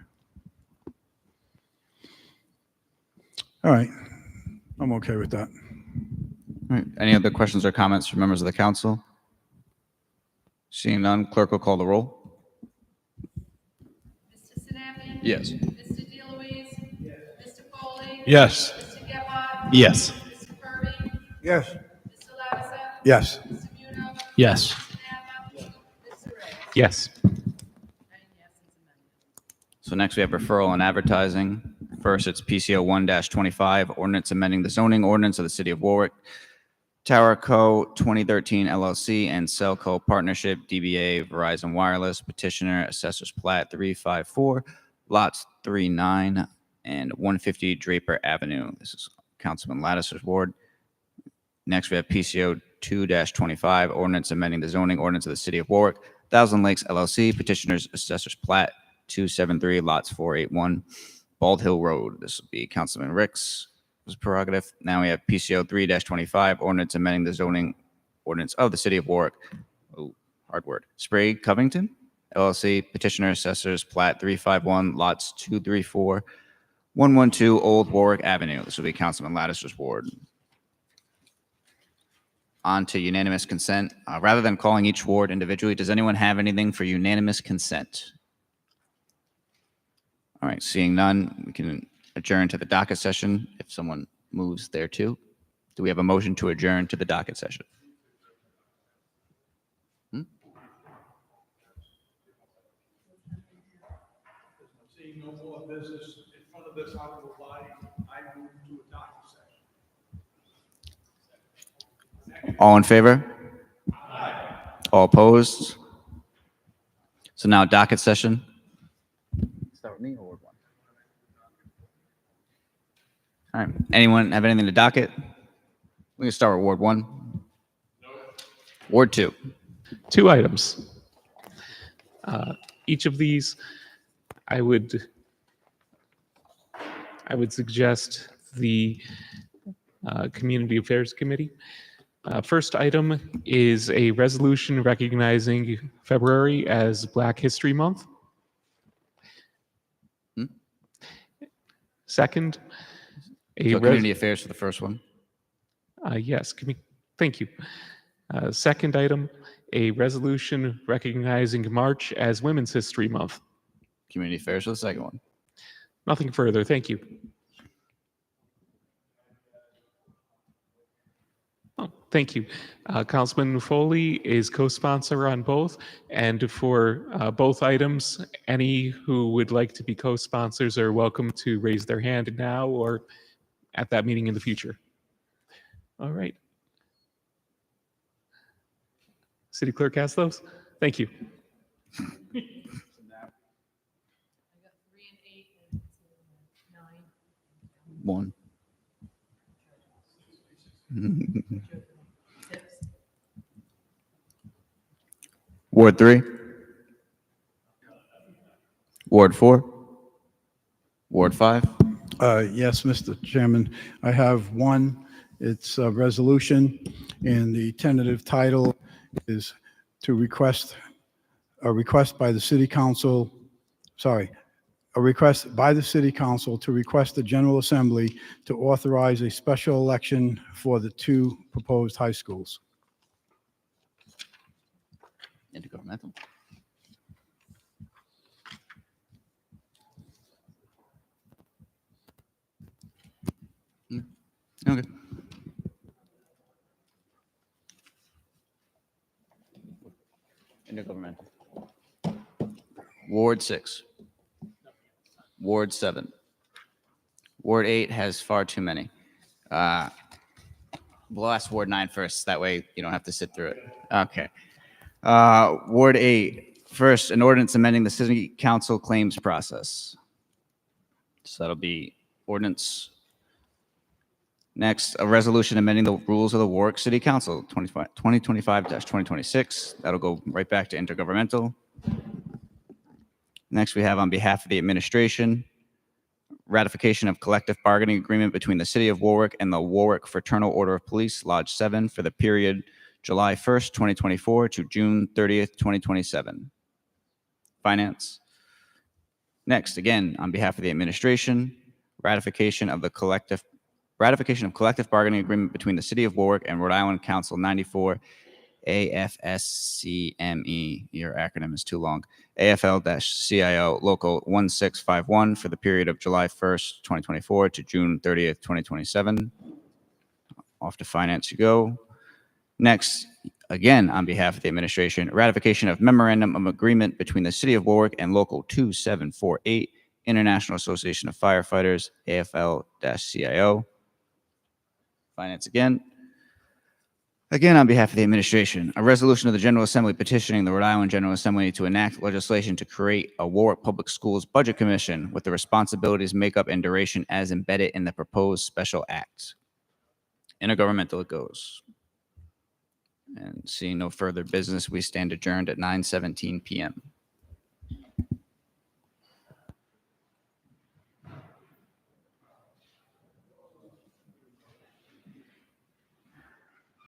All right. I'm okay with that. All right. Any other questions or comments from members of the council? Seeing none, clerk will call the roll. Mr. Sinapi? Yes. Mr. DeLuise? Mr. Foley? Yes. Mr. Gephardt? Yes. Mr. Kirby? Yes. Mr. Lavasa? Yes. Mr. Muno? Yes. Mr. Napa? Mr. Reyes? Yes. 9 yes, it's amended. So next we have referral and advertising. First, it's PCO 1-25, ordinance amending the zoning ordinance of the city of Warwick, Tower Co. 2013 LLC, and Cellco Partnership, DBA Verizon Wireless, petitioner, assessors plat 354, lots 39 and 150 Draper Avenue. This is Councilman Lattiser's ward. Next, we have PCO 2-25, ordinance amending the zoning ordinance of the city of Warwick, Thousand Lakes LLC, petitioners, assessors plat 273, lots 481, Bald Hill Road. This will be Councilman Rick's prerogative. Now we have PCO 3-25, ordinance amending the zoning ordinance of the city of Warwick. Oh, hard word. Sprague Covington LLC, petitioner, assessors plat 351, lots 234, 112 Old Warwick Avenue. This will be Councilman Lattiser's ward. On to unanimous consent. Rather than calling each ward individually, does anyone have anything for unanimous consent? All right, seeing none, we can adjourn to the docket session if someone moves there too. Do we have a motion to adjourn to the docket session? Seeing no more business in front of this honorable body, I move to a docket session. All in favor? All opposed? So now docket session. Start with me or Ward 1? All right, anyone have anything to docket? We can start with Ward 1. Ward 2. 2 items. Each of these, I would suggest the Community Affairs Committee. First item is a resolution recognizing February as Black History Month. Second, So Community Affairs for the first one. Yes, thank you. Second item, a resolution recognizing March as Women's History Month. Community Affairs for the second one. Nothing further, thank you. Oh, thank you. Councilman Foley is co-sponsor on both, and for both items, any who would like to be co-sponsors are welcome to raise their hand now or at that meeting in the future. All right. City Clerk has those? Thank you. I got 3 and 8 and 9. 1. Ward 3. Ward 4. Ward 5. Yes, Mr. Chairman, I have one. It's a resolution, and the tentative title is to request by the city council, a request by the city council to request the General Assembly to authorize a special election for the 2 proposed high schools. Intergovernmental. Okay. Intergovernmental. Ward 6. Ward 7. Ward 8 has far too many. We'll ask Ward 9 first. That way you don't have to sit through it. Okay. Ward 8. First, an ordinance amending the city council claims process. So that'll be ordinance. Next, a resolution amending the rules of the Warwick City Council, 2025-2026. That'll go right back to intergovernmental. Next, we have on behalf of the administration, ratification of collective bargaining agreement between the City of Warwick and the Warwick Fraternal Order of Police, Lodge 7, for the period July 1st, 2024 to June 30th, 2027. Finance. Next, again, on behalf of the administration, ratification of collective bargaining agreement between the City of Warwick and Rhode Island Council 94 AFSCME, your acronym is too long, AFL-CIO Local 1651 for the period of July 1st, 2024 to June 30th, 2027. Off to finance you go. Next, again, on behalf of the administration, ratification of memorandum of agreement between the City of Warwick and Local 2748, International Association of Firefighters, AFL-CIO. Finance again. Again, on behalf of the administration, a resolution of the General Assembly petitioning the Rhode Island General Assembly to enact legislation to create a Warwick Public Schools Budget Commission with the responsibilities, makeup, and duration as embedded in the proposed special act. Intergovernmental it goes. And seeing no further business, we stand adjourned at 9:17 p.m.